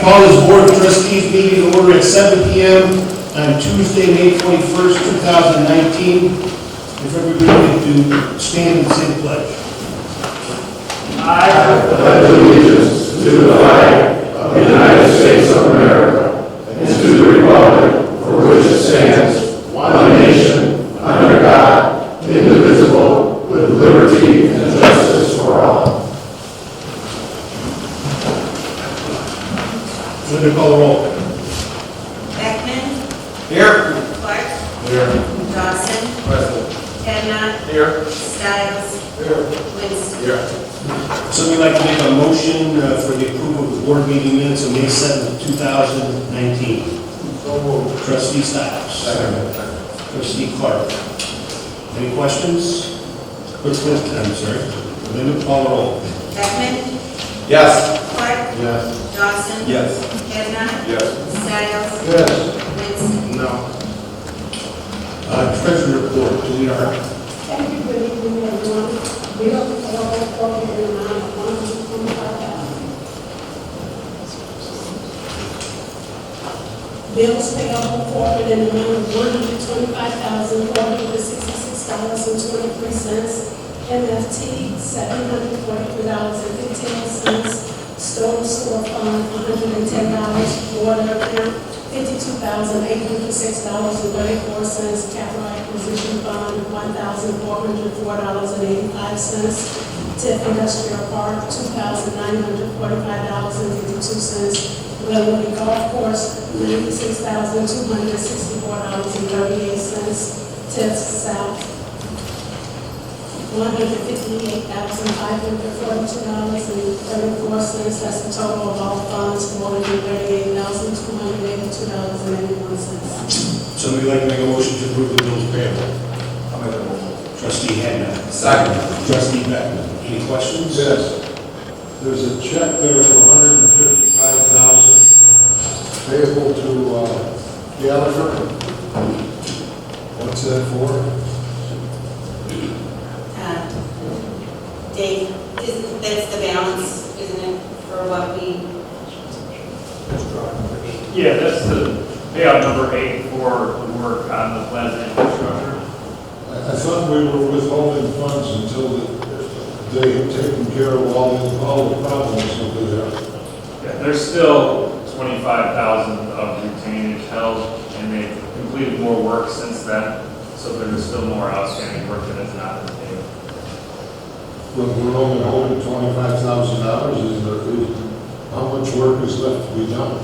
Call this Board of Trustees meeting to order at 7 p.m. on Tuesday, May 21st, 2019. If everybody could stand and say the pledge. I pledge allegiance to the flag of the United States of America and to the republic for which it stands, one nation, under God, indivisible, with liberty and justice for all. Linda, call the roll. Beckman. Here. Clark. Here. Dawson. Present. Kavanaugh. Here. Stiles. Here. Winston. Here. Somebody like to make a motion for the approval of the board meeting minutes of May 7th, 2019. So moved. Trustee Stiles. Second. Trustee Clark. Any questions? I'm sorry. Linda, call the roll. Beckman. Yes. Clark. Yes. Dawson. Yes. Kavanaugh. Yes. Stiles. Yes. Winston. No. Treasury report, Julie R. Thank you, good evening, everyone. We don't all report in the amount of $125,000. Bills payable forward in the amount of $125,466.23. MFT $743.15. Storm sewer fund $110. Water account $52,806.34. Capital acquisition fund $1,404.85. TIF industrial park $2,945.52. Glenwood golf course $96,264.38. TIF south $158,542.34. That's the total of all funds, $438,282.81. Somebody like to make a motion to approve the bills payable? I'll make a motion. Trustee Hadnot. Second. Trustee Beckman. Any questions? Yes. There's a check there for $155,000 payable to Gallagher. What's that for? Dave, that's the balance, isn't it, for what we? Yeah, that's the payout number 8 for the work on the plaza infrastructure. I thought we were withholding funds until they had taken care of all the problems over there. Yeah, there's still 25,000 of retainage held, and they've completed more work since then, so there's still more outstanding work that is not retained. But we're only holding $25,000. How much work is left to be done?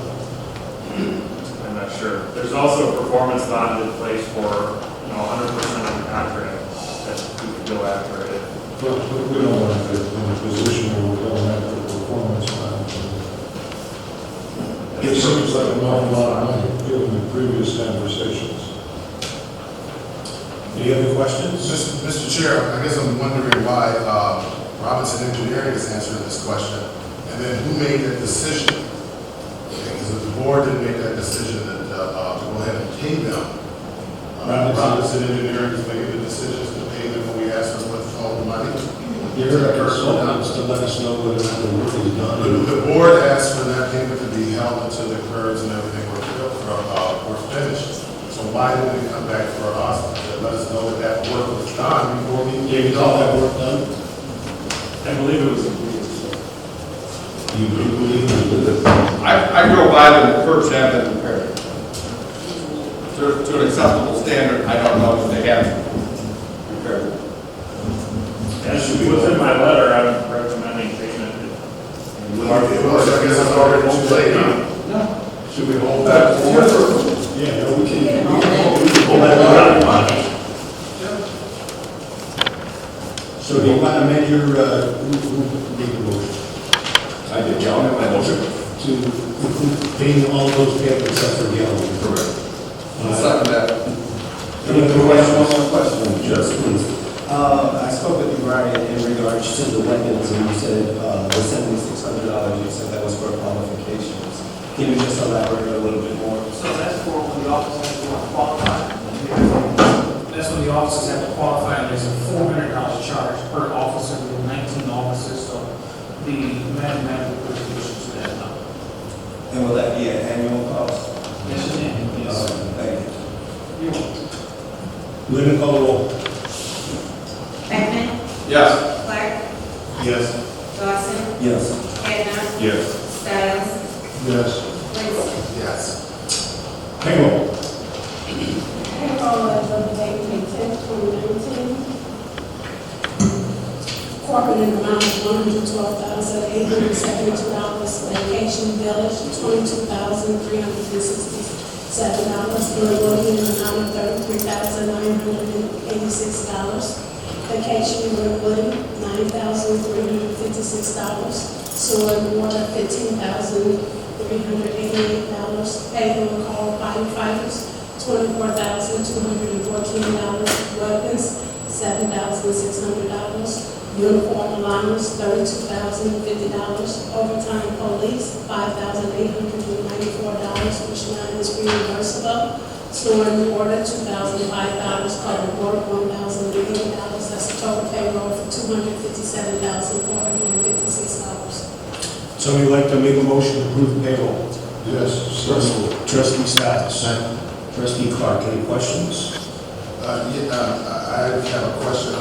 I'm not sure. There's also a performance bond in place for 100% of the contract that we could go after it. But we don't want to get in a position where we don't have the performance plan. It seems like an awful lot of money, given the previous conversations. Any other questions? Mr. Chair, I guess I'm wondering why Robinson Engineering is answering this question, and then who made that decision? Because if the board didn't make that decision that to go ahead and pay them, Robinson Engineering is making the decisions to pay them when we ask them what's all the money. You're going to let us know whether or not the work is done. The board asked for that payment to be held until the curbs and everything were finished. So why didn't they come back for us to let us know that that work was done before we You call that work done? I believe it was completed. You believe it? I drove by them, the curbs have been repaired. To an acceptable standard, I don't know if they have repaired. Within my letter, I'm recommending payment. I guess it's already too late, huh? No. Should we hold that forward? Yeah, no, we can. So do you want to amend your, who made the motion? I did, yeah, I'll make my motion. To pay all those payments except for Gallagher? Correct. Second that. Any other questions? One more question, just please. I spoke with you, Brian, in regards to the weapons, and you said the $7,600, you said that was for qualifications. Can you just elaborate a little bit more? So that's for when the officers have to qualify. That's when the officers have to qualify, and there's a $400 charge per officer with 19 officers, so the mathematical equation to that number. And will that be an annual cost? Yes, it is. Yes. Thank you. You're welcome. Linda, call the roll. Beckman? Yes. Clark? Yes. Dawson? Yes. Kavanaugh? Yes. Styles? Yes. Winston? Yes. Payroll. Payroll as of date, May 10th, 2019. Corporate in the amount of $112,872. Vacation Village, $22,367. Glenwood in the amount of $33,986. Vacation Glenwood, $9,356. Sewer and water, $15,388. Payroll call firefighters, $24,214. Weapons, $7,600. Uniform allowance, $32,050. Overtime police, $5,894, which now is reimbursable. Sewer and water, $2,005. Public work, $1,080. That's the total payroll for $257,456. Somebody like to make a motion to approve the payroll? Yes. Trustee Stiles. Trustee Clark, any questions? I have a question.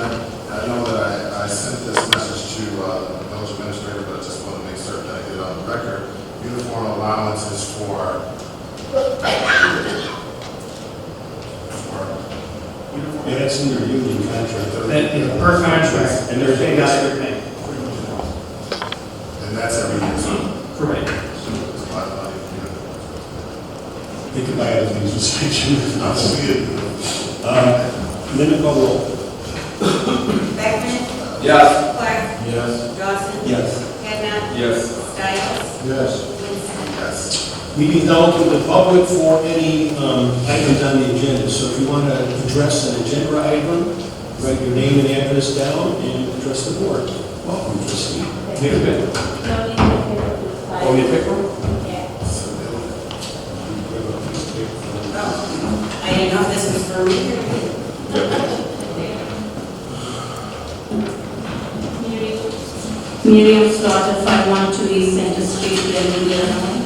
I know that I sent this message to the village administrator, but I just want to make certain that I get it on the record. Uniform allowance is for Yeah, that's in your union contract. That is per contract. And there's Paid out every pay. and that's every year. So Correct. it's a lot of money. They could buy other things besides you. I'll see it. Linda, call the roll. Beckman? Yes. Clark? Yes. Dawson? Yes. Kavanaugh? Yes. Styles? Yes. Winston? Yes. Meeting now open to the public for any items on the agenda. So if you want to address an agenda item, write your name and address down and address the board. Welcome, trustee. Need a bit? Oh, you pick one? I didn't know if this was for me or you. Miriam Slaughter, 512 East Center Street, Glenwood, Illinois.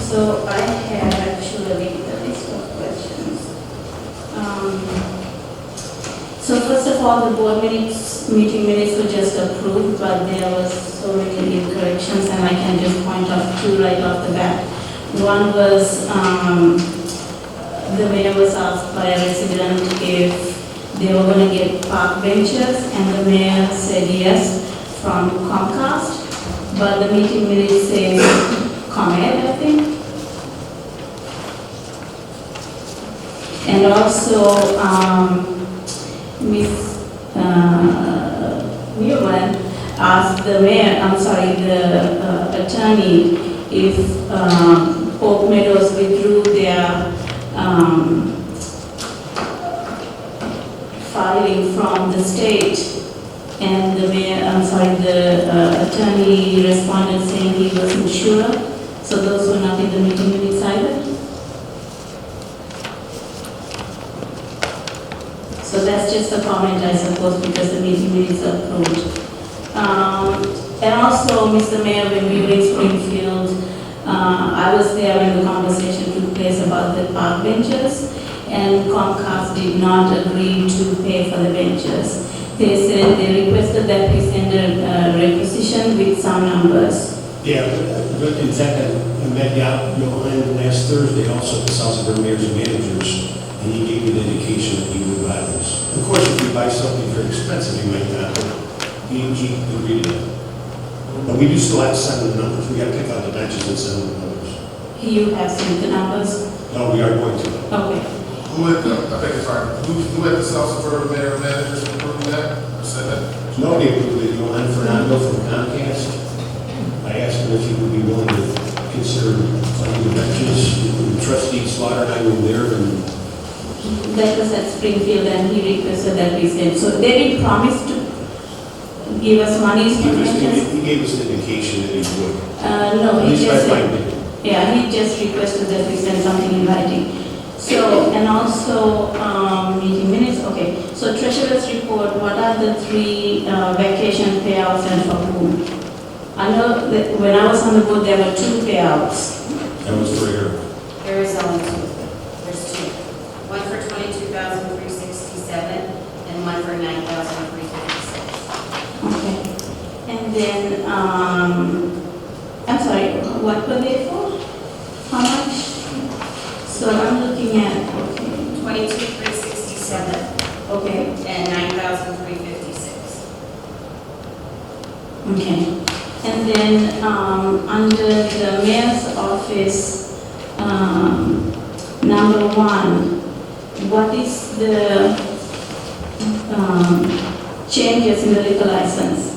So I have actually a list of questions. So first of all, the board meeting minutes were just approved, but there was so many corrections, and I can just point out two right off the bat. One was, the mayor was asked by a resident if they were going to get park benches, and the mayor said yes from Comcast, but the meeting minutes says ComEd, I think. And also, Ms. Newman asked the attorney if Oak Meadows withdrew their filing from the state, and the attorney responded saying he wasn't sure. So those were not in the meeting minutes either. So that's just a comment, I suppose, because the meeting minutes are approved. And also, Mr. Mayor, when we were in Springfield, I was there when the conversation took place about the park benches, and Comcast did not agree to pay for the benches. They said they requested that we send a requisition with some numbers. Yeah, in fact, I met Johan last Thursday also at the South Suburban Mayors and Managers, and he gave me the indication that he would buy this. Of course, if you buy something very expensive, you might not. He agreed to that. But we do still have to send them the numbers. We got to pick out the benches and send them the numbers. You have sent the numbers? No, we are going to. Okay. Who at the South Suburban Mayor and Managers approved that? Or said that? Nobody approved it. Johan Fernando from Comcast. I asked him if he would be willing to consider funding the benches. Trustee Slaughter and I were there, and That was at Springfield, and he requested that we send. So they didn't promise to give us monies for benches? he gave us an indication that he would. No, At he least just I said, find it. yeah, he just requested that we send something in writing. So, and also, meeting minutes, okay. So treasurer's report, what are the three vacation payouts and for whom? I know that when I was on the board, there were two payouts. That was for here. There is only two. There's two. One for 22,367 and one for 9,356. Okay. And then, I'm sorry, what were they for? How much? So I'm looking at, okay, 22,367 okay, and 9,356. okay. And then, under the mayor's office, number one, what is the, changes in the liquor license?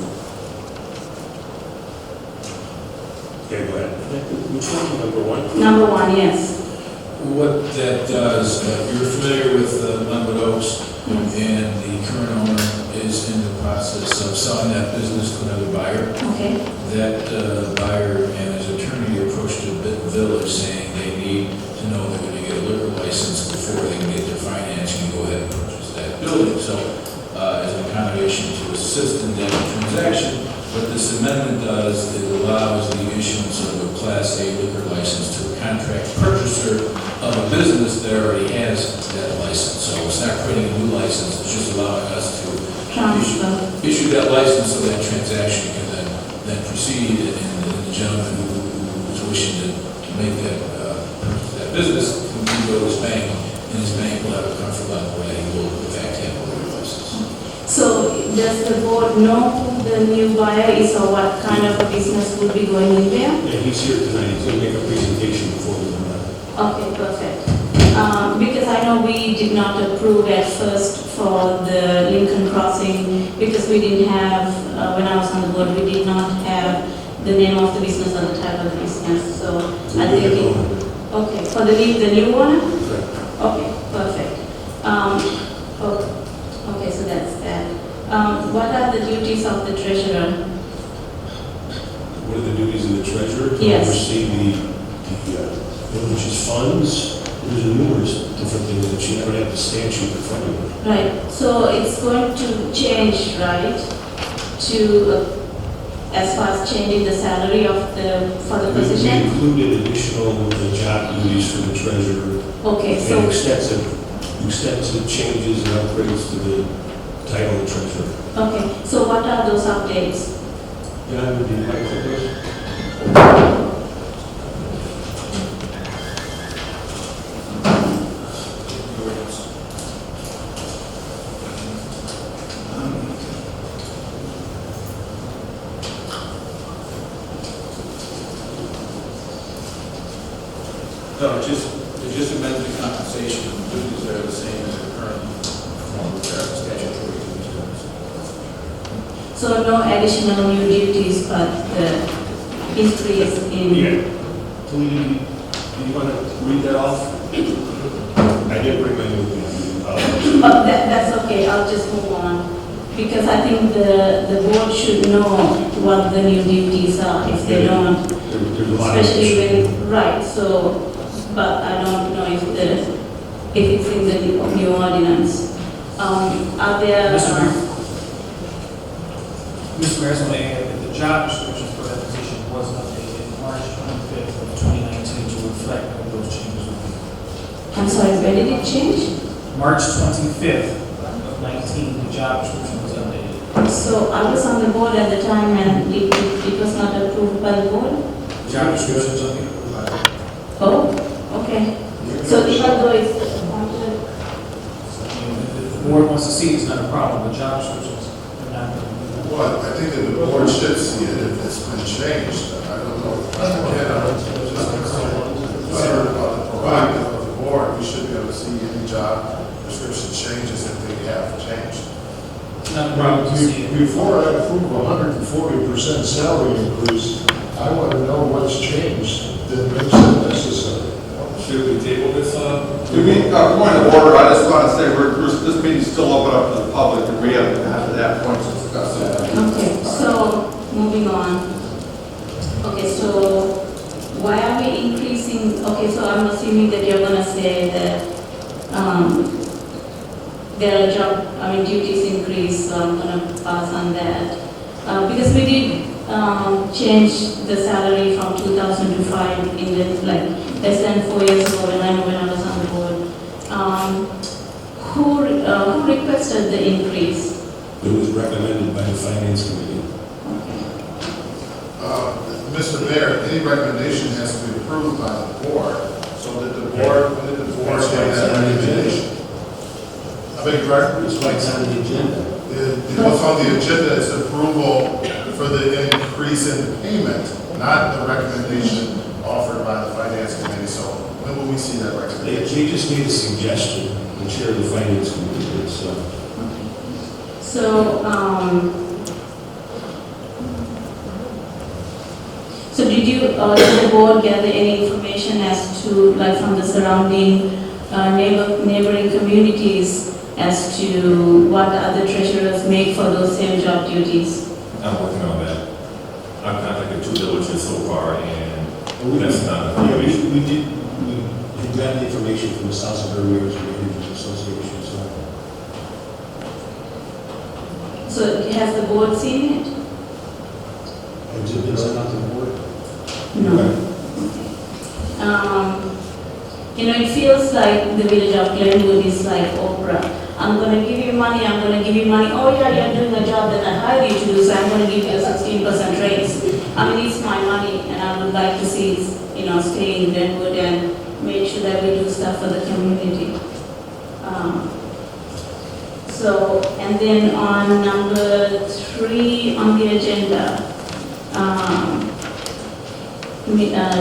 Okay, go ahead. Which one, number one? Number one, yes. What that does, you're familiar with Glenwood Oaks, Yes. and the current owner is in the process of selling that business to another buyer. Okay, That buyer and his attorney approached the village saying they need to know they're going to get a liquor license before they can get their financing and go ahead and purchase that building. So, as an accommodation to assist in that transaction, what this amendment does, it allows the issuance of a Class A liquor license to a contract purchaser of a business that already has that license. So it's not creating a new license, it's just allowing us to transfer. issue that license so that transaction can then proceed, and the gentleman who is wishing to make that, purchase that business can go to his bank, and his bank will have a comfort level that he will in fact have a liquor license. So does the board know who the new buyer is or what kind of a business will be going in there? Yeah, he's here tonight, he's going to make a presentation before we come out. Okay, perfect. Because I know we did not approve at first for the Lincoln Crossing because we didn't have, when I was on the board, we did not have the name of the business or the type of business. So I think, okay, for the new one? Okay, perfect. Okay, so that's that. What are the duties of the treasurer? What are the duties of the treasurer? To Yes. oversee the village's funds. There's numerous different things that you don't have the statute in front of you. Right, so it's going to change, right? To, as far as changing the salary of for the We position? included additional job duties for the treasurer. Okay, And so, extensive changes and upgrades to the title of treasurer. okay, so what are those updates? Yeah, would you like to do? No, it just amends the compensation, the duties are the same as the current form of statutory duties. So no additional new duties, but the increase in... Yeah. Do you want to read that off? I did bring my new That's okay, I'll just move on. Because I think the board should know what the new duties are if they don't. There's a lot of Especially when, right, so, but I don't know if it's in the new ordinance. Are there? Mr. Mayor, so may I add that the job description for that position was updated March 25th of 2019 to reflect what those changes would be. I'm sorry, when did it change? March 25th of 19, the job description was updated. So I was on the board at the time and it was not approved by the board? Job description was updated. Oh, okay. So even though it's appointed, The board wants to see it's not a problem, but job descriptions are not. Well, I think that the board should see it if it's been changed. I don't know. Again, I'm just concerned about the prerogative of the board. We should be able to see any job description changes if they have changed. It's not a problem to see it. Before I approve a 140% salary increase, I want to know what's changed that makes it necessary. Should we table this? To me, point of order, I just want to say, this meeting's still open up to the public, and we haven't gotten to that point to discuss that. okay, so moving on. Okay, so why are we increasing, okay, so I'm assuming that you're gonna say that there are duties increase, so I'm gonna pass on that. Because we did change the salary from 2,000 to 5 in the, like, less than 4 years ago when I was on the board. Who requested the increase? It was recommended by the Finance Committee. Mr. Mayor, any recommendation has to be approved by the board. So when did the board make that recommendation? I beg your pardon? It's why it's on the agenda. What's on the agenda is approval for the increase in payment, not the recommendation offered by the Finance Committee. So when will we see that recommendation? They just made a suggestion, the chair of the Finance Committee did, so. So did you, did the board gather any information as to, like, from the surrounding neighboring communities as to what other treasurers make for those same job duties? I'm working on that. I've contacted 2 villages so far, and that's not Yeah, a we issue. got the information from the South Suburban Mayor's Management Association, So has the board seen it? has it been sent out to the board? No. It feels like the village of Glenwood is like Oprah. I'm going to give you money, I'm going to give you money. Oh yeah, you're doing a job that I hired you to do, so I'm going to give you a 16% raise. I mean, it's my money, and I would like to see it, stay in Glenwood and make sure that we do stuff for the community. And then on number 3 on the agenda,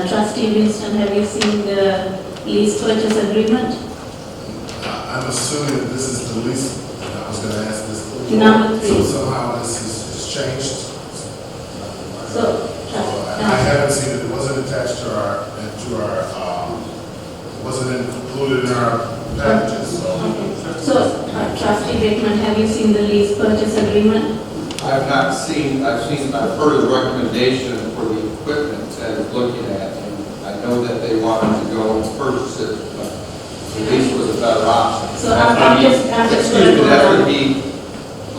Trustee Winston, have you seen the lease purchase agreement? I'm assuming that this is the lease, and I was going to ask this. Number 3. So somehow this is changed. So, I haven't seen it. It wasn't attached to our, wasn't included in our packages. So, Trustee Bickman, have you seen the lease purchase agreement? I've not seen, I've heard of the recommendation for the equipment that it's looking at, and I know that they wanted to go and purchase it, but the lease was a better option. So I'm just Excuse me, that's what he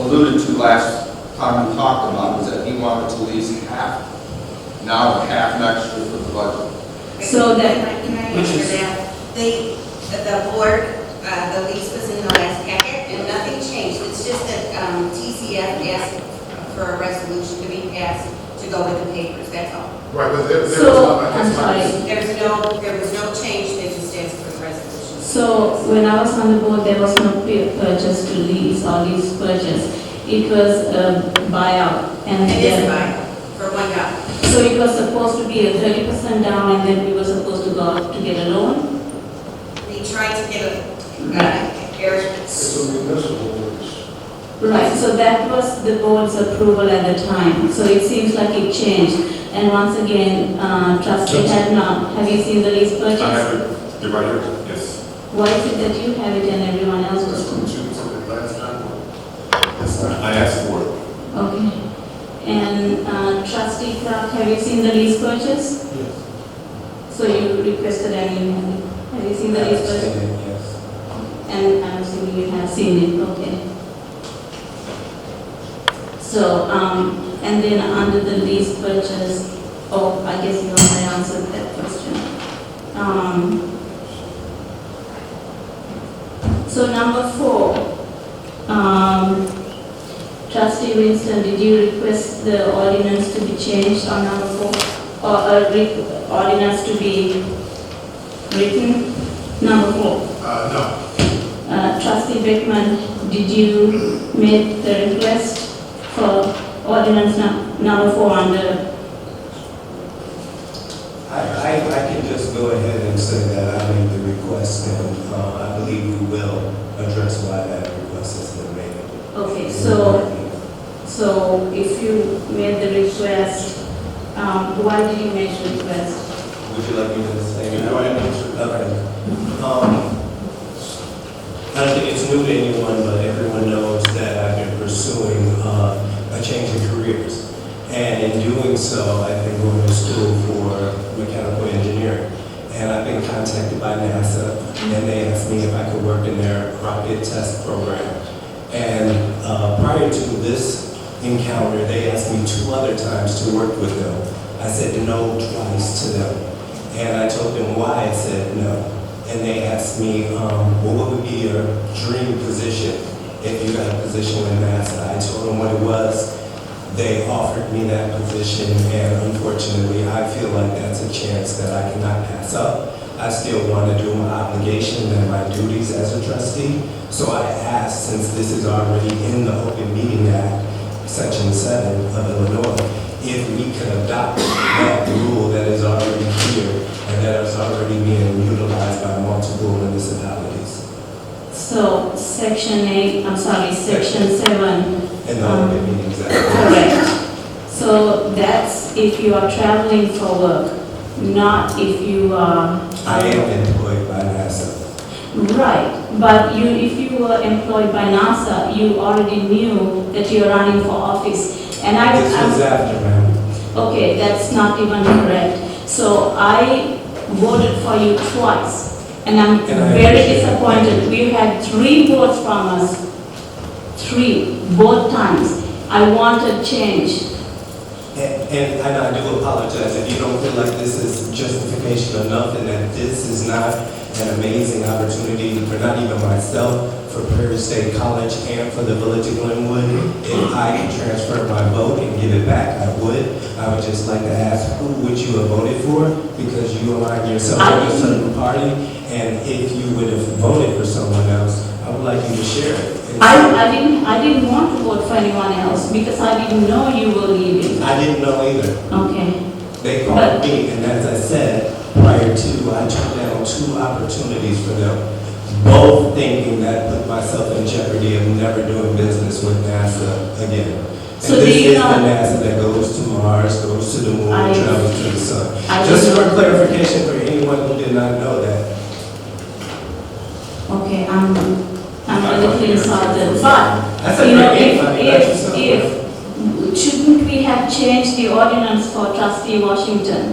alluded to last time we talked about, was that he wanted to lease half, now and half next year for the budget. So that, Can I answer that? The board, the lease was in the last packet, and nothing changed. It's just that TCF asked for a resolution to be passed to go with the papers, that's all. Right, but there was So, no, I'm sorry. There was no change, they just asked for a resolution. So when I was on the board, there was no purchase to lease or lease purchase. It was a buyout. It is a buyout for $1. So it was supposed to be a 30% down, and then we were supposed to go out to get a loan? We tried to get a, It's a municipal lease. Right, so that was the board's approval at the time. So it seems like it changed. And once again, Trustee Hadnot, have you seen the lease purchase? I have it. You're right here. Yes. Why is it that you have it and everyone else That's doesn't? what you told me last time. This time. I asked for it. Okay. And Trustee Clark, have you seen the lease purchase? Yes. So you requested and you have you seen the lease purchase? Yes. And I'm assuming you have seen it, okay. So, and then under the lease purchase, oh, I guess you already answered that question. So number 4, Trustee Winston, did you request the ordinance to be changed on number 4? Or ordinance to be written? Number 4. No. Trustee Beckman, did you make the request for ordinance number 4 under? I can just go ahead and say that I made the request, and I believe we will address why that request has been made. Okay, so if you made the request, why did you make the request? Would you like me to say? Go ahead and answer. Okay. I don't think it's new to anyone, but everyone knows that I've been pursuing a change in careers. And in doing so, I've been going to school for mechanical engineering. And I've been contacted by NASA, and they asked me if I could work in their rocket test program. And prior to this encounter, they asked me 2 other times to work with them. I said no twice to them. And I told them why I said no. And they asked me, well, what would be your dream position if you got a position with NASA? I told them what it was. They offered me that position, and unfortunately, I feel like that's a chance that I cannot pass up. I still want to do my obligation and my duties as a trustee. So I asked, since this is already in the Open Meeting Act, Section 7 of Illinois, if we could adopt that rule that is already here and that is already being utilized by multiple municipalities. So Section 7. In the Open Meetings Act. Correct. So that's if you are traveling for work, not if you are. I am employed by NASA. Right, but if you were employed by NASA, you already knew that you're running for office. And This was after, ma'am. Okay, that's not even correct. So I voted for you twice, and I'm And I very appreciate that. disappointed. We had 3 votes from us, 3, both times. I wanted change. And I do apologize if you don't feel like this is justification enough and that this is not an amazing opportunity for not even myself, for Prairie State College and for the Village of Glenwood. If I can transfer my vote and give it back, I would. I would just like to ask, who would you have voted for? Because you align yourself with a certain party, and if you would have voted for someone else, I would like you to share it. I didn't want to vote for anyone else because I didn't know you were leaving. I didn't know either. Okay. They called me, and as I said, prior to, I turned down 2 opportunities for them, both thinking that put myself in jeopardy of never doing business with NASA again. So And do this you is the know- NASA that goes to Mars, goes to the moon, I- travels to the sun. I Just don't for know. clarification for anyone who did not know that. Okay, I'm a little insulted, but, That's you know, okay, honey, that's yourself. shouldn't we have changed the ordinance for trustee Washington?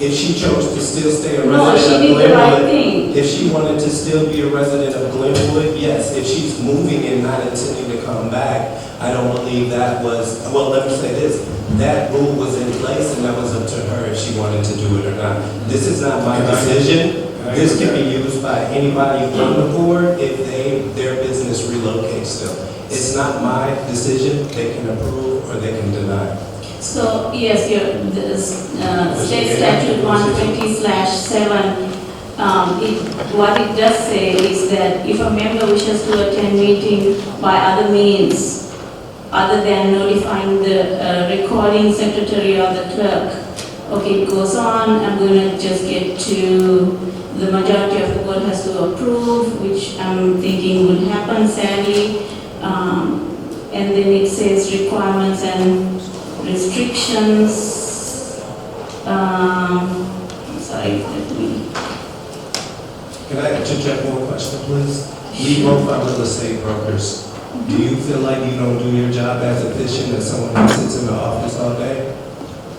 If she chose to still stay a No, resident she of did the right Glenwood, thing. if she wanted to still be a resident of Glenwood, yes. If she's moving and not intending to come back, I don't believe that was, well, let me say this, that rule was in place and that was up to her if she wanted to do it or not. This is not my decision. This can be used by anybody on the board if their business relocates still. It's not my decision. They can approve or they can deny. So, yes, state statute 120/7, what it does say is that if a member wishes to attend meeting by other means, other than notifying the recording secretary or the clerk, okay, it goes on, I'm going to just get to the majority of the board has to approve, which I'm thinking would happen sadly. And then it says requirements and restrictions. Sorry, let me. Can I interject one question, please? We both are real estate brokers. Do you feel like you don't do your job as efficient as someone who sits in the office all day?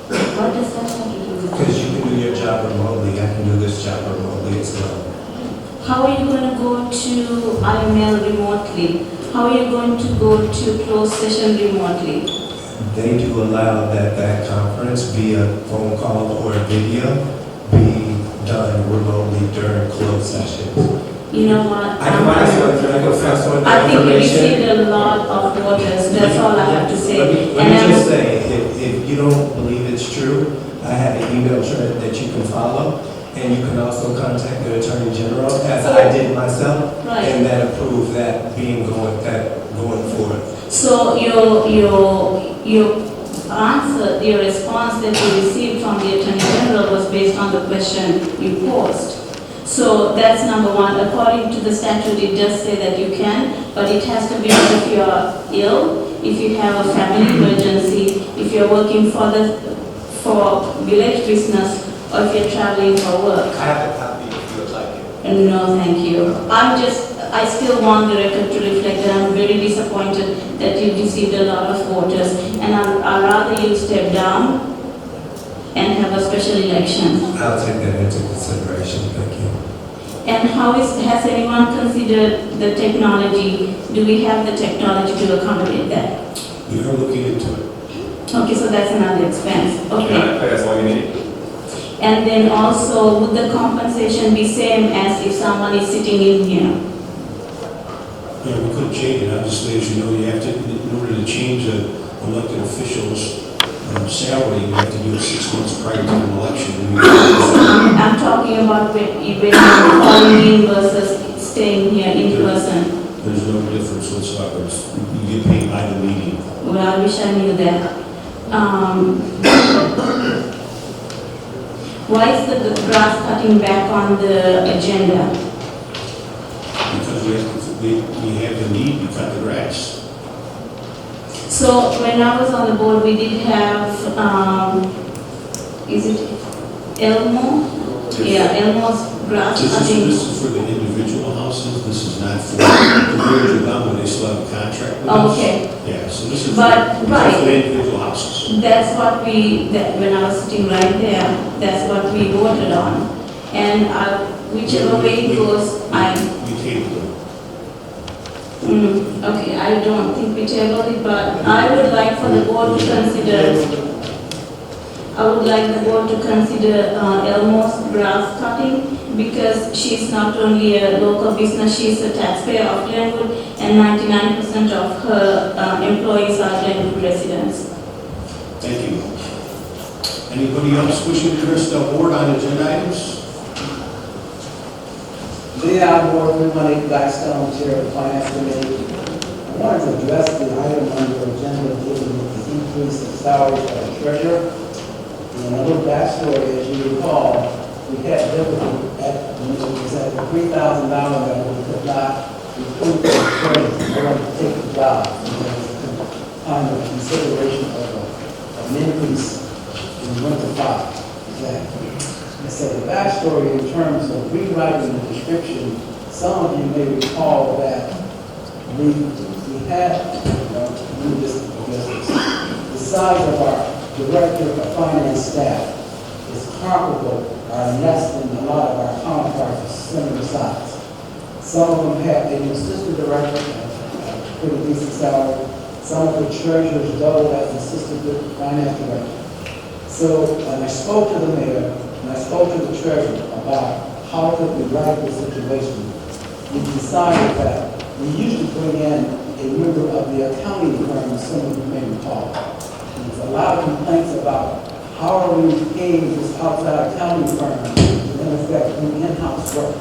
What does that have to do with? Because you can do your job remotely. I can do this job remotely as well. How are you going to go to IML remotely? How are you going to go to closed session remotely? They do allow that conference via phone call or video be done remotely during closed sessions. You know what? I can pass on the I think we information. received a lot of voters, that's all I have to say. Let me just say, if you don't believe it's true, I have an email thread that you can follow, and you can also contact the Attorney General, as I did myself, Right. and that approved that going forward. So your answer, your response that you received from the Attorney General was based on the question you posed. So that's number one. According to the statute, it does say that you can, but it has to be if you are ill, if you have a family emergency, if you're working for village business, or if you're traveling for work. I have a copy if you would like it. No, thank you. I still want the record to reflect that I'm very disappointed that you received a lot of voters, and I'd rather you step down and have a special election. I'll take that into consideration, thank you. And has anyone considered the technology? Do we have the technology to accommodate that? We are looking into it. Okay, so that's another expense, okay. That's all you need. And then also, would the compensation be same as if someone is sitting in here? Yeah, we could change it, obviously, as you know, you have to, in order to change an elected official's salary, you have to do it 6 months prior to an election. And I'm talking about when you're calling in versus staying here in person. there's no difference whatsoever. You get paid by the meeting. Well, I wish I knew that. Why is the grass cutting back on the agenda? Because we have the need to cut the grass. So when I was on the board, we did have, is it Elmo? Yeah, Elmo's grass cutting. This is for the individual houses, this is not for the village of Glenwood, they still have a contract with us. Okay. Yeah, so this is But, for right. the individual houses. That's what when I was sitting right there, that's what we voted on. And whichever way it goes, We tabled it. Okay, I don't think we tabled it, but I would like for the board to consider, Elmo's grass cutting, because she's not only a local business, she's a taxpayer of Glenwood, and 99% of her employees are Glenwood residents. Thank you. Anybody else wishing to address the board on agenda items? Leon Moore, 318 Blackstone, Chair of the Finance Committee. I wanted to address the item on your agenda dealing with the increase in salaries for the treasurer. And a little backstory, as you recall, we had difficulty when it was at the $3,000 level, we could not recruit the treasurer in order to take the job. And there was kind of consideration of an increase in 1 to 5. Exactly. And so the backstory in terms of rewriting the description, some of you may recall that we had, let me just address this. The size of our director of finance staff is comparable or less than a lot of our counterparts of similar size. Some of them have an assistant director, a pretty decent salary. Some of the treasurers double as assistant finance director. So when I spoke to the mayor, and I spoke to the treasurer about how could we right this situation, we decided that we used to bring in a member of the accounting firm, some of you may recall. There's a lot of complaints about how are we paying this outside accounting firm to in effect do in-house work.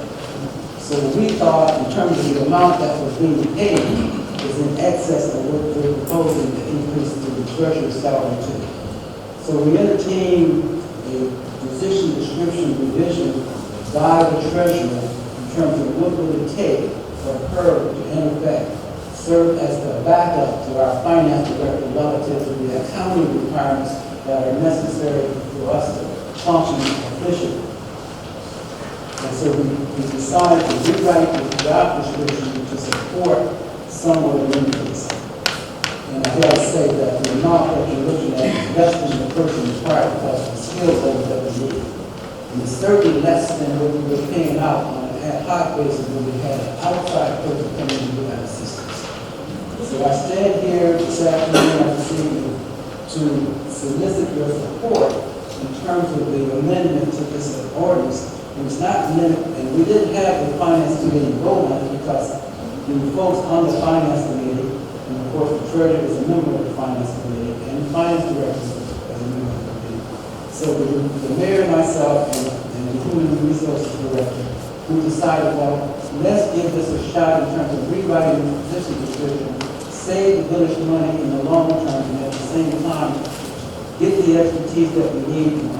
So we thought in terms of the amount that was being paid is in excess of what we're proposing to increase to the treasurer's salary to. So we entertained a position description revision by the treasurer in terms of what would it take for her to in effect serve as the backup to our finance director relative to the accounting requirements that are necessary for us to function efficiently. And so we decided to rewrite the job description to support somewhat of an increase. And I gotta say that the amount that you're looking at is less than the person required because of the skill level that we need. And it's certainly less than what we were paying out on an ad hoc basis when we had an outside person coming in with that assistance. So I stand here this afternoon, this evening, to solicit your support in terms of the amendment to this ordinance. And it's not limited, and we didn't have the finance committee vote on it because the folks on the finance committee, and of course the treasurer is a member of the finance committee, and the finance director is a member of the committee. So the mayor and myself and the human resources director, we decided, well, let's give this a shot in terms of rewriting the position description, save the village money in the long term, and at the same time, get the expertise that we need in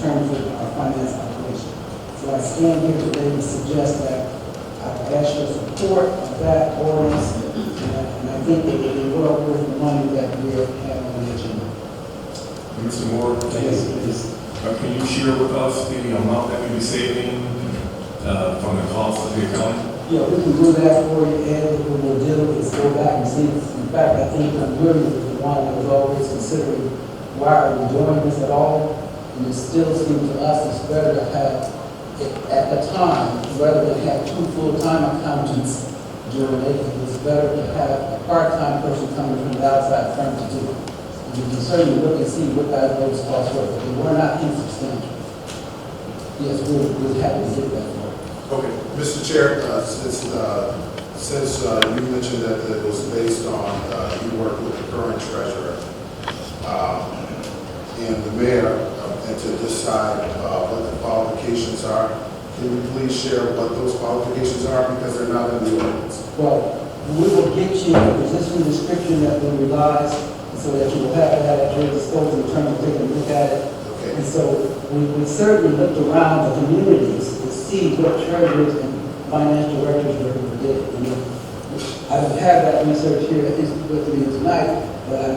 terms of our finance operation. So I stand here today to suggest that I ask your support of that ordinance, and I think it will be well worth the money that we have on the agenda. Mr. Moore, Yes, please. can you share with us the amount that we'll be saving from the cost of the accounting? Yeah, we can do that for you, Ed. What we'll do is go back and see. In fact, I think William was the one that was always considering why are we doing this at all. And it still seems to us it's better to have, at the time, rather than have 2 full-time accountants doing it, it's better to have a part-time person coming from the outside firm to do it. And you can certainly look and see what those costs were, but they were not insubstantial. Yes, we're happy to get that for you. Okay, Mr. Chair, since you mentioned that it was based on, you work with the current treasurer and the mayor, and to decide what the qualifications are, can you please share what those qualifications are, because they're not in the ordinance? Well, we will get you a position description that we revise, so that you will have that at your disposal in terms of taking a look at it. Okay. And so we certainly looked around the communities to see what treasurers and financial directors were did. I don't have that research here with me tonight, but I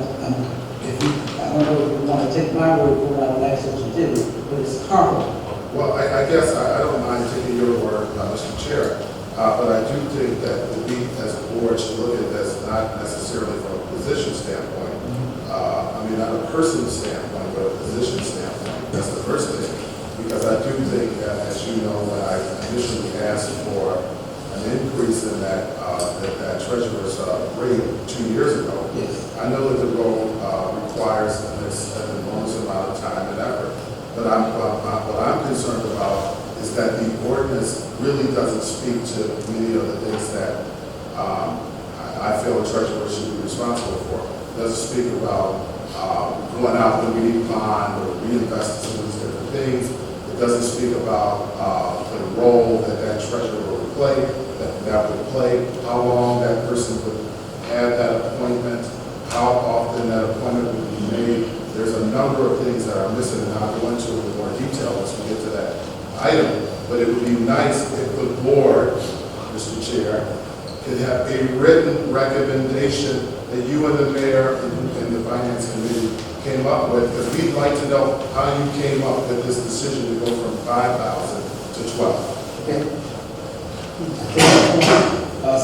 don't know if you want to take my word for it, I don't ask that you did, but it's comparable. Well, I guess I don't mind taking your word, Mr. Chair, but I do think that we as a board should look at this not necessarily from a position standpoint, I mean, not a person standpoint, but a position standpoint. That's the first thing, because I do think that, as you know, when I initially asked for an increase in that treasurer's rate 2 years ago, Yes. I know that the role requires an enormous amount of time and effort. But what I'm concerned about is that the ordinance really doesn't speak to many of the things that I feel a treasurer should be responsible for. It doesn't speak about going out when we need bond or reinvest in some of these different things. It doesn't speak about the role that treasurer would play, that would play, how long that person would have that appointment, how often that appointment would be made. There's a number of things that are missing, and I'll go into in more detail once we get to that item. But it would be nice if the board, Mr. Chair, could have a written recommendation that you and the mayor and the finance committee came up with, because we'd like to know how you came up with this decision to go from 5,000 to 12. Okay?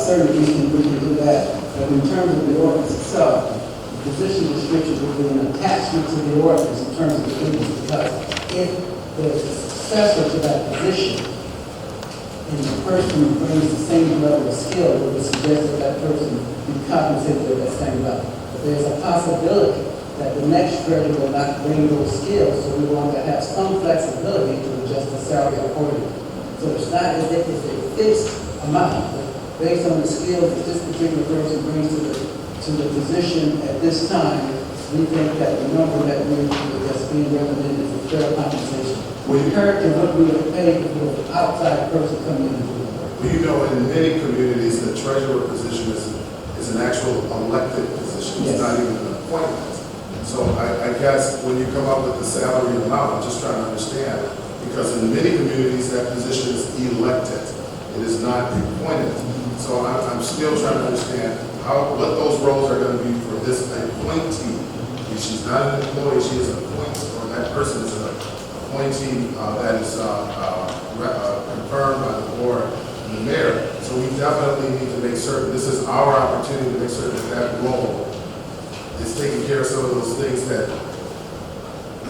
Certainly we can do that, but in terms of the ordinance itself, the position description will be an attachment to the ordinance in terms of the duties, because if the successor to that position and the person who brings the same level of skill, we would suggest that that person be compensated at that same level. But there's a possibility that the next treasurer will not bring those skills, so we want to have some flexibility to adjust the salary accordingly. So it's not as if it's a fixed amount, but based on the skills that this particular person brings to the position at this time, we think that the number that's being recommended is a fair compensation. Compared to what we would pay for an outside person coming in and doing the work. Well, you know, in many communities, the treasurer position is an actual elected position. It's Yes. not even an appointment. So I guess when you come up with the salary amount, I'm just trying to understand, because in many communities, that position is elected. It is not appointed. So I'm still trying to understand what those roles are going to be for this appointee. If she's not an employee, she is an appointee, or that person is an appointee that is confirmed by the board and the mayor. So we definitely need to make certain, this is our opportunity to make certain that that role is taking care of some of those things that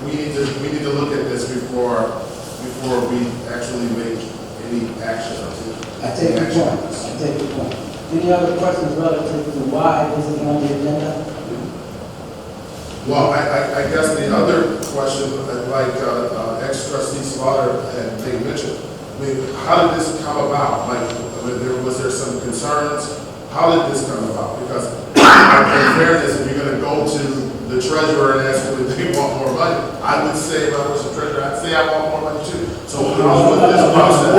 we need to look at this before we actually make any action. I take your point. I take your point. Any other questions relative to why this is on the agenda? Well, I guess the other question, like ex-trustee Slaughter had made mention, I mean, how did this come about? Like, was there some concerns? How did this come about? Because in fairness, if you're going to go to the treasurer and ask them if they want more money, I would say, if I was the treasurer, I'd say I want more money too. So how was this process? It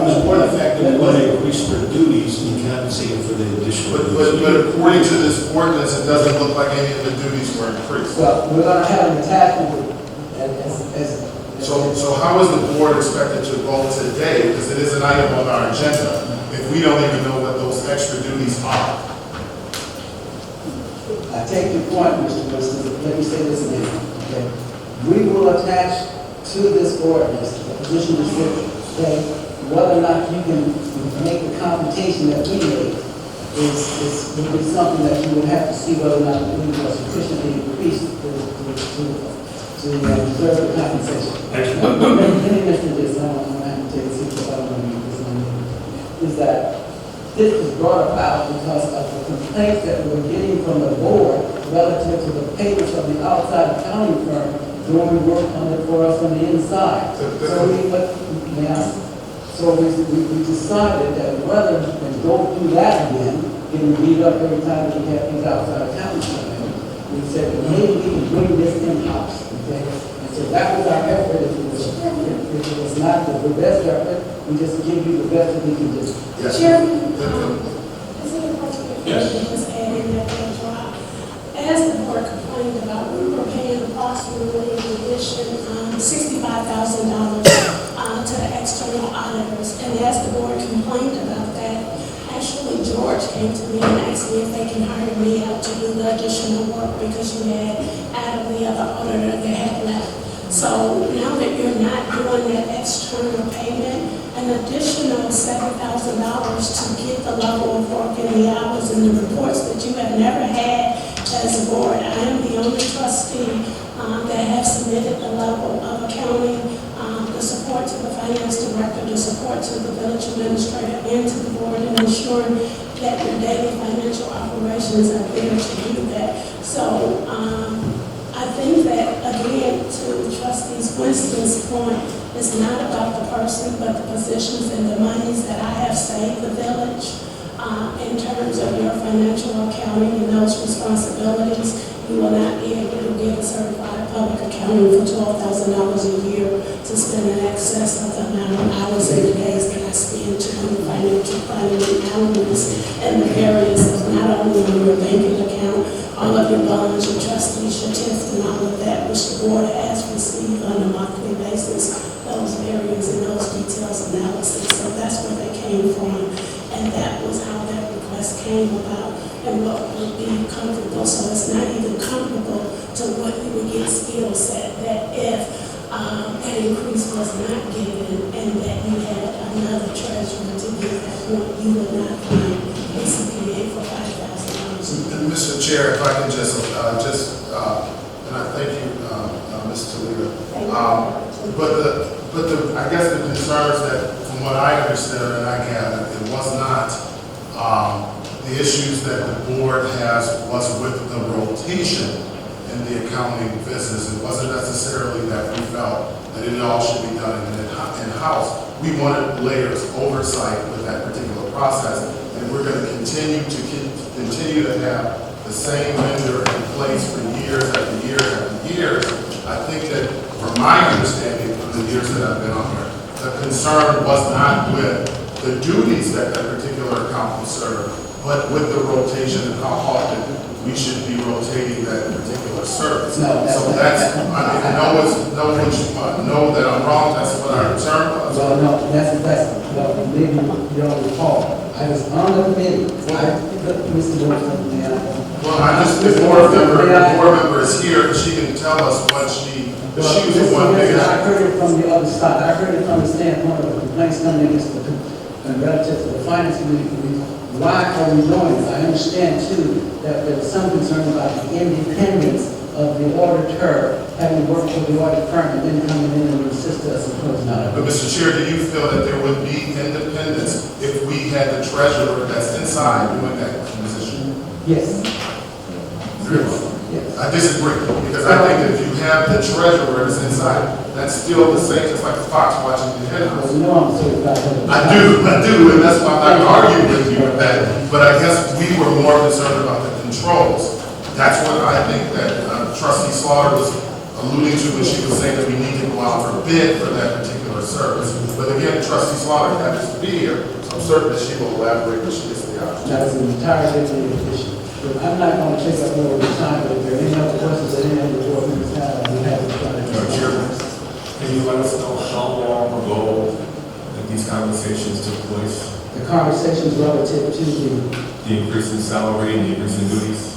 was more the fact that we want to increase their duties and compensate them for the additional duties. But according to this ordinance, it doesn't look like any of the duties were increased. Well, we're going to have an attachment So how is the board expected to vote today, because it is an item on our agenda, if we don't even know what those extra duties are? I take your point, Mr. Winston. Let me say this again. Okay? We will attach to this ordinance the position description. Okay? Whether or not you can make the computation that we made would be something that you would have to see whether or not we will sufficiently increase to clerical compensation. Let me mention this, I don't have to take a seat, because I don't want to use this on you. Is that this was brought about because of the complaints that we were getting from the board relative to the payments of the outside accounting firm doing work on it for us on the inside. So we decided that rather than go through that again, getting beat up every time we have these outside accountants come in, we said, well, maybe we can bring this in-house, okay? And so that was our effort. If it was not the best effort, we just give you the best that we can do. Yes. Chairman, is it appropriate for me to just add in that as well? As the board complained about, we were paying approximately in addition $65,000 to the external auditors. And as the board complained about that, actually George came to me and asked me if they can hire me out to do the additional work because you had Adam, the other auditor, that had left. So now that you're not doing that external payment, an additional $7,000 to get the level of work and the hours and the reports that you have never had as a board. I am the only trustee that have submitted the level of accounting, the support to the finance director, the support to the village administrator, and to the board, and ensuring that your daily financial operations are there to do that. So I think that, again, to Trustees Winston's point, it's not about the person, but the positions and the monies that I have saved the village in terms of your financial accounting and those responsibilities. You will not be able to get a certified public accounting for $12,000 a year to spend in excess of the amount of hours and days that I spend to do financial planning and analysis and the areas of not only your banking account, all of your bonds, your trustees, your TIFs, and all of that, which the board has received on a monthly basis, those areas and those details analysis. So that's where they came from, and that was how that request came about and what would be comfortable. So it's not even comparable to what you would get skill set, that if an increase was not given and that you had another treasurer to give that point, you would not find a CPA for $5,000. Mr. Chair, if I can and I thank you, Ms. Toledo. But I guess the concerns that, from what I understood and I gathered, it was not the issues that the board was with the rotation in the accounting business. It wasn't necessarily that we felt that it all should be done in-house. We wanted layers of oversight with that particular process, and we're going to continue to have the same vendor in place for years after years after years. I think that, from my understanding of the years that I've been on here, the concern was not with the duties that particular account will serve, but with the rotation and how often we should be rotating that particular service. No, so that's, I know that I'm wrong, that's what our concern was. Well, no, well, maybe you don't recall. I was on the committee. Mr. Wilson, well, the board member is here, she can tell us what she was the one that I heard it from the other side. I heard it from the standpoint of the complaints coming against and relative to the finance committee. Why are we doing this? I understand too that there was some concern about the independence of the auditor having worked for the audit firm and then coming in and assist us in closing out. But Mr. Chair, do you feel that there would be independence if we had the treasurer that's inside doing that position? Yes. Yes. I disagree, because I think that if you have the treasurer that's inside, that's still the same, just like the fox watching the hen house. You know I'm serious about that. I do, and that's why I'm not arguing with you with that. But I guess we were more concerned about the controls. That's what I think that Trustee Slaughter was alluding to when she was saying that we need to go out for bid for that particular service. But again, Trustee Slaughter happens to be here, so I'm certain that she will elaborate when she gets the opportunity. That is an entirely different issue. But I'm not going to take up more of the time, but if there are any other questions that any of the board members have, we have to try to answer. Can you let us know how long ago that these conversations took place? The conversations relative to The increase in salary and the increase in duties?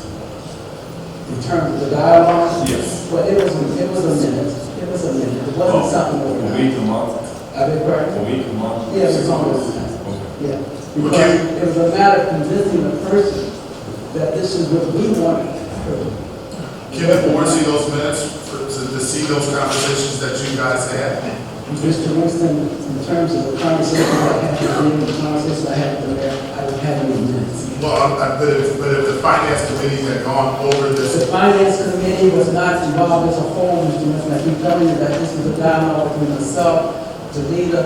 in terms of the dialogue? Yes. Well, it was a minute. It was a minute. It wasn't something A overnight. week, a month? I beg your pardon? A week, a month? Yeah, it 6 was months? almost. Okay. Yeah. Because it was a matter of convincing the person that this is what we wanted. Can the board see those minutes to see those conversations that you guys had? Mr. Winston, in terms of the conversation I had with him, the conversation I had with the mayor, I don't have any minutes. Well, but if the finance committee had gone over The this, finance committee was not involved as a whole, Mr. Winston. I keep telling you that this was a dialogue between myself, Talita,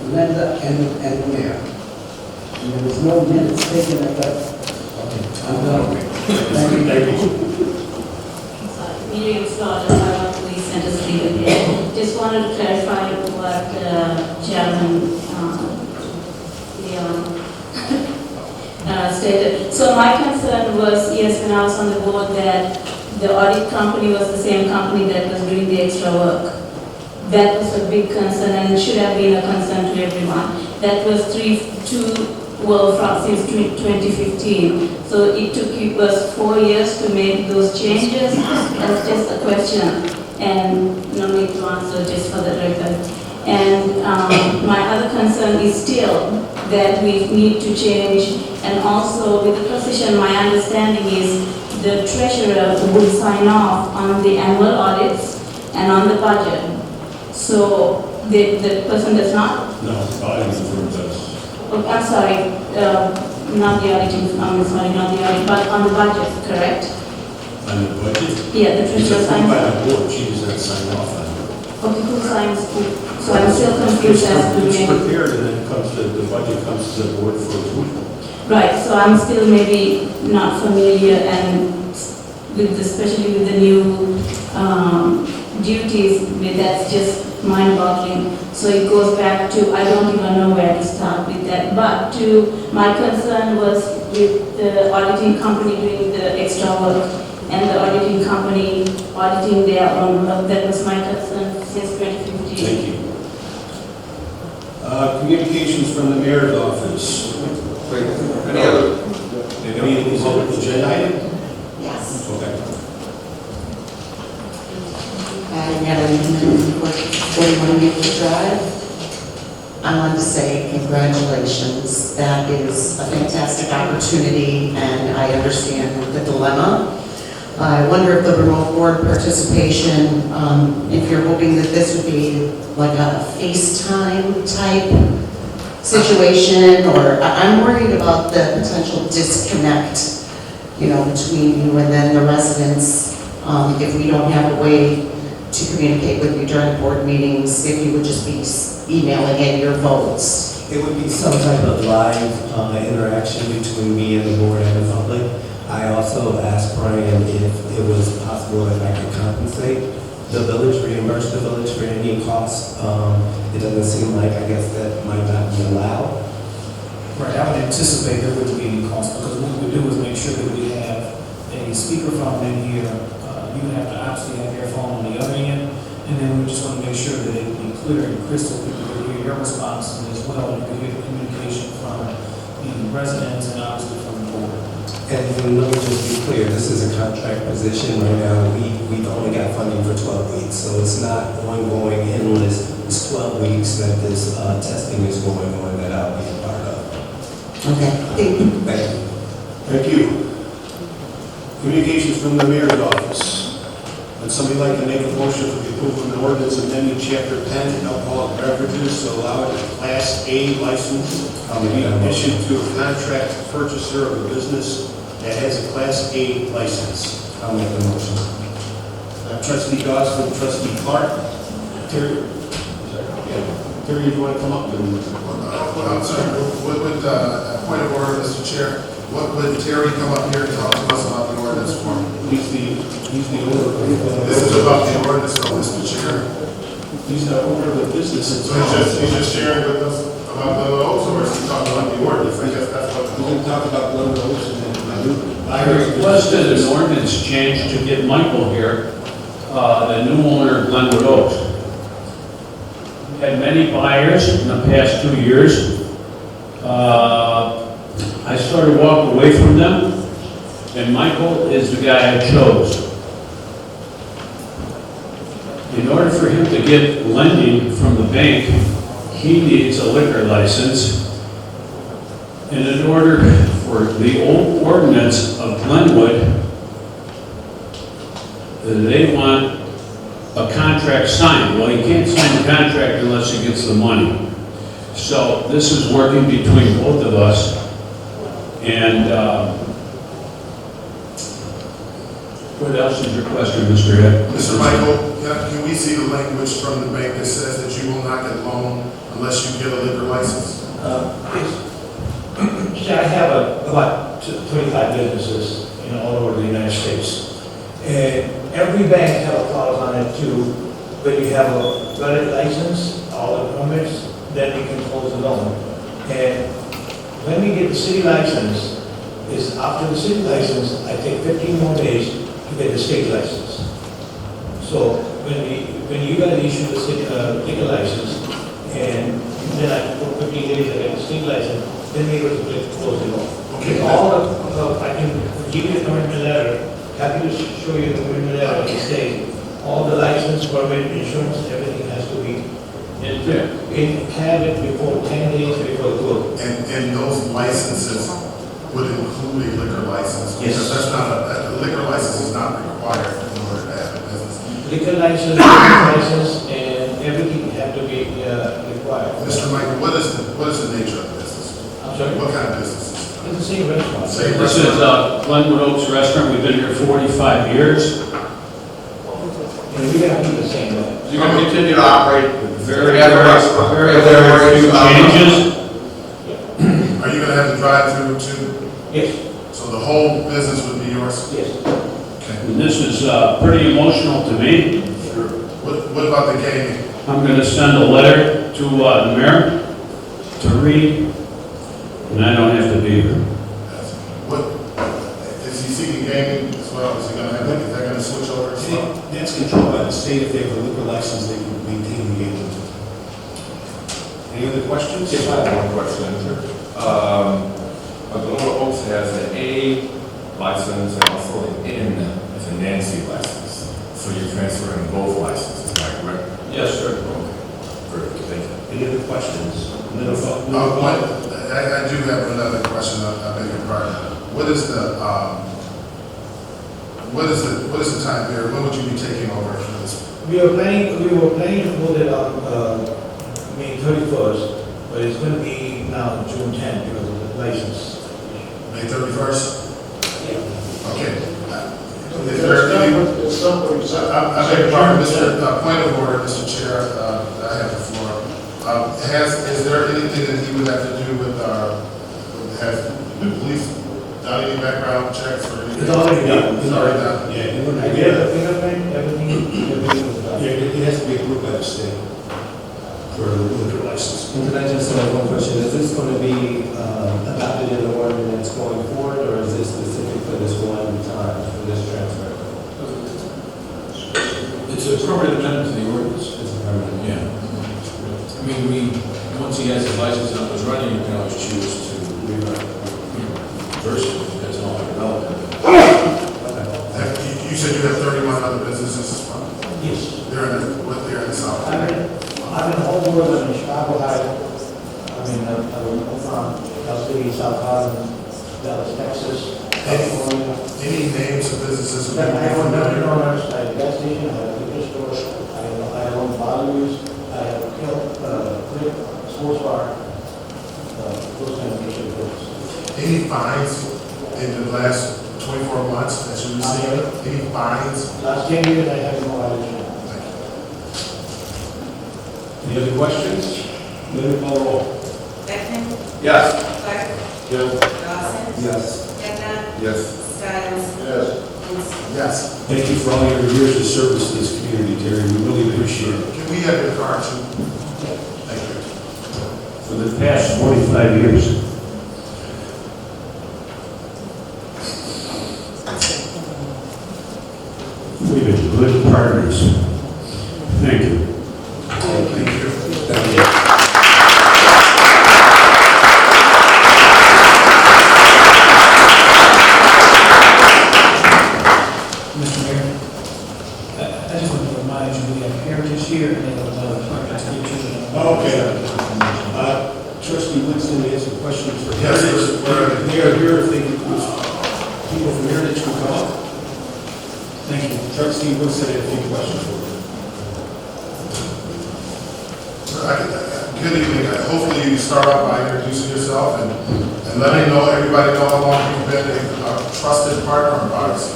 Linda, and the mayor. And there was no minutes taken at that. Okay, I'm done. Thank you. Sorry, meeting started, I want to send us legal here. Just wanted to clarify what Chairman stated. So my concern was, yes, when I was on the board, that the audit company was the same company that was doing the extra work. That was a big concern and it should have been a concern to everyone. That was since 2015. So it took us 4 years to make those changes. That's just a question and no need to answer, just for the record. And my other concern is still that we need to change, and also with the position, my understanding is the treasurer will sign off on the annual audits and on the budget. So the person does not? No, auditing firm does. Oh, I'm sorry, not the auditing, I'm sorry, not the audit, but on the budget, correct? On the budget? Yeah, the It's treasurer approved signs. by the board, she does not sign off on it. Okay, who signs who? So I'm still confused as to It's maybe. prepared and then the budget comes to the board for approval. Right, so I'm still maybe not familiar and with, especially with the new duties, that's just mind-boggling. So it goes back to, I don't even know where to start with that. But my concern was with the auditing company doing the extra work and the auditing company auditing their own work. That was my concern since 2015. Thank you. Communications from the mayor's office. Wait, any other? Any public agenda item? Yes. Okay. Natalie Newman, 41 Maple Drive. I wanted to say congratulations. That is a fantastic opportunity, and I understand the dilemma. I wonder if the remote board participation, if you're hoping that this would be like a FaceTime type situation, or I'm worried about the potential disconnect, between you and then the residents, if we don't have a way to communicate with you during board meetings, if you would just be emailing in your votes. It would be some type of live interaction between me and the board and the public. I also asked Brian if it was possible if I could compensate the village, reimburse the village for any costs. It doesn't seem like, I guess, that might not be allowed. Right, I would anticipate there wouldn't be any cost, because what we do is make sure that we have a speakerphone in here. You would have to obviously have your phone on the other end, and then we just want to make sure that it be clear and crystal, people can hear your response, and as well, you can hear the communication from the residents and obviously from the board. And let me just be clear, this is a contract position right now. We've only got funding for 12 weeks, so it's not ongoing, endless. It's 12 weeks that this testing is going on that I'll be a part of. Okay, thank you. Thank you. Thank you. Communications from the mayor's office. Would somebody like to make a motion for the approval of the ordinance amending Chapter 10, alcoholic beverages, to allow a Class A license to be issued to a contract purchaser of a business that has a Class A license? I'll make the motion. Trustee Dawson, Trustee Clark. Terry, Terry, you want to come up? I'm sorry, point of order, Mr. Chair, what would Terry come up here and talk to us about the ordinance for? He's the owner of the... This is about the ordinance, though, Mr. Chair. He's the owner of the business. So he's just sharing with us about the Oaks, or is he talking about the ordinance? I guess that's what. We can talk about Glenwood Oaks and then I requested an ordinance change to get Michael here, the new owner of Glenwood Oaks. Had many buyers in the past 2 years. I started walking away from them, and Michael is the guy I chose. In order for him to get lending from the bank, he needs a liquor license. And in order for the old ordinance of Glenwood, and they want a contract signed. Well, you can't sign the contract unless he gets the money. So this is working between both of us, and what else is your question, Mr. Head? Mr. Michael, can we see the language from the bank that says that you will not get a loan unless you get a liquor license? See, I have about 25 businesses, all over the United States. And every bank has a clause on it too, when you have a valid license, all the permits, then we can close the loan. And when we get the city license, is after the city license, I take 15 more days to get the state license. So when you guys issue the state liquor license, and then I for 15 days I get the state license, then we able to close the loan. Okay. All of, I can give you the commitment letter, happy to show you the commitment letter, it says, all the license, permit, insurance, everything has to be, have it before 10 days before the close. And those licenses would include a liquor license? Yes. Because that's not, a liquor license is not required in order to have a business. Liquor license, and everything have to be required. Mr. Michael, what is the nature of the business? I'm sorry? What kind of business? It's the same restaurant. Same This is Glenwood Oaks Restaurant. We've been here 45 years. We gotta keep the same way. You're going to continue to operate Very, together, very, very few changes. Are you gonna have to drive through too? Yes, So the whole business would be yours? yes. Okay. And this is pretty emotional to me. What about the gaming? I'm going to send a letter to the mayor to read, and I don't have to be here. What, is he seeking gaming as well? Is he gonna have, is that gonna switch over as well? That's controlled by the state. If they have a liquor license, they can maintain the gaming. Any other questions? Yes, I have one question. Glenwood Oaks has an A license and also an N, it's a Nancy license. So you're transferring both licenses, is that correct? Yes, sir. Okay, great, thank you. Any other questions? I do have another question, I beg your pardon. What is the time period? When would you be taking over for this? We were planning to put it on May 31st, but it's going to be now June 10th because of the license. May 31st? Yeah. Okay. Is there any? I beg your pardon, Mr. Point of order, Mr. Chair, I have the floor. Is there anything that he would have to do with, has the police done any background checks or anything? It's already done. It's already done? Yeah. I get the fingerprint, everything was done. Yeah, it has to be approved by the state for a liquor license. And can I just ask one question? Is this going to be adopted in the ordinance going forward, or is this specific for this one time, for this transfer? It's a permanent amendment to the ordinance. It's a permanent. Yeah. I mean, once he has his license and up and running, you can always choose to reverse it, depends on how development. You said you have 31 other businesses as well? Yes. They're in the South? I'm in all over in Chicago, Ohio. I'm from El City, South Harlem, Dallas, Texas, California. Any names of businesses? I have a owners, I have a gas station, I have a liquor store, I own Bollywood, I have a clip, sports bar, those kind of things. Any fines in the last 24 months that you received? Any fines? Last 10 years, I have no violation. Any other questions? Let me call roll. Beckman? Yes. Clark? Yes. Dawson? Yes. Kavanaugh? Yes. Stiles? Yes. Wilson? Yes. Thank you for all your years of service to this community, Terry. We really appreciate it. Can we have your card too? Thank you. For the past 45 years. We've been good partners. Thank you. Thank you. Thank you. Mr. Mayor, I just want to remind you, we have Heritage here, and they have another project to get you. Okay. Trustee Winston has some questions for Yes, Heritage. sir. They are here if they, people from Heritage can come up. Thank you. Trustee Wilson, a few questions for you. Good evening. Hopefully you start off by introducing yourself and letting everybody know how long you've been a trusted partner of ours.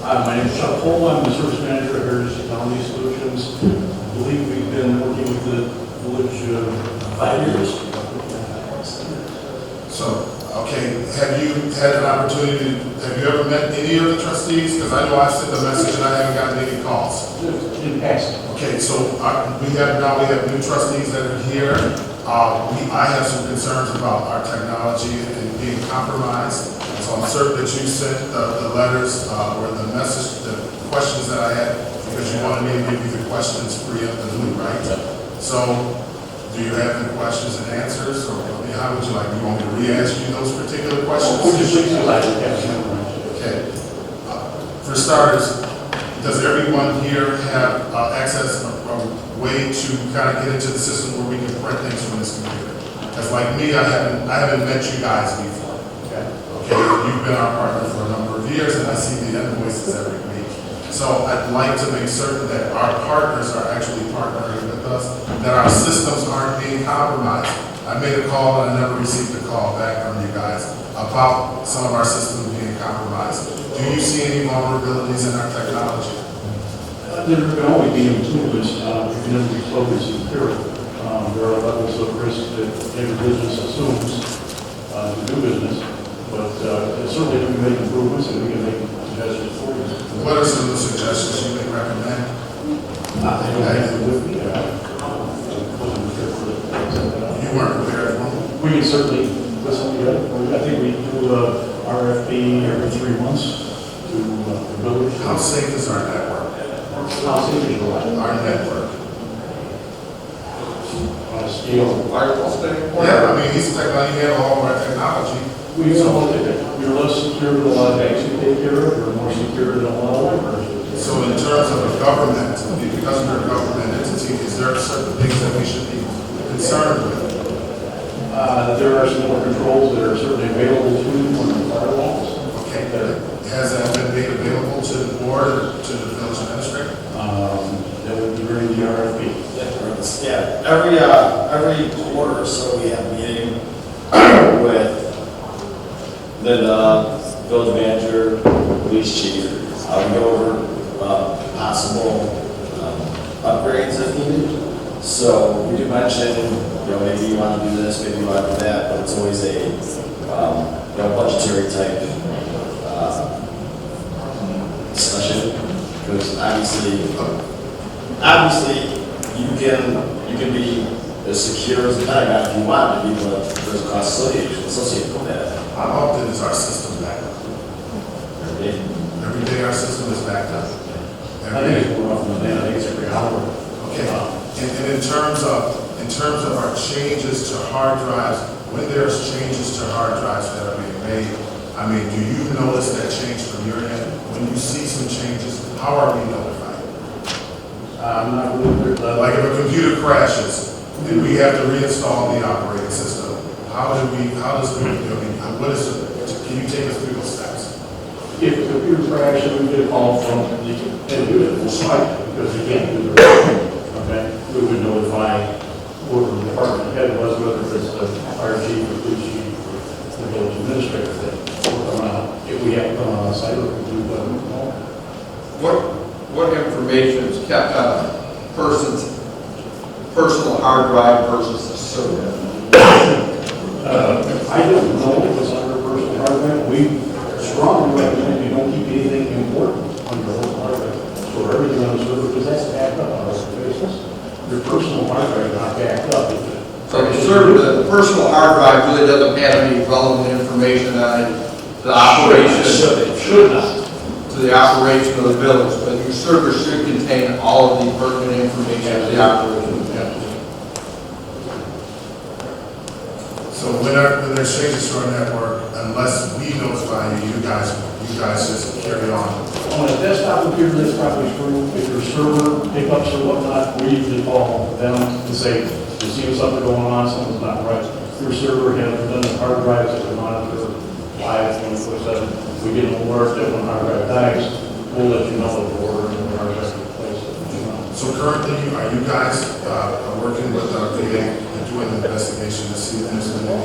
My name is Chuck Cole. I'm the service manager at Heritage Technology Solutions. I believe we've been working with the village 5 years. So, okay, have you had an opportunity, have you ever met any of the trustees? Because I know I've sent a message and I haven't gotten any calls. In the past. Okay, so we have new trustees that are here. I have some concerns about our technology and being compromised. So I'm certain that you sent the letters or the message, the questions that I had, because you wanted me to give you the questions preemptively, right? So, do you have any questions and answers, or how would you like? You want me to re-ask you those particular questions? Okay. For starters, does everyone here have access, a way to kind of get into the system where we can print things from this computer? Because like me, I haven't met you guys before. Okay, you've been our partner for a number of years, and I see the invoices every week. So I'd like to make certain that our partners are actually partnering with us, that our systems aren't being compromised. I made a call and I never received a call back from you guys about some of our systems being compromised. Do you see any vulnerabilities in our technology? There can always be improvements. You can never be totally secure. There are levels of risk that every business assumes to do business, but certainly we can make improvements and we can make suggestions for you. What are some of the suggestions you may recommend? I don't have it with me. You weren't prepared for them? We can certainly listen together. I think we do RFP every 3 months to the village. How safe is our network? How safe is our network? On a scale. Yeah, I mean, he's technology, he had all of our technology. We're less secure than a lot of banks we take care of, or more secure than a lot of others. So in terms of a government, because we're a government entity, is there certain things that we should be concerned with? There are some more controls that are certainly available to you on the firewalls. Okay, has that been made available to the board or to the village administrator? That would be during the RFP. Yeah, every quarter or so we have a meeting with the village manager, police chief. We go over possible upgrades if needed. So we do mention, maybe you want to do this, maybe you want to do that, but it's always a budgetary type discussion, because obviously you can be as secure as the Pentagon if you want to be, but there's a cost associated with that. How often is our system backed up? Every day. Every day our system is backed up. I think it's more often than that. I think it's every hour. Okay. And in terms of our changes to hard drives, when there's changes to hard drives that are being made, I mean, do you notice that change from your end? When you see some changes, how are we notified? I'm not really clear. Like if a computer crashes and we have to reinstall the operating system, can you take us through those steps? If the computer crashes, we get a call from the end user, the site, because they can't do the okay? We would notify whoever the department head was, whether it's the fire chief or police chief or the village administrator, that if we have to come on site, we do What information is kept on a person's personal hard drive versus a server? I don't know if it's under personal hard drive. We strongly recommend you don't keep anything important on your personal hard drive. Store everything on the server, because that's backed up on a basis. Your personal hard drive is not backed up. So the personal hard drive really doesn't have any relevant information on it, the operation. Should not. To the operation of the village, but your server should contain all of the pertinent information of the operation. So when there's changes to our network, unless we notify you, you guys just carry on. On a desktop computer, that's probably true. If your server pickups or whatnot, we usually call them and say, you see something going on, something's not right. Your server has redundant hard drives that we monitor live 24/7. We get an alert that when hard drive dies, we'll let you know the order and our record place. So currently, are you guys working with our VA and doing an investigation to see if there's been any?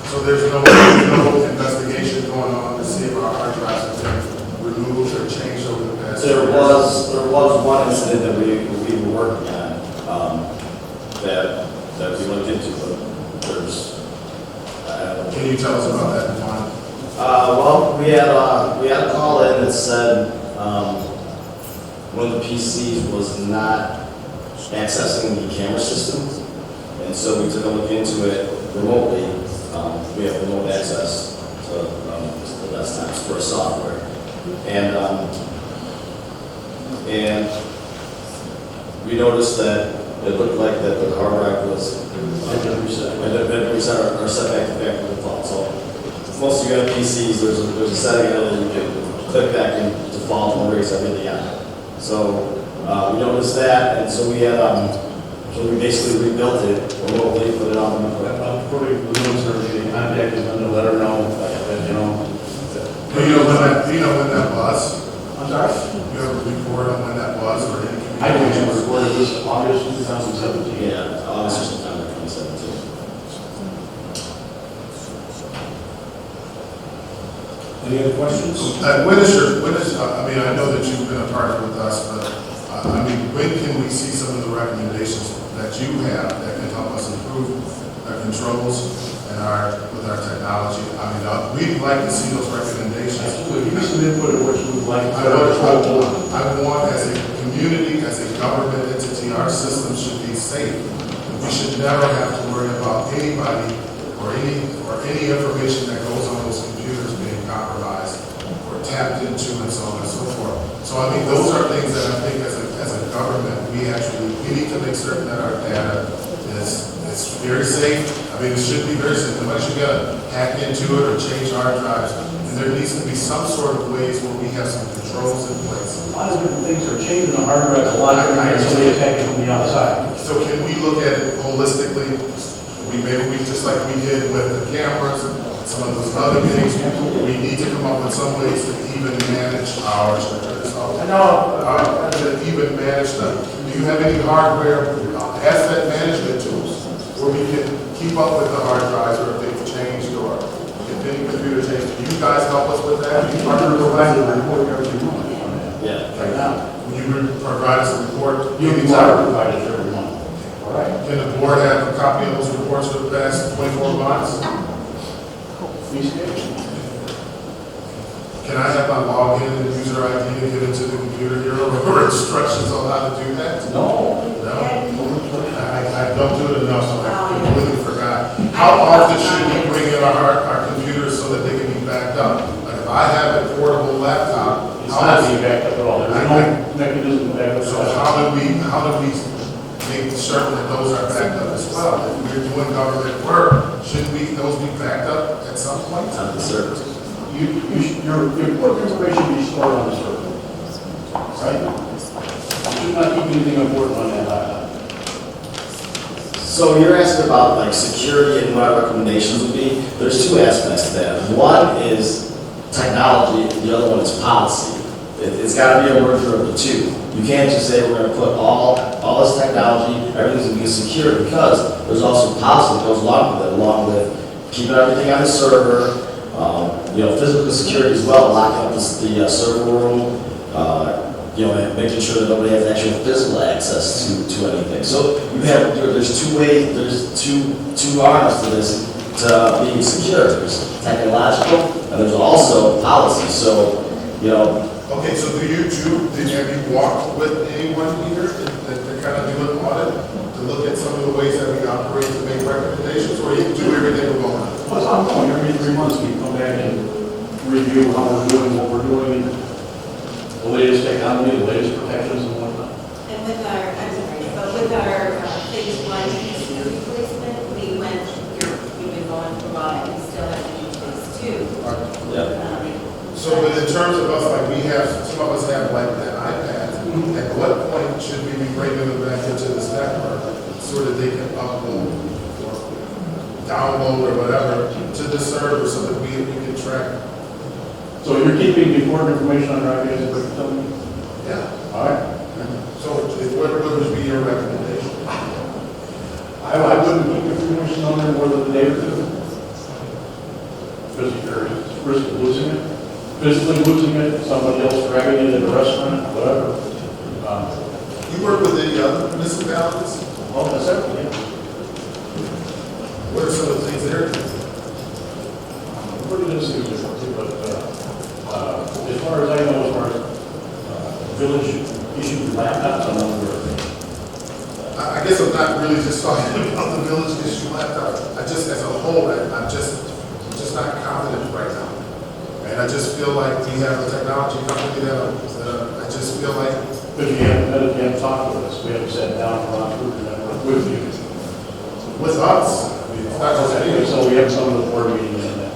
So there's no investigation going on to see if our hard drives have been removed or changed over the past? There was one incident that we were working on, that we looked into, but there's, Can you tell us about that one? well, we had a call in that said, one of the PCs was not accessing the camera system, and so we took a look into it remotely. We have remote access to the desktops for software, and we noticed that it looked like that the hard drive was reset or set back to factory default. So most of your PCs, there's a setting that you can click back and default and erase everything out. So we noticed that, and so we had so we basically rebuilt it remotely, put it on the Before we remove surgery, they contacted them to let her know that, you know. Do you know when that was? I'm sorry? You have a report on when that was, or any? I don't have a report. It was August 2017. Yeah, August or September 2017. Any other questions? I mean, I know that you've been a partner with us, but, I mean, when can we see some of the recommendations that you have that can help us improve our controls and with our technology? I mean, we'd like to see those recommendations. Absolutely. Give me some input of what you would like. I want, as a community, as a government entity, our system should be safe. We should never have to worry about anybody or any information that goes on those computers being compromised or tapped into and so on and so forth. So I mean, those are things that I think as a government, we need to make certain that our data is very safe. I mean, it should be very safe. Unless you gotta hack into it or change hard drives, and there needs to be some sort of ways where we have some controls in place. A lot of different things are changing the hard drive. A lot of things are really attacking from the outside. So can we look at it holistically? Maybe just like we did with the cameras and some of those other things, we need to come up with some ways to even manage ours. To even manage them. Do you have any hardware, asset management tools where we can keep up with the hard drives or if they've changed or if any computer changed? Do you guys help us with that? Do you provide a report every month? Yeah. Right now. Will you provide us a report? You are provided every month. All right. Can the board have a copy of those reports for the past 24 months? Please do. Can I have my login and user ID to get into the computer here or instructions on how to do that? No. No? I don't do it enough, so I completely forgot. How often should we bring in our computers so that they can be backed up? Like if I have a portable laptop, It's not being backed up at all. There's no mechanism to back up. So how do we make certain that those are backed up as well? If we're doing government work, shouldn't those be backed up at some point? On the servers. Your important information be stored on the server, right? You should not keep anything important on that laptop. So you're asking about like security and what our recommendations would be. There's two aspects to that. One is technology, the other one is policy. It's got to be a merger of the two. You can't just say we're going to put all this technology, everything's going to be secure, because there's also policy that goes along with keeping everything on the server, physical security as well, locking up the server room, making sure that nobody has actual physical access to anything. So there's two ways, there's two arms to this to being secure. There's technological and there's also policy. So, Okay, so have you walked with anyone here that kind of do an audit to look at some of the ways that we operate to make recommendations, or you do everything we're going on? Well, it's ongoing. Every 3 months we come back and review how we're doing, what we're doing, the latest technology, the latest protections and whatnot. And with our phase one PC replacement, we've been going through it, we still have to do phase two. So, but in terms of us, like some of us have like an iPad, at what point should we be bringing them back into this network so that they can upload? download or whatever to the server so that we can track. So you're keeping the board information on our ideas, but you're telling me? Yeah. All right. So what would be your recommendation? I wouldn't keep information on there more than a day or two. Because you're at risk of losing it, physically losing it, somebody else grabbing it at a restaurant, whatever. You work with any other municipalities? Well, that's it, yeah. What are some of the things they're doing? What it is, but as far as I know, as far as village issued laptops, I'm not aware of it. I guess I'm not really just talking about the village issue laptop. I just, as a whole, I'm just not confident right now. And I just feel like we have a technology company that I just feel like. But you haven't talked with us, we haven't sat down and gone through that with you. With us? I mean, it's not just Okay, so we have some of the board meetings in that.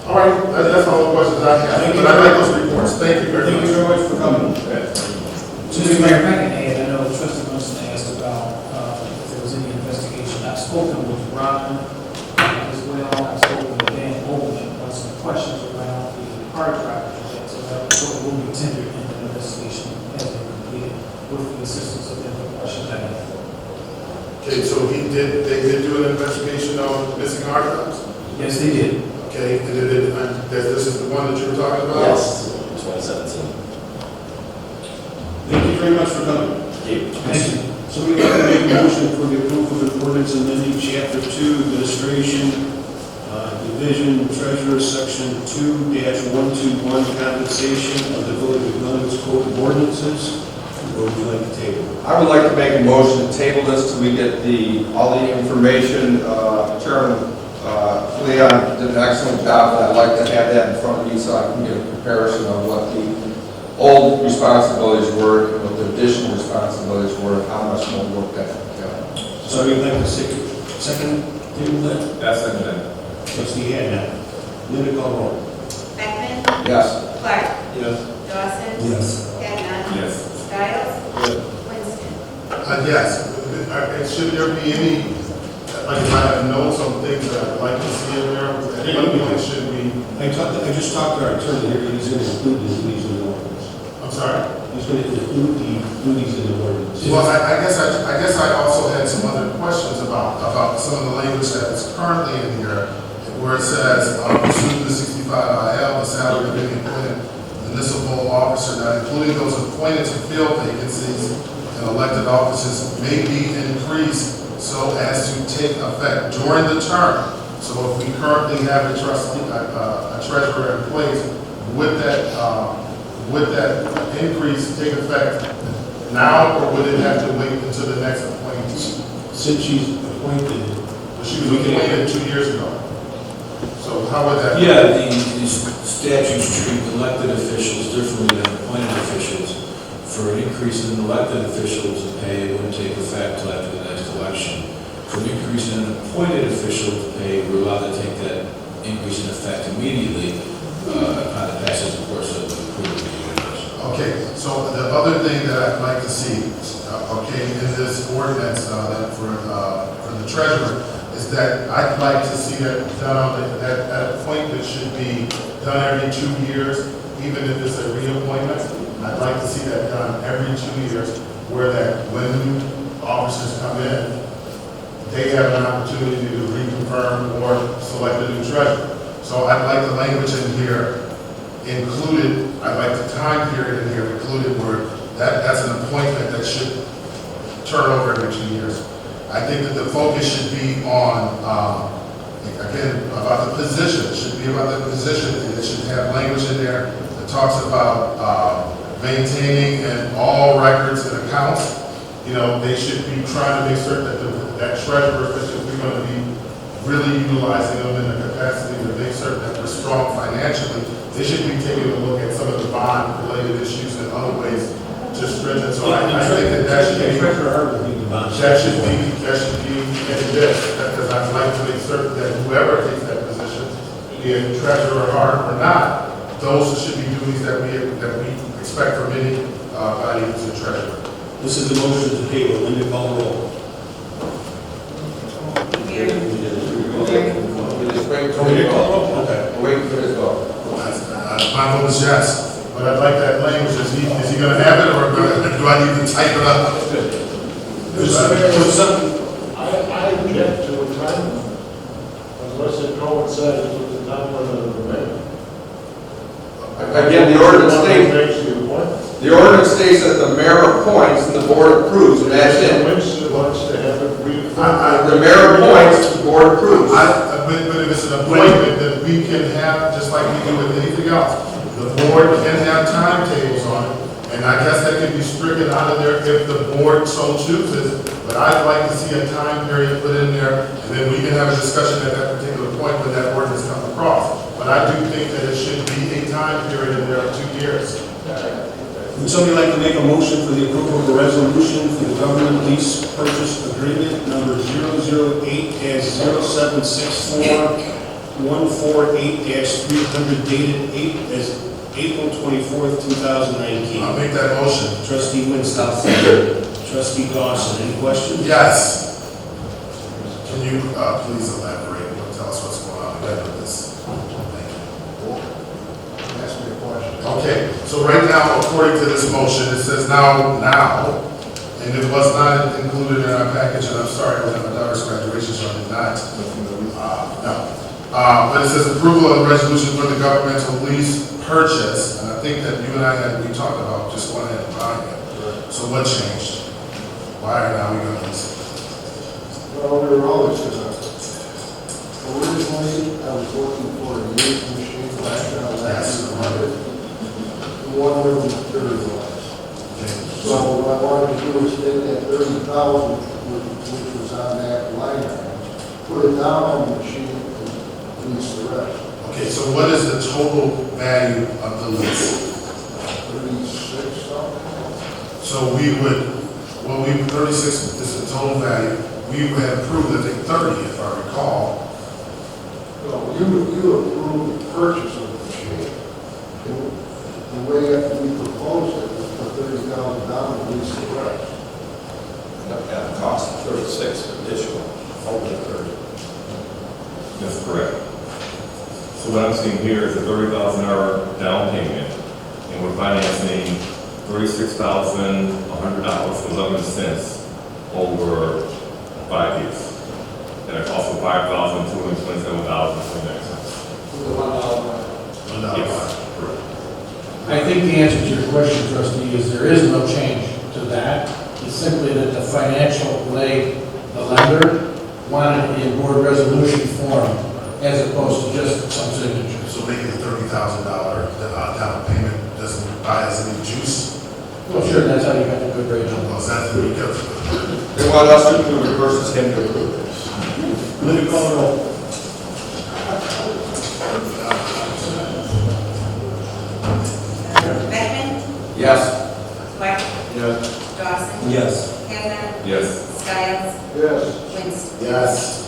All right, that's all the questions I have. But I like those reports. Thank you very much. Thank you very much for coming. Mr. Mayor, if I can add, I know trustee Munson asked about if there was any investigation. I've spoken with Ron as well. I've spoken with Dan Oldman on some questions around the hard drive project. So that report will be tendered and the investigation has been completed with the assistance of the questions I have. Okay, so they did do an investigation on missing hard drives? Yes, they did. Okay, and this is the one that you were talking about? Yes, 2017. Thank you very much for coming. Thank you. So we'd like to make a motion for the approval of ordinance amending Chapter 2, Administration, Division, Treasurer, Section 2-121, Compensation of the Village of Glenwood's Code of Ordinances. What would you like to table? I would like to make a motion to table this till we get all the information. Chairman Leon did an excellent job, but I'd like to have that in front of you so I can get a comparison of what the old responsibilities were and what the additional responsibilities were, and how much more work that got. So you'd like to second table that? That's it. Trustee Hadnot. Linda call roll. Beckman? Yes. Clark? Yes. Dawson? Yes. Hadnot? Yes. Stiles? Winston? Yes. Should there be any, like if I have notes on things that I'd like to see in there, it should be. I just talked to our attorney here, he's going to include the duties in the ordinance. I'm sorry? He's going to include the duties in the ordinance. Well, I guess I also had some other questions about some of the language that is currently in here, where it says, pursuant to the 65 IL, the salary of any appointed municipal officer, not including those appointed to fill vacancies and elected offices, may be increased so as to take effect during the term. So if we currently have a treasurer in place, would that increase take effect now, or would it have to wait until the next appointment? Since she's appointed. She was appointed 2 years ago. So how would that? Yeah, the statutes treat elected officials differently than appointed officials. For an increase in elected officials' pay, it wouldn't take effect until after the next election. For an increase in an appointed official's pay, we're allowed to take that increase in effect immediately upon the passage, of course, of the approval of the universe. Okay, so the other thing that I'd like to see, in this ordinance for the treasurer, is that I'd like to see that done at a point that should be done every 2 years, even if it's a reappointment. I'd like to see that done every 2 years, where that when new officers come in, they have an opportunity to reconfirm or select a new treasurer. So I'd like the language in here included, I'd like the time period in here included where that's an appointment that should turn over every 2 years. I think that the focus should be on, again, about the position. It should be about the position, and it should have language in there that talks about maintaining and all records and accounts. You know, they should be trying to make certain that that treasurer, especially if we're going to be really utilizing them in the capacity to make certain that we're strong financially, they should be taking a look at some of the bond-related issues and other ways to strengthen. So I think that should be in this, because I'd like to make certain that whoever takes that position, be it treasurer or not, those should be duties that we expect from any body who's a treasurer. This is the motion to table. Linda call roll. My vote is yes, but I'd like that language, is he gonna have it, or do I need to type it up? Mr. Mayor, I object to a time limit, unless it coincides with the time limit of the mayor. Again, the ordinance states, Makes the appointment. the ordinance states that the mayor appoints and the board approves, and that's it. Winston wants to have it read. The mayor appoints, the board approves. But if it's an appointment that we can have, just like we do with anything else, the board can have timetables on it, and I guess that can be stricken out of there if the board so chooses, but I'd like to see a time period put in there, and then we can have a discussion at that particular point when that ordinance comes across. But I do think that it should be a time period in there of 2 years. Would somebody like to make a motion for the approval of a resolution for the government lease purchase agreement number 008-0764-148-300 dated April 24th, 2019? I'll make that motion. Trustee Winston. Trustee Dawson, any questions? Yes. Can you please elaborate and tell us what's going on with this? Thank you. Ask me a question. Okay, so right now, according to this motion, it says now, and it was not included in our package, and I'm sorry, I was at my daughter's graduation, so I did not. No. But it says approval of the resolution for the governmental lease purchase, and I think that you and I we talked about just going ahead and buying it. So what changed? Why are now we going to lease it? Well, we were always originally, I was working for a used machine back out last year. The one we were materialized. So what I wanted to do was take that 30,000, which was on that line item, put it down on the machine and lease the rest. Okay, so what is the total value of the lease? 36 something. So we would, 36 is the total value. We would have approved, I think, 30, if I recall. Well, you approved the purchase of the machine. The way that we proposed it was for $30,000 lease the rest. At a cost of 36 additional, over 30. That's correct. So what I'm seeing here is a $30,000 down payment, and we're financing $36,100.11 over 5 years. And it costs $5,227.29. With the $1. Yes, correct. I think the answer to your question, trustee, is there is no change to that. It's simply that the financial lay, the lender, wanted it in board resolution form as opposed to just some signature. So making a $30,000 down payment doesn't buy us any juice? Well, sure, that's how you got the good rate on Well, it. is that the because? They want us to approve it versus him to approve it. Let me call it roll. Beckman? Yes. Sweattick? Yes. Dawson? Yes. Kevin? Yes. Skiles? Yes. Winston? Yes.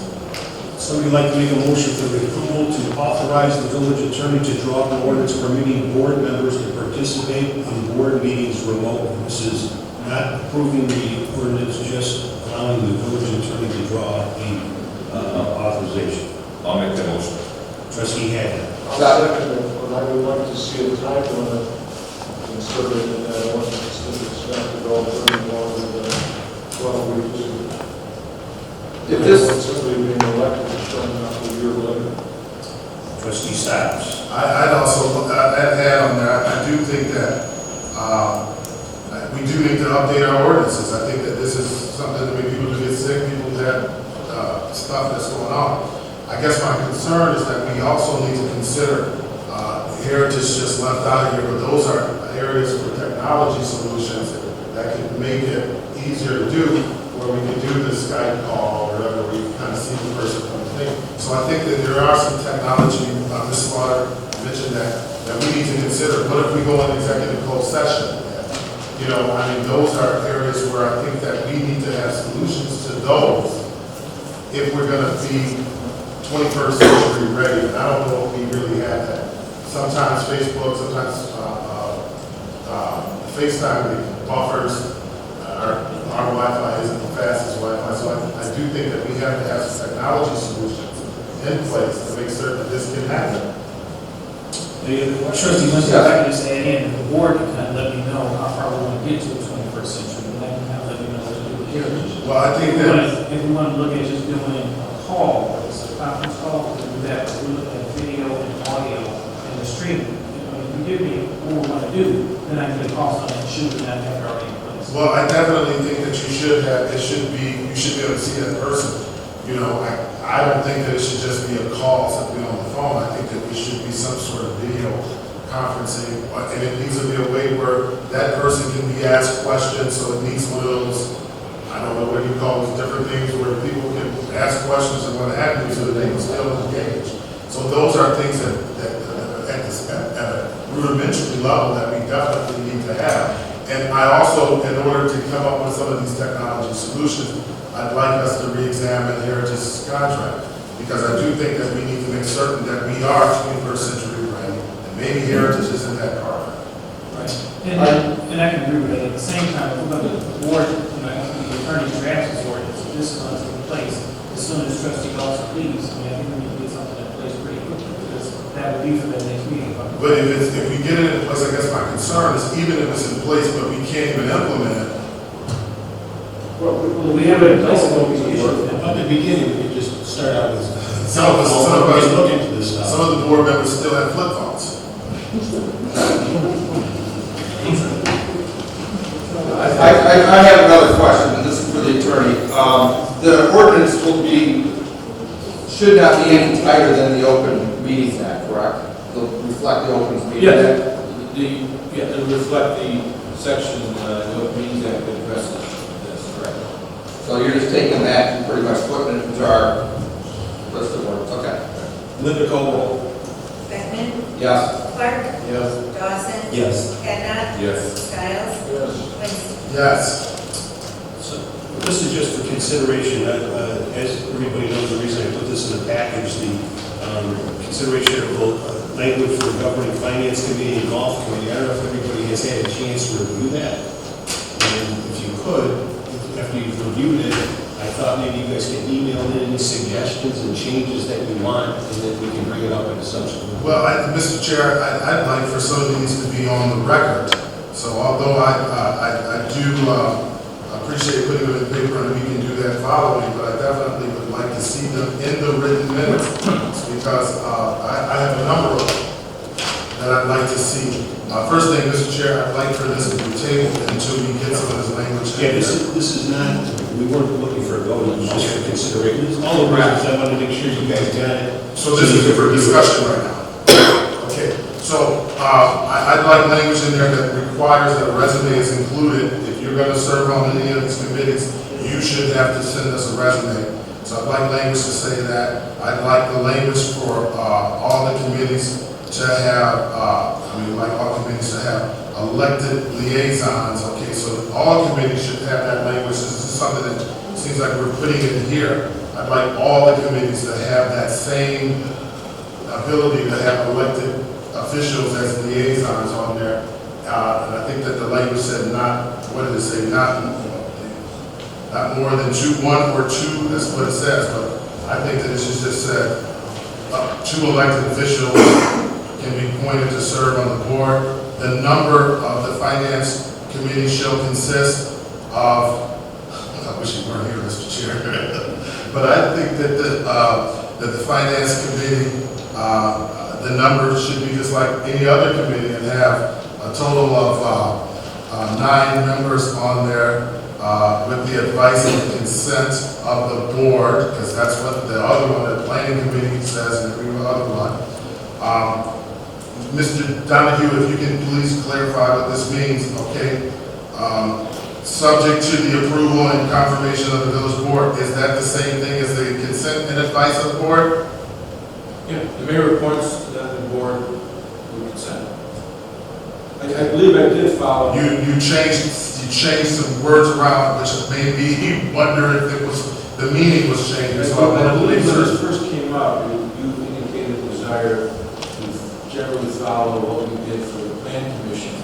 Somebody like to make a motion for the approval to authorize the village attorney to draw up an ordinance permitting board members to participate in board meetings remotely. This is not approving the ordinance, just allowing the village attorney to draw up the authorization. I'll make that motion. Trustee Hagan. I'll second it, but I would like to see a time limit considering that I want to expect to go 31 with 12 weeks. If this, Somebody being elected is showing up a year later. Trustee Stiles. I'd also add on there, I do think that we do need to update our ordinances. I think that this is something that when people do get sick, people have stuff that's going on. I guess my concern is that we also need to consider heritage just left out of here, but those are areas for technology solutions that could make it easier to do, where we can do the Skype call or whatever, where you kind of see the person from the thing. So I think that there are some technology, Ms. Slaughter mentioned that we need to consider. What if we go in executive closed session? You know, I mean, those are areas where I think that we need to have solutions to those if we're gonna be 21st century ready. And I don't know if we really have that. Sometimes Facebook, sometimes FaceTime buffers. Our Wi-Fi isn't the fastest Wi-Fi, so I do think that we have to have some technology solutions in place to make certain that this can happen. Any other questions? Trustee Lindsay, if I can just add in, the board can kind of let me know how far we want to get to the 21st century, and I can kind of let me know what to do with heritage. Well, I think that, If we want to look at just doing a call, it's a conference call, we can do that, but we look at video and audio and the streaming. If you give me what we want to do, then I can get a cost on that, shoot, and I have it already in place. well, I definitely think that you should have, you should be able to see that person. You know, I don't think that it should just be a call simply on the phone. I think that it should be some sort of video conferencing, and it needs to be a way where that person can be asked questions, so it needs one of those, I don't know what you call those different things, where people can ask questions and what have you, so that they can still engage. So those are things that at a rudimentary level that we definitely need to have. And I also, in order to come up with some of these technology solutions, I'd like us to re-examine Heritage's contract, because I do think that we need to make certain that we are 21st century ready, and maybe Heritage isn't that far. Right. And I can agree with that. At the same time, if we're going to, the board, after the attorney drafts this ordinance, this is going to take place as soon as trustee Dawson leaves. I think we need to get something in place pretty quickly, because that would be for the next meeting. But if we get it in place, I guess my concern is even if it's in place, but we can't even implement it. Well, we have it in place. At the beginning, we could just start out with, Some of us look into this stuff. Some of the board members still have flip phones. I have another question, and this is for the attorney. The ordinance should not be any tighter than the Open Meetings Act, correct? It'll reflect the Open Meetings Act? Yes, it'll reflect the section, the Open Meetings Act that addresses this, correct? So you're just taking that and pretty much putting it into our list of words, okay. Linda Cole. Beckman? Yes. Clark? Yes. Dawson? Yes. Kavanaugh? Yes. Styles? Yes. Quincy? Yes. So this is just for consideration. As everybody knows, the reason I put this in the package, the consideration of language for the governing finance committee and golf committee. I don't know if everybody has had a chance to review that. And if you could, after you've reviewed it, I thought maybe you guys can email in any suggestions and changes that you want, and then we can bring it up at a subsequent. Well, Mr. Chair, I'd like for some of these to be on the record. So although I do appreciate putting them in paper, and we can do that following, but I definitely would like to see them in the written minutes, because I have a number of them that I'd like to see. First thing, Mr. Chair, I'd like for this to be tabled until we get some of this language. Yeah, this is not, we weren't looking for a vote, it was just for consideration. This is all the reasons I wanted to make sure you guys got it. So this is for discussion right now. Okay, so I'd like language in there that requires that a resume is included. If you're going to serve on any of these committees, you should have to send us a resume. So I'd like language to say that. I'd like the language for all the committees to have, like all committees to have elected liaisons. Okay, so all committees should have that language. This is something that seems like we're putting it in here. I'd like all the committees to have that same ability to have elected officials as liaisons on there. And I think that the language said not, what did it say, not more than one or two, that's what it says, but I think that it should just say, two elected officials can be appointed to serve on the board. The number of the finance committee shall consist of, I wish you weren't here, Mr. Chair, but I think that the finance committee, the number should be just like any other committee and have a total of 9 members on there with the advice and consent of the board, because that's what the other one, the planning committee says, and every other one. Mr. Donahue, if you can please clarify what this means, okay? Subject to the approval and confirmation of the village board, is that the same thing as the consent and advice of the board? Yeah, the mayor appoints, then the board will consent. I believe I did follow. You changed some words around, which made me wonder if it was, the meaning was changing. So I believe when this first came up, you indicated a desire to generally follow what we did for the plan commission.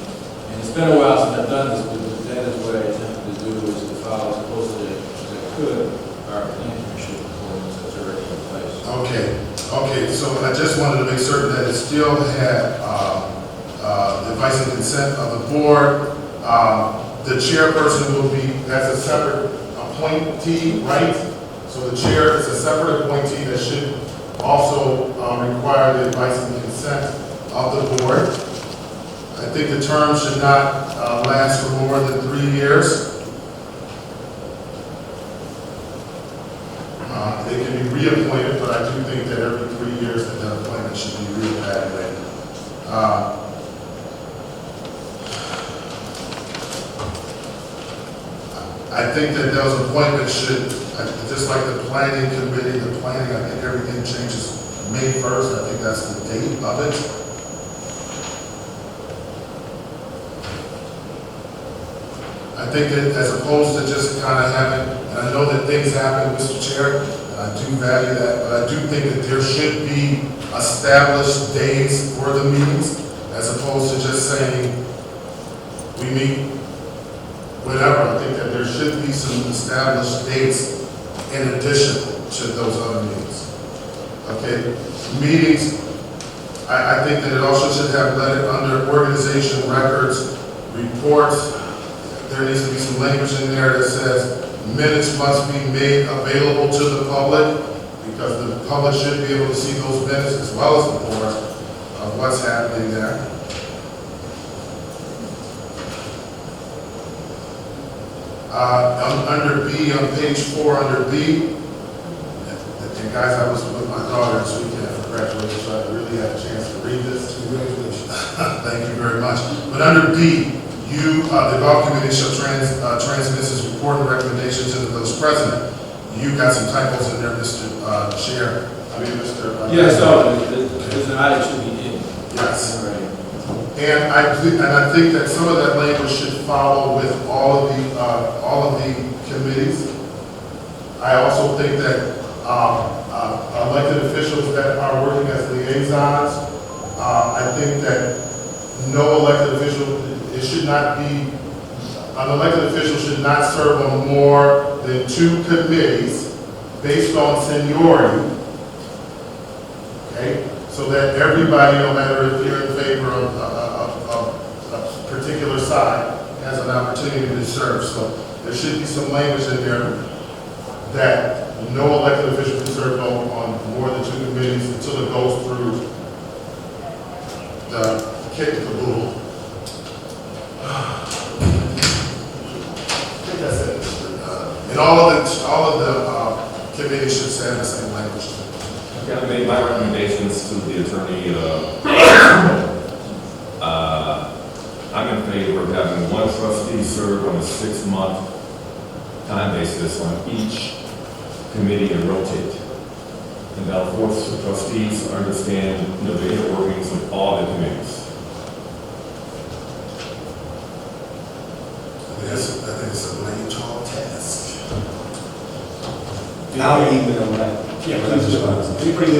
And it's been a while since I've done this, but that is what I attempted to do, is to follow as closely as I could our plan commission reports that's already in place. Okay, so I just wanted to make certain that it still had advice and consent of the board. The chairperson will be, that's a separate appointee, right? So the chair is a separate appointee that should also require the advice and consent of the board. I think the term should not last for more than 3 years. They can be reappointed, but I do think that every 3 years that appointment should be reevaluated. I think that those appointments should, just like the planning committee, I think everything changes May 1st. I think that's the date of it. I think that as opposed to just kind of having, and I know that things happen, Mr. Chair, and I do value that, but I do think that there should be established days for the meetings, as opposed to just saying, we meet whatever. I think that there should be some established dates in addition to those other meetings. Okay, meetings, I think that it also should have lettered under organization records, reports. There needs to be some language in there that says minutes must be made available to the public, because the public should be able to see those minutes as well as the board of what's happening there. Under B, on page 4, under B, and guys, I was with my daughter this weekend for graduation, so I really had a chance to read this. Congratulations. Thank you very much. But under B, the golf committee shall transmit its report and recommendations to the village president. You got some typos in there, Mr. Chair. I mean, Mr. Yes, no, there's an added to be in. Yes. And I think that some of that language should follow with all of the committees. I also think that elected officials that are working as liaisons, I think that no elected official, it should not be, an elected official should not serve on more than 2 committees based on seniority. Okay? So that everybody, no matter if you're in favor of a particular side, has an opportunity to serve. So there should be some language in there that no elected official can serve on more than 2 committees until it goes through the kick of the bull. I think that's it. And all of the committees should say the same language. Okay, I made my recommendations to the attorney. I'm in favor of having 1 trustee serve on a 6-month time basis on each committee and rotate. And that'll force the trustees to understand the inner workings of all the committees. I think it's a very tall task. I'll email that. Yeah, please respond. Anybody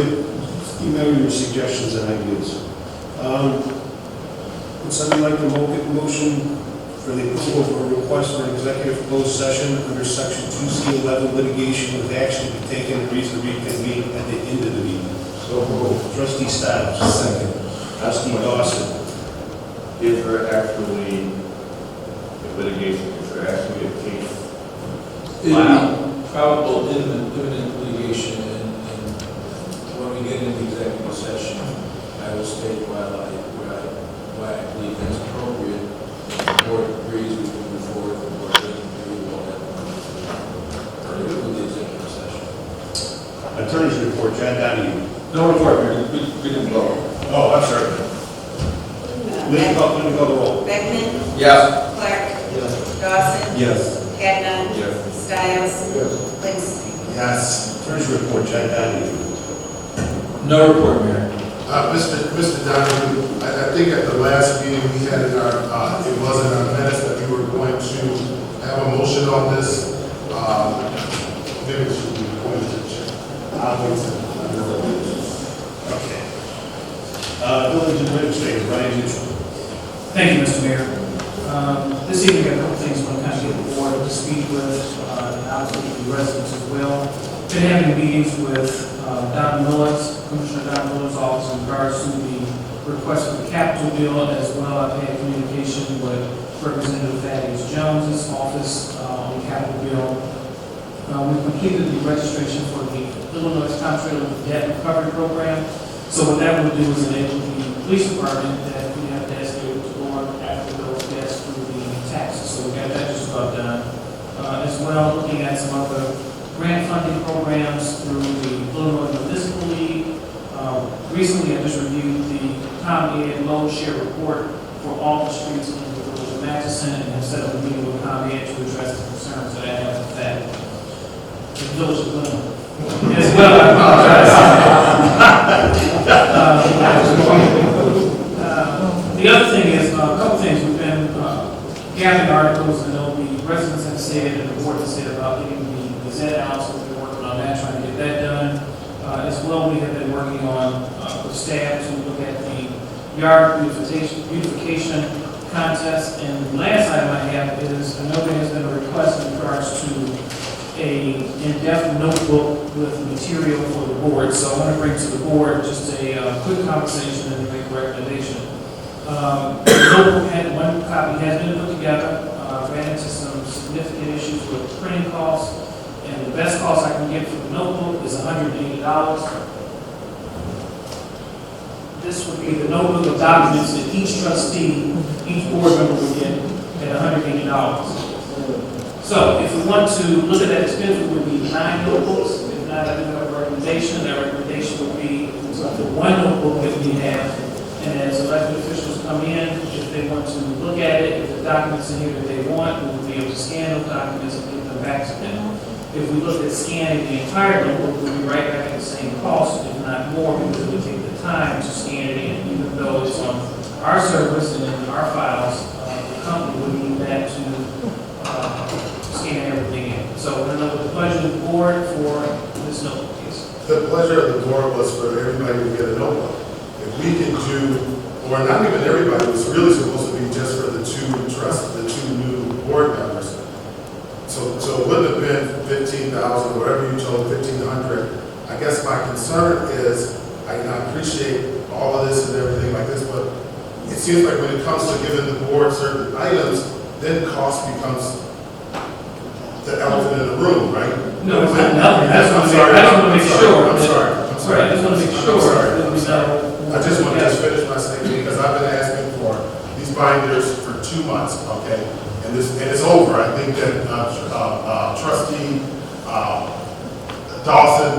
email your suggestions and ideas. Would somebody like to make a motion for the approval of a request for an executive closed session under section 2C11 litigation with action to be taken and reason to reconvene at the end of the meeting? So moved. Trustee Stiles. Second. Trustee Dawson. Is there actually a litigation, is there actually a case? Probable imminent litigation, and when we get into executive session, I will state why I believe that's appropriate. The board agrees we can move forward, the board doesn't agree, we'll have with the executive session. Attorney's report, John Donahue. No report, we didn't vote. Oh, I'm sorry. Let me go the roll. Beckman? Yes. Clark? Dawson? Yes. Kavanaugh? Yes. Stiles? Livingston? Yes. Attorney's report, John Donahue. No report, Mayor. Mr. Donahue, I think at the last meeting we had in our, it was in our minutes that we were going to have a motion on this. Maybe it should be pointed to the chair. Okay. Village Administrator, Ryan Mitchell. Thank you, Mr. Mayor. This evening, a couple things I want to kind of get the board up to speed with, and obviously the residents as well. Been having meetings with Don Millis, Commissioner Don Millis' office in regards to the request for the capital bill as well. I've had communication with Representative Thaddeus Jones's office on the capital bill. We completed the registration for the Illinois Comptroller Debt Recovery Program. So what that will do is enable the police department that we have debts to go on after those debts through the taxes. So we got that just about done. As well, looking at some other grant funding programs through the Illinois Municipal League. Recently, I just reviewed the ComEd load share report for all the streets in the village of Atchison, and have set up a meeting with ComEd to address the concerns that I have with that. The village of Glenwood. As well, I apologize. The other thing is, a couple things, we've been gathering articles, and there'll be residents have said, and the board has said about getting the Gazette out, so we've been working on that, trying to get that done. As well, we have been working on, with staff to look at the yard beautification contest. And the last item I have is, I know there has been a request in regards to a in-depth notebook with material for the board. So I want to bring to the board just a quick conversation and make a recommendation. The notebook one copy has been put together, ran into some significant issues with printing costs, and the best cost I can get for the notebook is $180. This would be the notebook of documents that each trustee, each board member would get at $180. So if we want to look at that expense, it would be 9 notebooks. If not, I do have a recommendation. That recommendation would be the one notebook that we have. And as elected officials come in, if they want to look at it, if the documents in here that they want, we will be able to scan those documents and get them back to them. If we look at scanning the entire notebook, we'll be right back at the same cost, if not more, because it would take the time to scan it in. Even though it's on our service and in our files, the company would need that to scan everything in. So I don't know what the pleasure of the board for this notebook is. The pleasure of the board was for everybody to get a notebook. If we can do, or not even everybody, it was really supposed to be just for the two new board members. So it wouldn't have been 15,000, whatever you told, 1,500. I guess my concern is, I appreciate all of this and everything like this, but it seems like when it comes to giving the board certain items, then cost becomes the elephant in the room, right? No, it's not nothing. I just want to make sure. I'm sorry. I just want to make sure. I just want to finish my statement because I've been asking for these binders for 2 months, okay? And it's over. I think that Trustee Dawson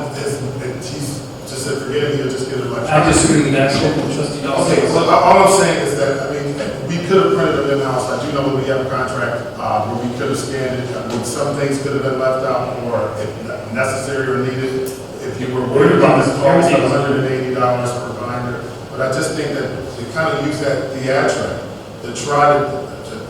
he's just said, forget it, he'll just get it electronic. I disagree with that, Trustee Dawson. Okay, well, all I'm saying is that, I mean, we could have printed them in-house. I do know that we have a contract where we could have scanned it. I mean, some things could have been left out or if necessary or needed. If you were worried about this cost of $180 per binder. But I just think that they kind of use that theatric to try to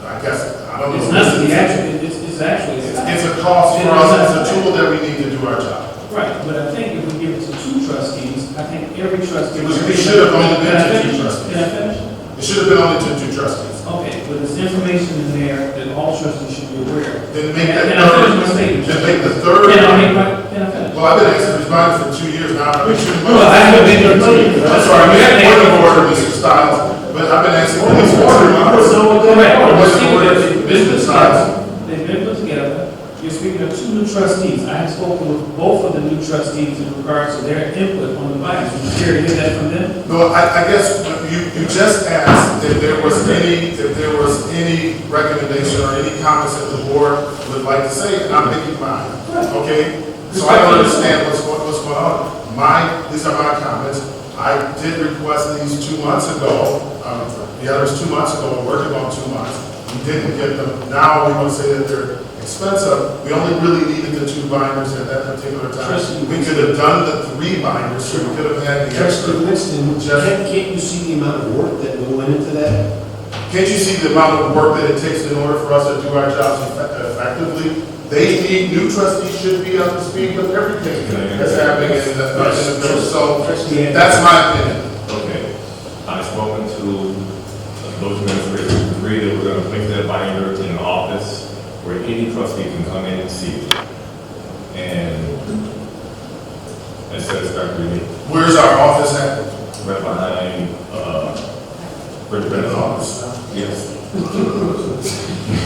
I guess, I don't know. It's not theatric, it's actually. It's a cost for us, it's a tool that we need to do our job. Right, but I think if we give it to 2 trustees, I think every trustee. It should have only been to 2 trustees. Can I finish? It should have been only to 2 trustees. Okay, but there's information in there that all trustees should be aware of. Then make Can I finish my statement? Then make the third. Can I finish? Well, I've been asking these binders for 2 years now. Well, I haven't been here 2 years. I'm sorry, I'm point of order, Mr. Stiles, but I've been asking for these for 2 months. They've been put together. You're speaking of 2 new trustees. I have spoken with both of the new trustees in regards to their input on the binders. Would you care to hear that from them? No, I guess you just asked if there was any recommendation or any comments that the board would like to say, and I'm making mine. Okay? So I don't understand what's going on. These are my comments. I did request these 2 months ago. The others 2 months ago, working on 2 months. We didn't get them. Now we want to say that they're expensive. We only really needed the 2 binders at that particular time. We could have done the 3 binders, so we could have had the extra. Can't you see the amount of work that went into that? Can't you see the amount of work that it takes in order for us to do our jobs effectively? They need, new trustees should be up to speed with everything that's happening in the village. So that's my opinion. Okay. I've spoken to those administrators, agree that we're going to place that binder in an office where any trustee can come in and see it. And that's satisfactory to me. Where's our office at? Right behind For the Better benefit. office. Yes.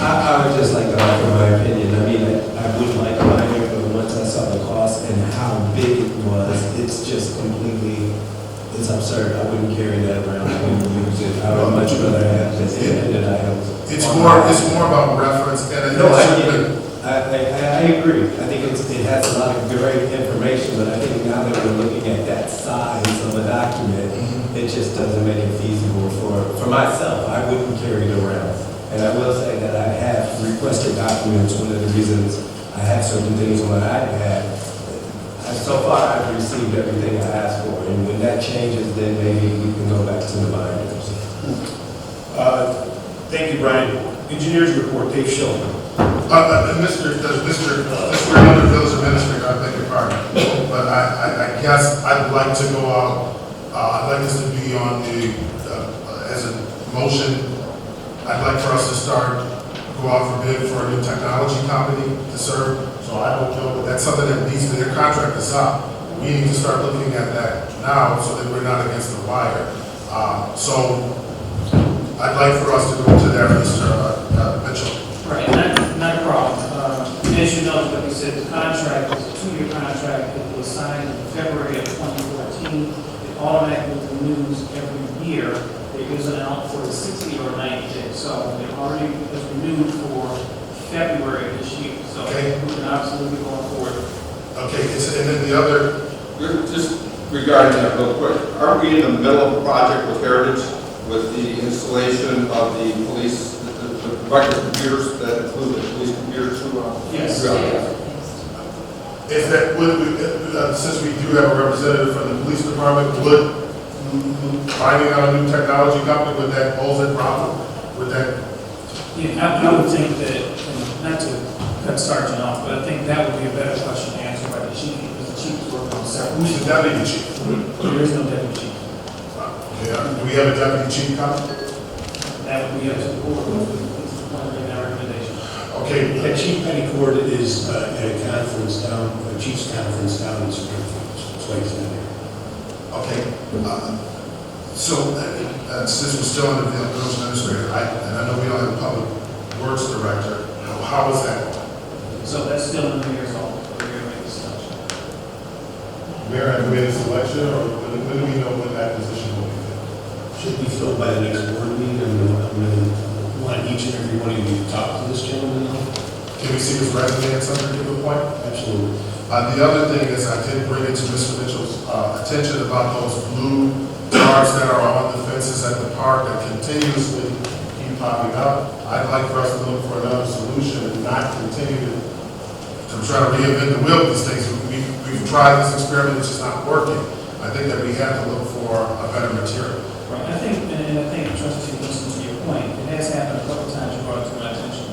I would just like to offer my opinion. I mean, I would like mine, but once I saw the cost and how big it was, it's just completely, it's absurd. I wouldn't carry that around. I wouldn't use it. I would much rather have this independent items. It's more about reference and. No, I get it. I agree. I think it has a lot of great information, but I think now that we're looking at that size of a document, it just doesn't make it feasible for myself. I wouldn't carry it around. And I will say that I have requested documents. One of the reasons I have certain things on my iPad, so far I've received everything I asked for. And when that changes, then maybe we can go back to the binders. Thank you, Brian. Engineers report, Dave Schulman. Mr. Under Village Administrator, I beg your pardon, but I guess I'd like to go out, I'd like this to be on the, as a motion, I'd like for us to go out for bid for a new technology company to serve, so I don't know, but that's something that needs to, their contract is up. We need to start looking at that now so that we're not against the wire. So I'd like for us to go to there, Mr. Mitchell. Right, not a problem. As you know, like you said, the contract is a 2-year contract. It was signed in February of 2014. It automatically renews every year. It goes out for 60 or 90 days. So it already was renewed for February of this year. So we can absolutely go forward. Okay, and then the other. Just regarding that real quick, aren't we in the middle of a project with Heritage with the installation of the police, the microcomputers that include the police computers too? Yes. Is that, since we do have a representative from the police department, would finding out a new technology company, would that pose a problem? Would that? Yeah, I would think that, not to cut Sergeant off, but I think that would be a better question to answer by the chief, because the chief is working on several. Who's the deputy chief? There is no deputy chief. Do we have a deputy chief coming? That would be up to the board, with our recommendation. Okay. Chief Petticord is at a conference down, a chief's conference down in Springfield. That's why he's not here. Okay. Since we're still in the village administrator, and I know we don't have a public works director, how is that going? So that's still in the mayor's office, we're going to make the selection. Mayor, have we made a selection, or when do we know when that position will be filled? Should be filled by the next board meeting. I'm going to want each and every one of you to talk to this gentleman. Can we see his resume at some particular point? Absolutely. The other thing is, I did bring it to Mr. Mitchell's attention about those blue cars that are on the fences at the park that continuously keep popping up. I'd like for us to look for another solution and not continue to try to reinvent the wheel with these things. We've tried this experiment, it's just not working. I think that we have to look for a better material. Right, I think, Trustee, listen to your point, it has happened a couple of times, you brought it to my attention.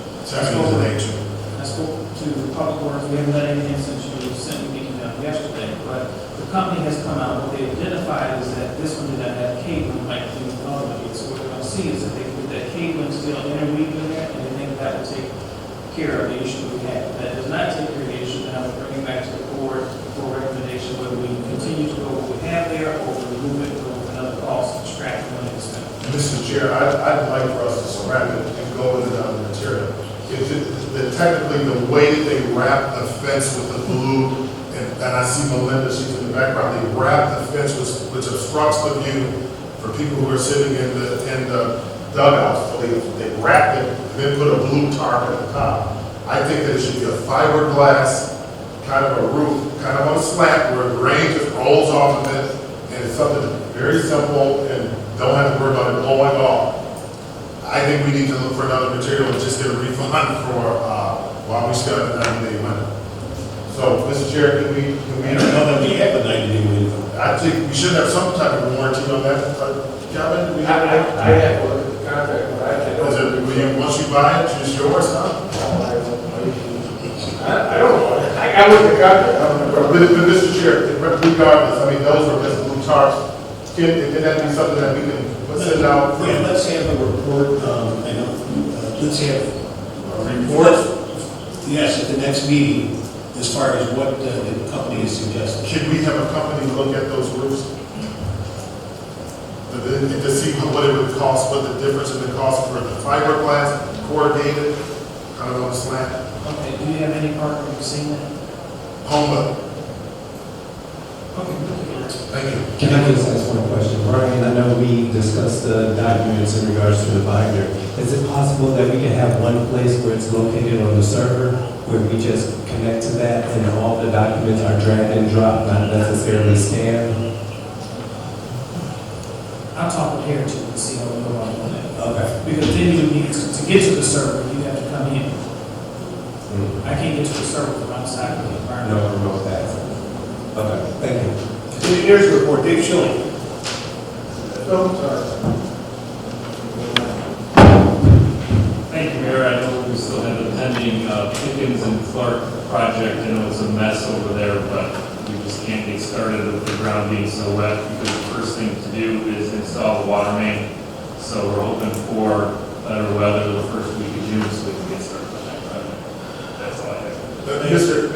I spoke to the public works, we haven't done anything since you sent me the email yesterday, but the company has come out, what they identified is that this one did not have cabling like the other one did. So what we're going to see is that they put that cabling still interweaved in there, and they think that will take care of the issue we have. That does not take care of the issue, then I will bring it back to the board for recommendation whether we continue to go what we have there or remove it or with another cost, extract the money to spend. Mr. Chair, I'd like for us to scrap it and go with another material. Technically, the way that they wrap the fence with the blue, and I see Melinda, she's in the background, they wrap the fence which obstructs the view for people who are sitting in the dugouts. So they wrap it and then put a blue tarp at the top. I think that it should be a fiberglass kind of a roof, kind of on a slant where the rain just rolls off of it, and it's something very simple and don't have to worry about it blowing off. I think we need to look for another material and just get a refund for while we still have the 90-day window. So, Mr. Chair, can we know that we have a 90-day window. I think we should have some type of warranty on that. Kevin, do we have I have to look at the contract, but I can't. Once you buy it, it's yours, huh? I don't know. I looked at the contract. But Mr. Chair, regardless, I mean, those are just blue tarps. Can that be something that we can send out? Yeah, let's have a report, let's have a report, yes, at the next meeting, as far as what the company is suggesting. Can we have a company look at those roofs? But then to see what it would cost, what the difference in the cost for the fiberglass, corrugated, kind of on a slant, Okay, do you have any part of seeing that? home, Okay. thank you. Can I just ask one question? Brian, I know we discussed the documents in regards to the binder. Is it possible that we can have one place where it's located on the server, where we just connect to that and all the documents are drag and drop, not necessarily scanned? I'll talk with Heritage and see how we go on that. Okay. Because then you need, to get to the server, you have to come in. I can't get to the server from outside of the No environment. remote access. Okay, thank you. Engineers report, Dave Schilling. Thank you, Mayor. I know we still have the pending Pickens and Clark project, and it was a mess over there, but we just can't get started with the ground being so wet, because the first thing to do is install the water main. So we're hoping for better weather the first week of June, so we can get started on that project. That's all I have.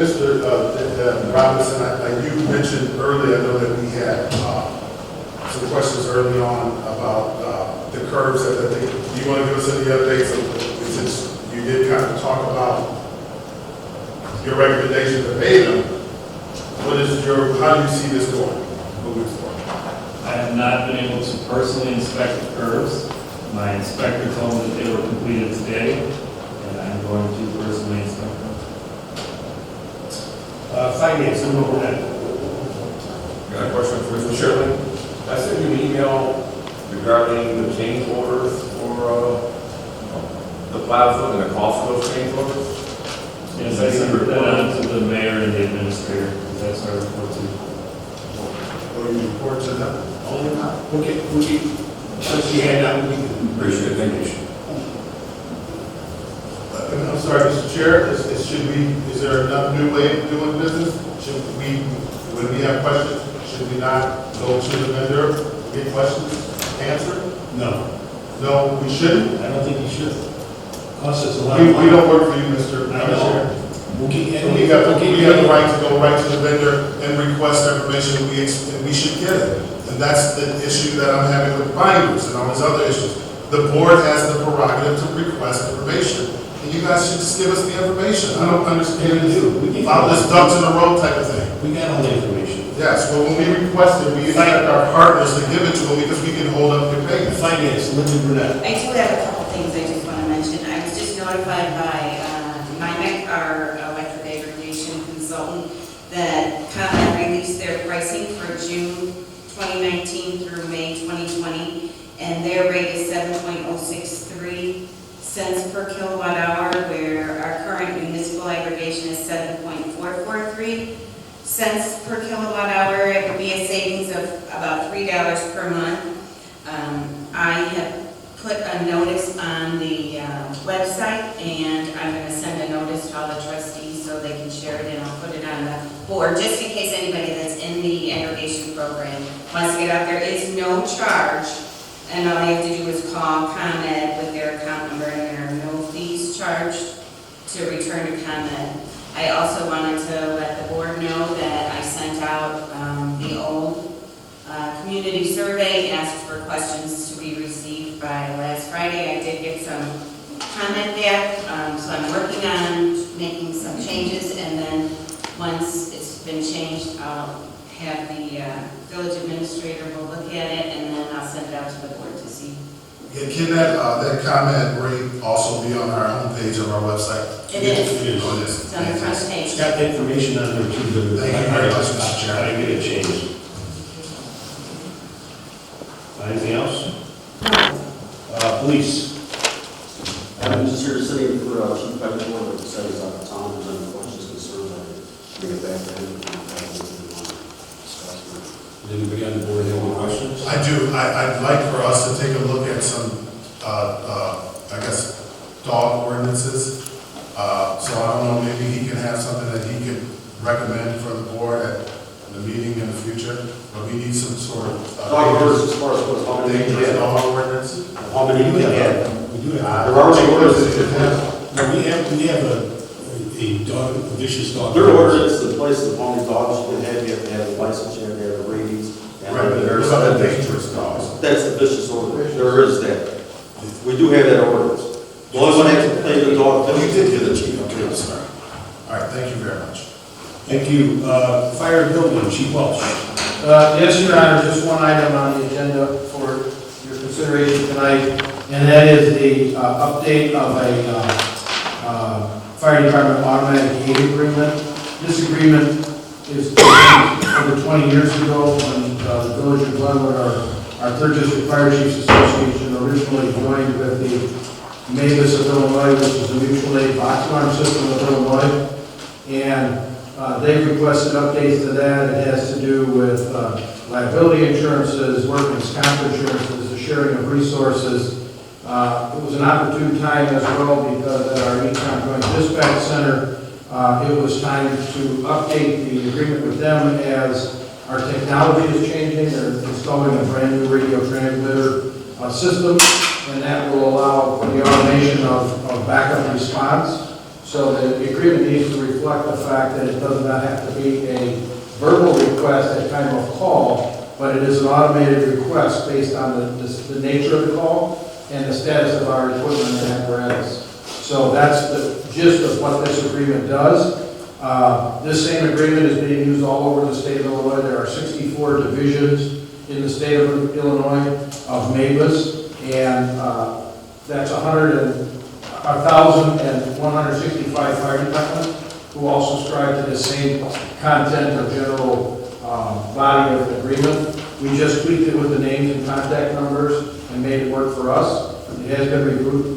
Mr. Robinson, you mentioned earlier, I know that we had some questions early on about the curves that they, do you want to give us any updates? Since you did kind of talk about your recommendation to pay them, what is your, how do you see this going moving forward? I have not been able to personally inspect the curves. My inspector told me that they were completed today, and I'm going to personally inspect them. Finance, number one. Got a question for Mr. Sherman. I sent you an email regarding the change orders for the plaza and the cost of those change orders. Yes, I sent that on to the mayor and the administrator, because that's our report too. Or you report to them? Okay, once you hand out, we can. Appreciate it, thank you. I'm sorry, Mr. Chair, is there another new way of doing business? Should we, when we have questions, should we not go to the vendor, get questions answered? No, No, we shouldn't? I don't think you should. Costs us a lot We of money. don't work for you, Mr. I know. We have the right to go right to the vendor and request information, and we should get it. And that's the issue that I'm having with binders and all these other issues. The board has the prerogative to request information, and you guys should just give us the information. I don't understand about this ducks in a row type of thing. We got all the information. Yes, well, when we request it, we expect our partners to give it to them because we can hold up your payment. Finance, Linda Brunette. I do have a couple things I just want to mention. I was just notified by NIMEC, our electric aggregation consultant, that ComEd released their pricing for June 2019 through May 2020, and their rate is 7.063 cents per kilowatt hour, where our current municipal aggregation is 7.443 cents per kilowatt hour. It would be a savings of about $3 per month. I have put a notice on the website, and I'm going to send a notice to all the trustees so they can share it, and I'll put it on the board, just in case anybody that's in the aggregation program wants to get out. There is no charge, and all you have to do is call ComEd with their account number, and there are no fees charged to return to ComEd. I also wanted to let the board know that I sent out the old community survey, asked for questions to be received by last Friday. I did get some comment back, so I'm working on making some changes, and then once it's been changed, I'll have the village administrator will look at it, and then I'll send it out to the board to see. Yeah, can that comment rate also be on our homepage of our website? It is. It is. Oh, it is. It's on the front page. It's got the information on there too. Thank you very much, Mr. Chair. I didn't get it changed. Anything else? Police. I'm just here sitting for Chief Patrick Board, that said he's out of town, and then questions, concerns, I bring it back to him. Does anybody on the board have any questions? I do. I'd like for us to take a look at some, I guess, dog ordinances. So I don't know, maybe he can have something that he could recommend for the board at the meeting in the future. But we need some sort of. Dog orders as far as what, how many you dangerous have? dog ordinance. How many you have? We do have. There are some orders that you have. No, we have a dog, a vicious dog. There are ordinances in place of how many dogs you can have to have a license, you have to have a rabies, you Right, but there's other dangerous dogs. That's the vicious order. There is that. We do have that ordinance. The only one that can play the dog, Oh, but you did get the chief, okay, I'm sorry. All right, thank you very much. Thank you. Fire and building, Chief Welch. Yes, Your Honor, just one item on the agenda for your consideration tonight, and that is the update of a fire department automatic gate agreement. This agreement is over 20 years ago when the Village of Glenwood, our third district fire chiefs association, originally joined with the Mavis of Illinois, which is a mutual aid box alarm system of Illinois, and they requested updates to that. It has to do with liability insurances, workers' comp insurances, the sharing of resources. It was an opportune time as well because at our Econ Joint Dispatch Center, it was time to update the agreement with them as our technology is changing. They're installing a brand new radio transmitter system, and that will allow for the automation of backup response. So the agreement needs to reflect the fact that it does not have to be a verbal request at time of call, but it is an automated request based on the nature of the call and the status of our equipment and apparatus. So that's the gist of what this agreement does. This same agreement is being used all over the state of Illinois. There are 64 divisions in the state of Illinois of Mavis, and that's 1,165 fire departments who also subscribe to the same content or general body of agreement. We just tweaked it with the names and contact numbers and made it work for us. It has been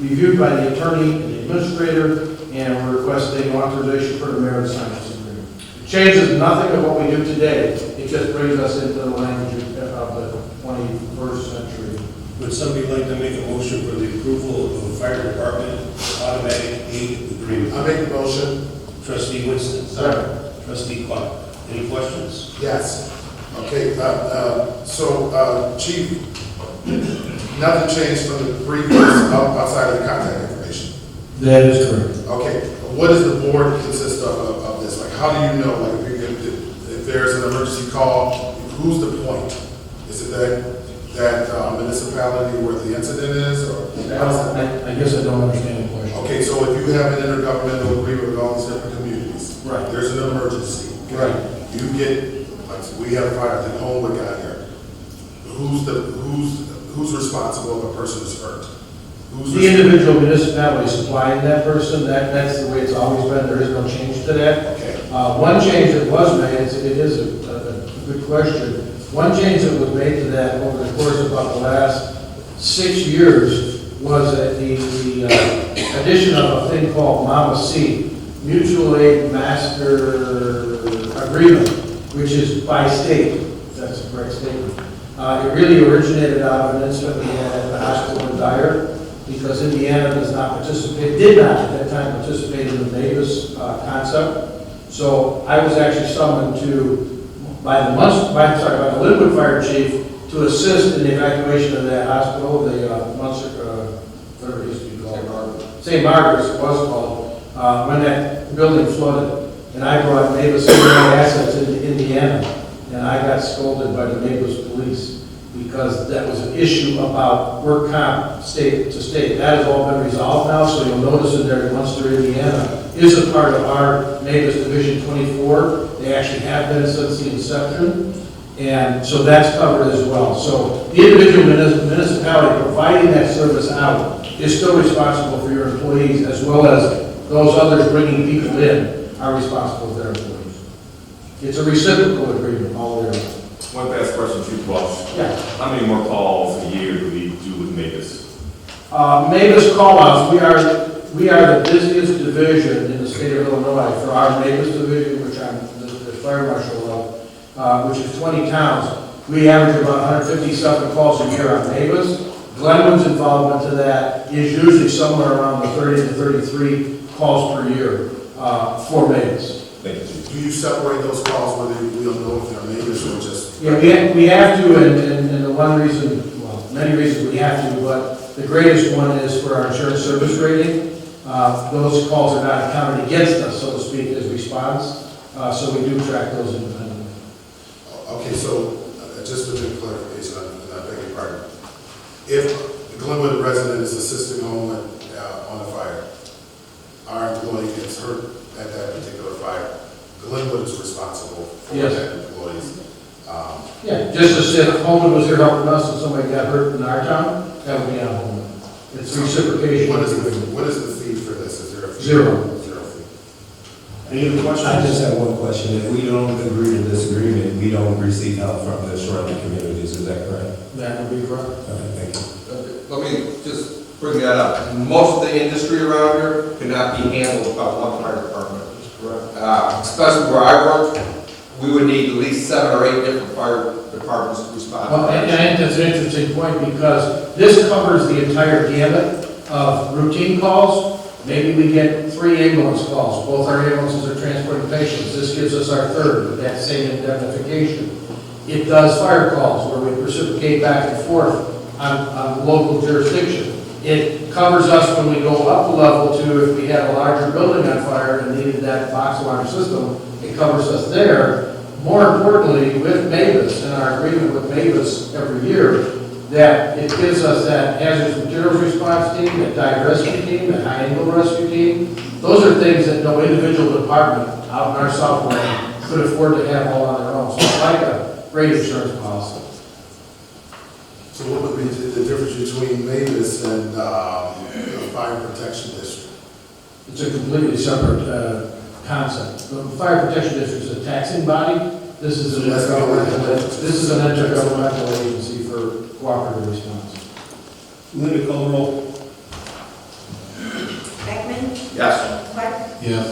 reviewed by the attorney and the administrator, and we're requesting authorization for the mayor to sign this agreement. It changes nothing of what we do today. It just brings us into the language of the 21st century. Would somebody like to make a motion for the approval of the fire department automatic gate agreement? I make the motion. Trustee Winston. Second. Trustee Clark. Any questions? Yes. Okay, Chief, nothing changed from the previous outside of the contact information? That is correct. Okay, what does the board consist of this? Like, how do you know, like, if there's an emergency call, who's the point? Is it that municipality where the incident is, or? I guess I don't understand the question. Okay, so if you have an intergovernmental agreement with all these different communities. Right. There's an emergency. Right. You get, like, we have a fire that Homewood got here. Who's responsible if a person is hurt? The individual municipality supplying that person, that's the way it's always been. There is no change to that. Okay. One change that was made, it is a good question. One change that was made to that over the course of about the last 6 years was that the addition of a thing called Mama C, Mutual Aid Master Agreement, which is by state. That's the correct statement. It really originated out of an incident we had at the hospital in Dyer, because Indiana did not at that time participate in the Mavis concept. So I was actually summoned by the Glenwood fire chief to assist in the evacuation of that hospital, the whatever it used to be called, St. Margaret's it was called, when that building flooded. And I brought Mavis assets into Indiana, and I got scolded by the Mavis police because that was an issue about work comp state to state. That has all been resolved now, so you'll notice in there that Munster, Indiana is a part of our Mavis Division 24. They actually have been since the inception, and so that's covered as well. So the individual municipality providing that service out is still responsible for your employees, as well as those others bringing people in are responsible for their employees. It's a reciprocal agreement all the way around. One last question, Chief Welch. Yeah. How many more calls a year do we do with Mavis? Mavis call-outs, we are the busiest division in the state of Illinois for our Mavis division, which I'm the fire marshal of, which is 20 towns. We average about 157 calls a year on Mavis. Glenwood's involvement to that is usually somewhere around the 30 to 33 calls per year for Mavis. Thank you, Chief. Do you separate those calls whether we'll know if they're Mavis or just? Yeah, we have to, and the one reason, well, many reasons we have to, but the greatest one is for our insurance service rating. Those calls are not counted against us, so to speak, as response. So we do track those independently. Okay, so just a bit clarification, and I beg your pardon. If the Glenwood resident is assisting on the fire, our employee gets hurt at that particular fire, Glenwood is responsible for Yes. that employee's. Yeah, just as if Holman was here helping us and somebody got hurt in our town, that would be on Holman. It's reciprocation. What is the fee for this? Is there a fee? Zero. Zero fee. Any other questions? I just have one question. If we don't agree to this agreement, we don't receive help from the surrounding communities, is that correct? That would be correct. Okay, thank you. Let me just bring that up. Most of the industry around here cannot be handled by one fire department. Especially where I work, we would need at least 7 or 8 different fire departments to respond. Well, and I think that's an interesting point because this covers the entire gamut of routine calls. Maybe we get 3 ambulance calls. Both our ambulances are transporting patients. This gives us our 3rd with that same indemnification. It does fire calls where we reciprocate back and forth on local jurisdiction. It covers us when we go up a level to if we had a larger building on fire and needed that box alarm system, it covers us there. More importantly, with Mavis and our agreement with Mavis every year, that it gives us that hazardous materials response team, that dive rescue team, that high angle rescue team. Those are things that no individual department out in our software could afford to have all on their own. So it's like a great insurance policy. So what would be the difference between Mavis and the Fire Protection District? It's a completely separate concept. The Fire Protection District is a taxing body. This is an intergovernmental agency for cooperative response. Linda, call the roll. Beckman? Yes. Clark? Yes.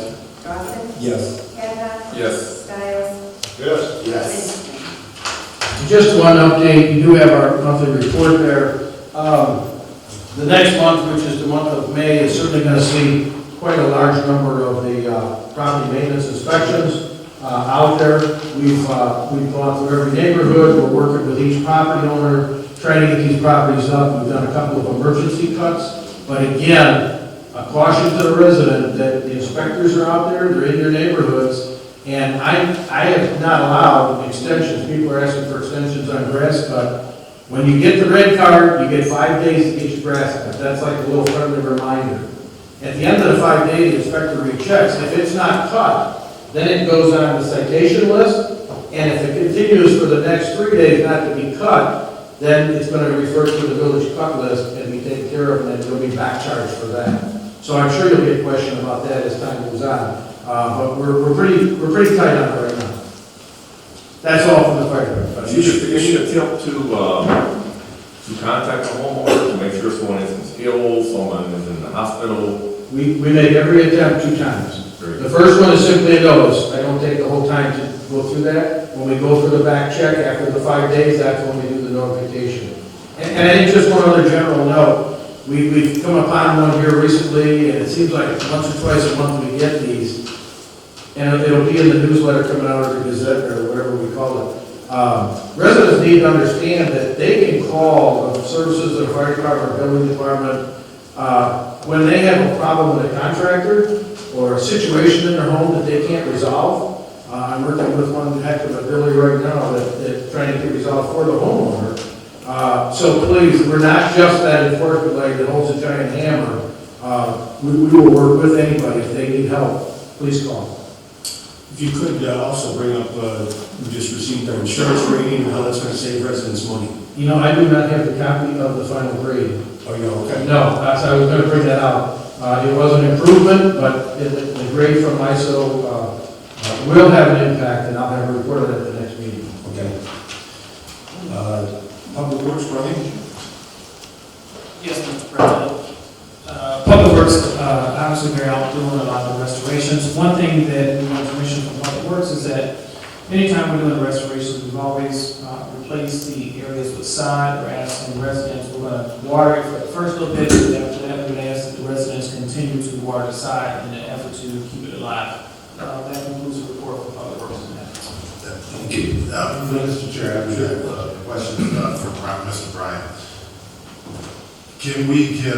Dawson? Yes. Kavanaugh? Yes. Stiles? Yes. Yes. Just one update, you do have our monthly report there. The next month, which is the month of May, is certainly going to see quite a large number of the property maintenance inspections out there. We've gone through every neighborhood, we're working with each property owner, trying to get these properties up. We've done a couple of emergency cuts, but again, a caution to the resident that the inspectors are out there, they're in your neighborhoods, and I have not allowed extensions. People are asking for extensions on grass cut. When you get the red card, you get 5 days to get your grass cut. That's like a little friendly reminder. At the end of the 5 days, the inspector rechecks. If it's not cut, then it goes on the citation list, and if it continues for the next 3 days not to be cut, then it's going to refer to the village cut list and be taken care of, and then you'll be back charged for that. So I'm sure you'll get a question about that as time goes on. But we're pretty tight on it right now. That's all from the fire department. You should attempt to contact the homeowner to make sure someone isn't ill, someone is in the hospital. We make every attempt 2 times. The first one is simply a notice. I don't take the whole time to go through that. When we go for the back check after the 5 days, that's when we do the notification. And I think just one other general note. We've come upon one here recently, and it seems like once or twice a month we get these. And it'll be in the newsletter coming out of the Gazette or whatever we call it. Residents need to understand that they can call the services of the fire department or building department when they have a problem with a contractor or a situation in their home that they can't resolve. I'm working with one heck of a Billy right now that's trying to get resolved for the homeowner. So please, we're not just that enforcement leg that holds a giant hammer. We will work with anybody if they need help. Please call. If you could also bring up, we just received our insurance rating and how that's going to save residents money. You know, I do not have the copy of the final grade. Oh, yeah, okay. No, I was going to bring that out. It was an improvement, but the grade from ISO will have an impact, and I'll have a report on it at the next meeting. Okay. Public Works, Brian? Yes, Mr. President. Public Works, obviously they're out doing a lot of restorations. One thing that we want permission from Public Works is that anytime we're doing restorations, we've always replaced the areas with sod. We're asking residents, we're going to water it for the first little bit, but after that we're going to ask that the residents continue to water the sod in an effort to keep it alive. That concludes the report for Public Works. Thank you. Mr. Chair, I have a question for Mr. Bryan. Can we get a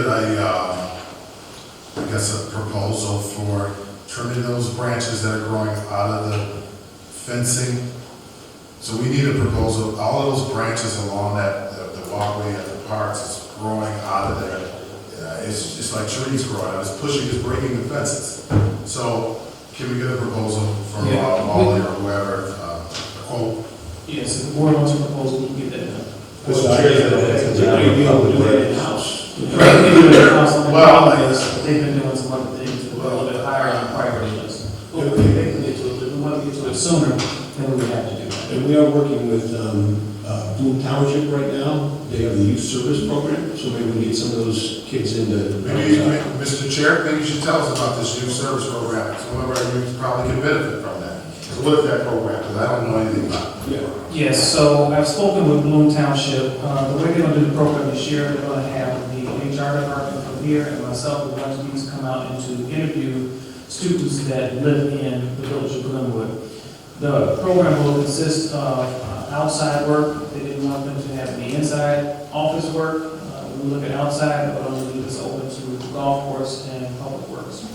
proposal for trimming those branches that are growing out of the fencing So we need a proposal, all of those branches along that, the walkway at the parks is growing out of there. It's like trees growing, it's pushing, it's breaking the fences. So can we get a proposal from Wally or whoever, a quote? Yes, if the board wants a proposal, we can get that done. Mr. Chair, they're able to do that in-house. Well, they've been doing some other things, a little bit higher on the priority list. But we can get to it, if we want to get to it sooner, then we would have to do that. And we are working with Bloom Township right now. They have the youth service program, so maybe we get some of those kids into. Maybe, Mr. Chair, maybe you should tell us about this youth service program. Some of our youth probably can benefit from that. So what is that program? Because I don't know anything about it. Yes, so I've spoken with Bloom Township. The way they're going to do the program this year, they're going to have the HR department from here and myself with one to come out and to interview students that live in the village of Glenwood. The program will consist of outside work. They didn't want them to have any inside office work. We look at outside, but only leave this open to the golf course and public works.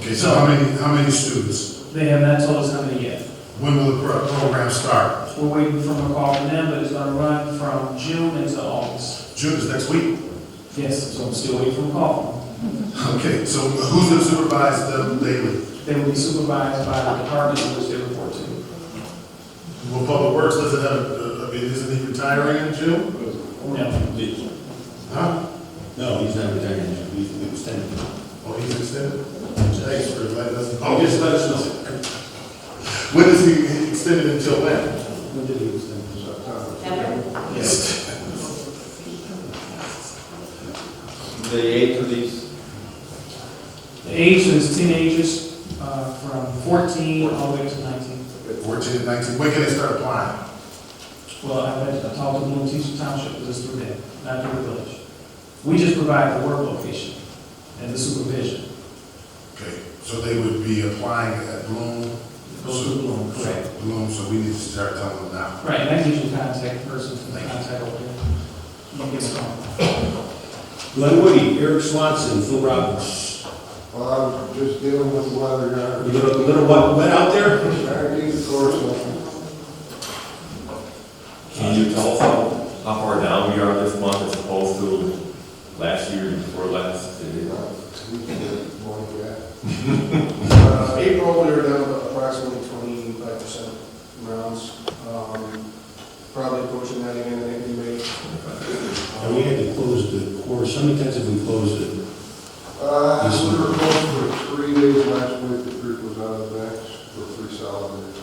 Okay, so how many students? They have not told us how many yet. When will the program start? We're waiting for a call from them, but it's going to run from June into August. June is next week? Yes, so I'm still waiting for a call from them. Okay, so who's going to supervise them daily? They will be supervised by the department in which they report to. Well, Public Works doesn't have, isn't he retiring in June? No. Huh? No, he's not retiring, he's extended. Oh, he's extended? Thanks for letting us. Oh, just let us know. When is he extended until when? When did he extend? Yes. The age of these? The age is teenagers from 14 all the way to 19. 14 and 19. When can they start applying? Well, I talked to Bloom Township, because it's through them, not through the village. We just provide the work location and the supervision. Okay, so they would be applying at Bloom? Go to Bloom, correct. Bloom, so we need to start telling them now. Right, and that gives you contact person to contact over there. You can get it on. Glenn Woody, Eric Swanson, Phil Roberts. I'm just dealing with the weather now. A little wet out there? Trying to keep the course on. Can you tell us how far down we are this month as opposed to last year before last? April, we were down approximately 25% rounds. Probably approaching that again in May. And we had to close the course, how many times have we closed it? We were closed for 3 days last week. The creek was out of the banks for 3 solid days.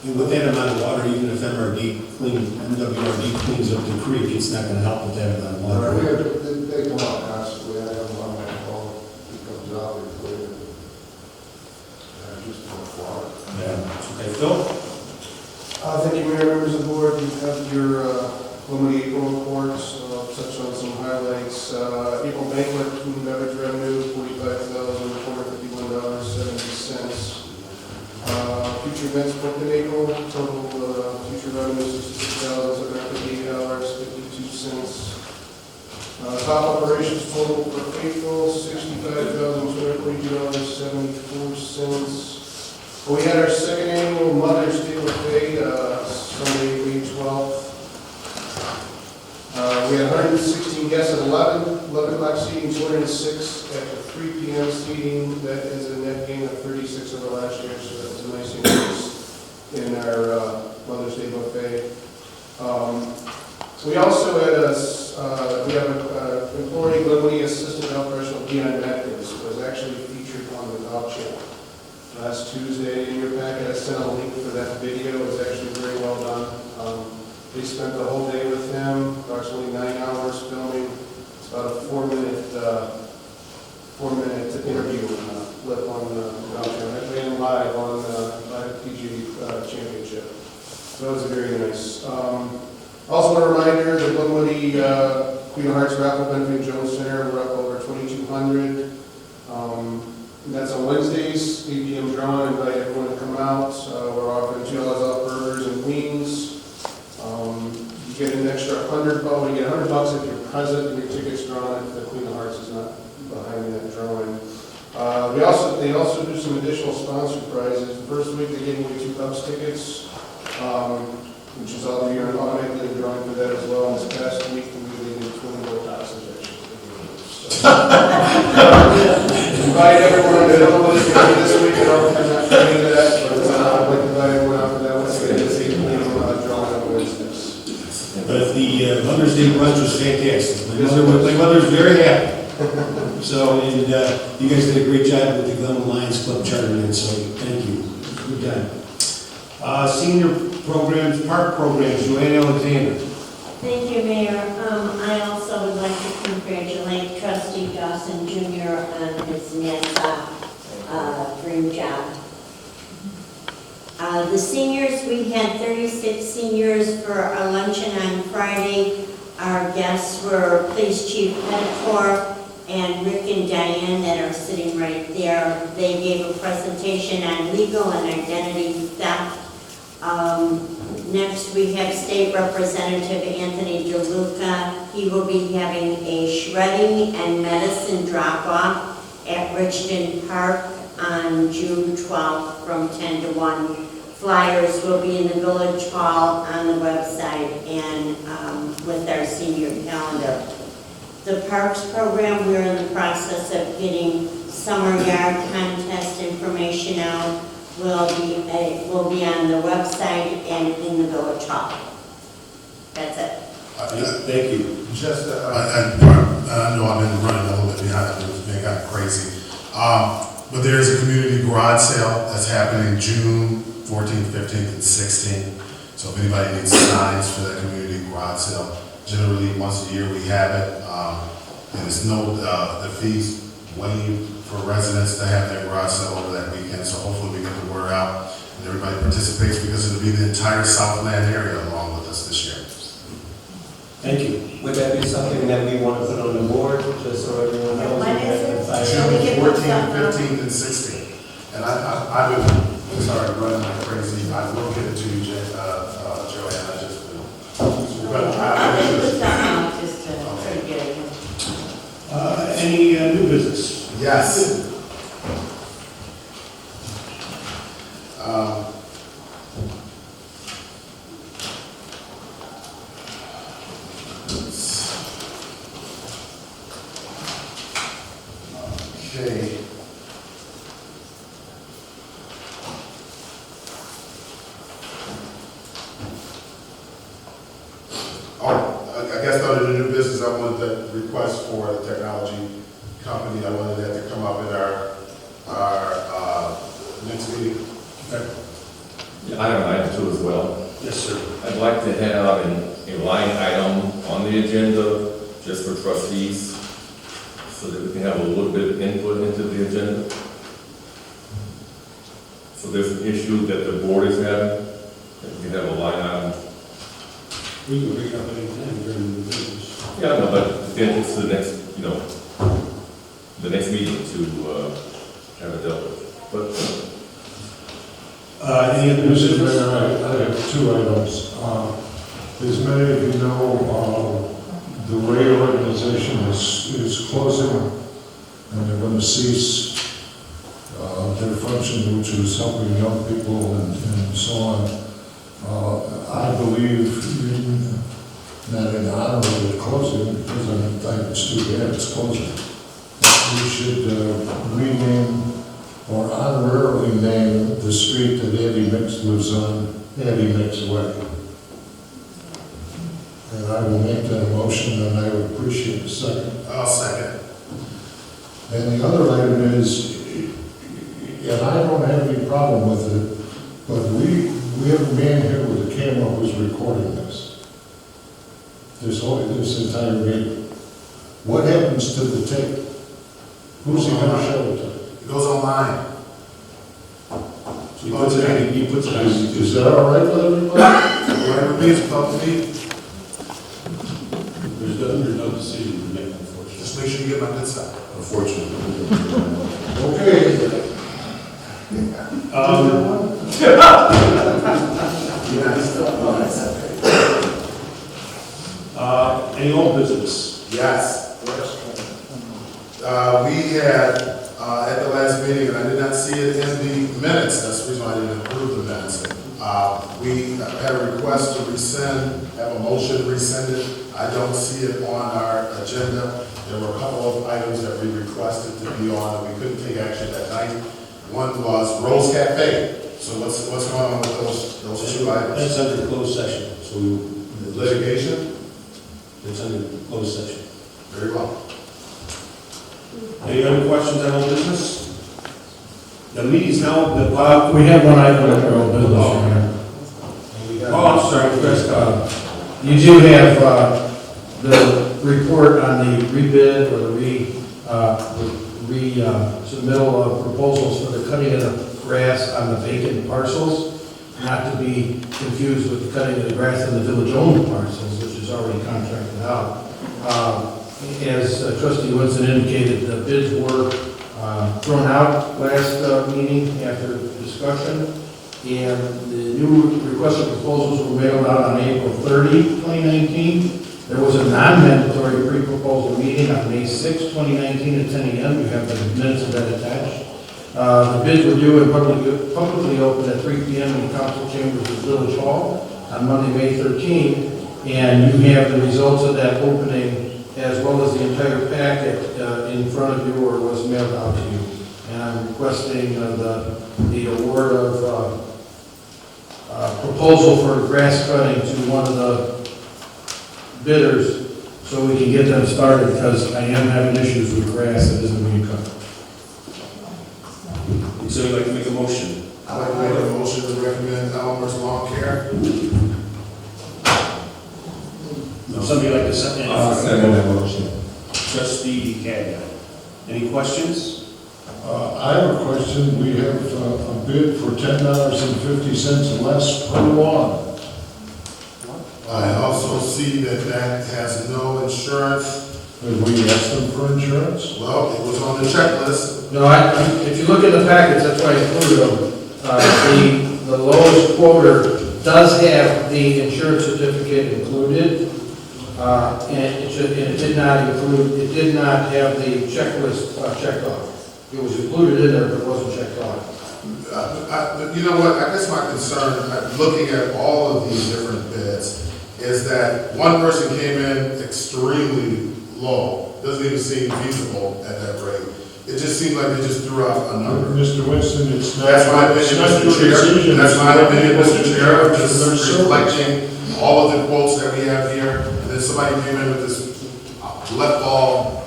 And with that amount of water, even if MWRD cleans up the creek, it's not gonna help with that amount of water. They come out constantly. I have them on my phone. It comes out, they clean it. Just enough water. Yeah. Okay, Phil? Thank you, Mayor, members of the board. You have your Glenwood April reports. I'll touch on some highlights. April banquet food and beverage revenue, $45,451.70. Future events booked in April, total future revenue $66,758.52. Top operations total for April, $65,242.74. We had our second annual Mother's Day buffet, Sunday, May 12th. We had 116 guests at 11 o'clock seating, 206 at the 3 p.m. seating. That is a net gain of 36 over last year, so that was a nice increase in our Mother's Day buffet. We also had we have an employee, Glenwood assistant health professional, Dion Matkins, was actually featured on the golf channel last Tuesday. In your packet, I sent a link for that video. It was actually very well done. They spent the whole day with him, approximately 9 hours filming. It's about a 4-minute interview clip on the golf channel. That ran live on live PGA Championship. So that was very nice. Also, a reminder, the Glenwood Queen of Hearts raffle benefit Jones Center, we're up over 2,200. That's on Wednesdays, 8 p.m. draw. I invite everyone to come out. We're offering $2 off burgers and wings. You get an extra $100. You get $100 if you're present and your ticket's drawn. If the Queen of Hearts is not behind that drawing. They also do some additional sponsor prizes. The first week they gave away 2 Cubs tickets, which is all year, automatically drawing for that as well. And this past week they did 20 boxes actually. Invite everyone to know what it's going to be this week. I don't know if I'm not going into that, but I'd like to invite everyone out for that one. So they see drawing on Wednesdays. But the Mother's Day brunch was fantastic. My mother's very happy. So, and you guys did a great job with the Glenwood Lions Club chartering it, so thank you. Good time. Senior programs, park programs, Joanne Alexander. Thank you, Mayor. I also would like to congratulate Trustee Dawson Jr. on his NASA dream job. The seniors, we had 36 seniors for our luncheon on Friday. Our guests were Police Chief Pettifor and Rick and Diane that are sitting right there. They gave a presentation on legal and identity theft. Next, we have State Representative Anthony DeLuca. He will be having a shredding and medicine drop-off at Richton Park on June 12th from 10 to 1. Flyers will be in the Village Hall on the website and with our senior calendar. The Parks program, we're in the process of getting summer yard contest information out. Will be on the website and in the Village Hall. That's it. Thank you. Just, I know I've been running a little bit behind, it's been kind of crazy. But there is a community garage sale that's happening June 14th, 15th, and 16th. So if anybody needs signs for that community garage sale, generally once a year we have it. And it's the fees waived for residents to have their garage sale over that weekend. So hopefully we get the word out and everybody participates because it'll be the entire Southland area along with us this year. Thank you. Would that be something that we want to put on the board, just so everyone knows? When is it? June 14th, 15th, and 16th. And I've been, sorry, running like crazy. I will get it to you, Joanne. I just been. But I'll just put something out just to try to get it. Any new business? Yes. Okay. I guess under the new business, I wanted to request for the technology company. I wanted that to come up at our next meeting. Okay. I have an item too as well. Yes, sir. I'd like to have a line item on the agenda just for trustees so that we can have a little bit of input into the agenda. So there's an issue that the board is having, and we can have a line item. We can bring it up anytime during the business. Yeah, no, but then it's the next, the next meeting to have it dealt with. But any other Mr. business? Mayor, I have 2 items. As many of you know, the Ray organization is closing, and they're going to cease their function, which is helping young people and so on. I believe not in honor of the closing, because I think it's too bad it's closing. We should rename or honorarily name the street that Eddie Mix lives on, Eddie Mix Way. And I will make that a motion, and I would appreciate a second. I'll second. And the other item is, and I don't have any problem with it, but we have a man here with a camera who's recording this entire meeting. What happens to the tape? Who's he going to show it to? It goes online. He puts it on. Is that all right with everybody? Whatever it is, about to be. There's no decision to make, unfortunately. Just make sure you get my good side. Unfortunately. Okay. Any old business? Yes. We had, at the see it in the minutes, that's the reason why I didn't approve the minutes. We had a request to rescind, have a motion to rescind it. I don't see it on our agenda. There were a couple of items that we requested to be on, and we couldn't take action that night. One was Rose Cafe. So what's going on with those two items? That's under closed session, so Litigation? it's under closed session. Very well. Any other questions on old business? The meeting's now, We have one item under old business, Your Honor. oh, I'm sorry, Chris, You do have the report on the rebid or the submittal of proposals for the cutting of the grass on the vacant parcels, not to be confused with the cutting of the grass on the village-owned parcels, which is already contracted out. As Trustee Woodson indicated, the bids were thrown out last meeting after discussion, and the new requested proposals were mailed out on April 30, 2019. There was a non-mandatory pre-proposal meeting on May 6, 2019 at 10 a.m. You have the minutes of that attached. The bids were due and publicly open at 3 p.m. in the council chambers of Village Hall on Monday, May 13, and you have the results of that opening as well as the entire packet in front of you or was mailed out to you. And I'm requesting the award of proposal for grass cutting to one of the bidders so we can get them started, because I am having issues with grass that isn't being cut. so you'd like to make a motion? I'd like to make a motion to recommend Elmer's Lawn Care. Somebody like to second? I'll second that motion. Trustee Cagliari. Any questions? I have a question. We have a bid for $10.50 less per lawn. I also see that has no insurance. Did we ask them for insurance? Well, it was on the checklist. No, if you look at the packets, that's why I included them. The lowest quoter does have the insurance certificate included, and it did not have the checklist checked off. It was included in there, but it wasn't checked off. You know what, I guess my concern, looking at all of these different bids, is that one person came in extremely low, doesn't even seem feasible at that rate. It just seemed like they just threw out a number. Mr. Winston, it's not. That's my opinion, it's not Mr. your Chair. decision. That's my opinion, Mr. Chair. I'm There's just service. reflecting all of the quotes that we have here, and then somebody came in with this left ball.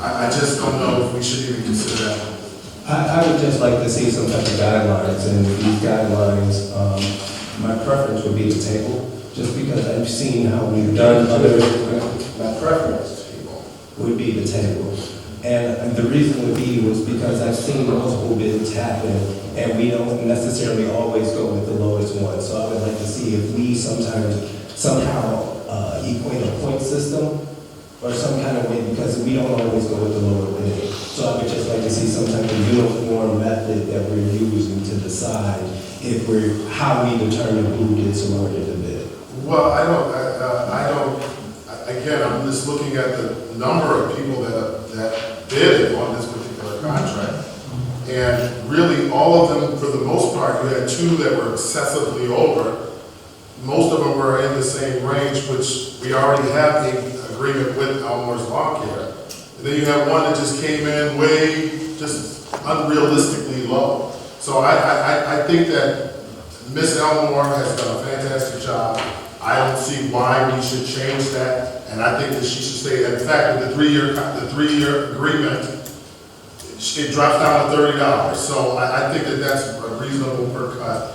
I just don't know if we should even consider that. I would just like to see some type of guidelines, and these guidelines, my preference would be the table, just because I've seen how we've done other, my preference would be the table. And the reason would be was because I've seen multiple bids happen, and we don't necessarily always go with the lowest one. So I would like to see if we somehow equate a point system or some kind of way, because we don't always go with the lower bid. So I would just like to see some type of uniform method that we're using to decide how we determine who gets awarded the bid. Well, again, I'm just looking at the number of people that bid on this particular contract. And really, all of them, for the most part, you had two that were excessively over. Most of them were in the same range, which we already have the agreement with Elmore's Lawn Care. And then you have one that just came in way, just unrealistically low. So I think that Ms. Elmore has done a fantastic job. I don't see why we should change that, and I think that she should stay. In fact, with the three-year agreement, it drops down to $30. So I think that that's a reasonable per cut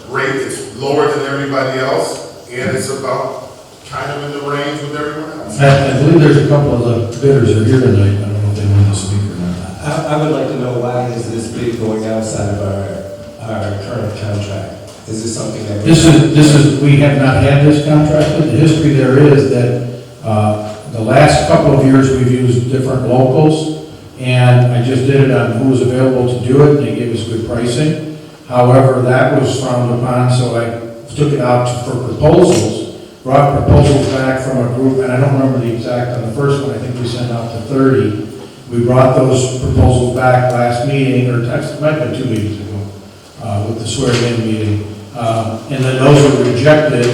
rate. It's lower than everybody else, and it's about kind of in the range with everyone else. I believe there's a couple of the bidders are here tonight. I don't know if they want to speak or not. I would like to know, why is this bid going outside of our current contract? Is this something that? We have not had this contract. The history there is that the last couple of years we've used different locals, and I just did it on who was available to do it. They gave us good pricing. However, that was frowned upon, so I took it out for proposals, brought proposals back from a group, and I don't remember the exact on the first one. I think we sent out to 30. We brought those proposals back last meeting, or it might have been 2 meetings ago, with the swearing-in meeting. And then those were rejected,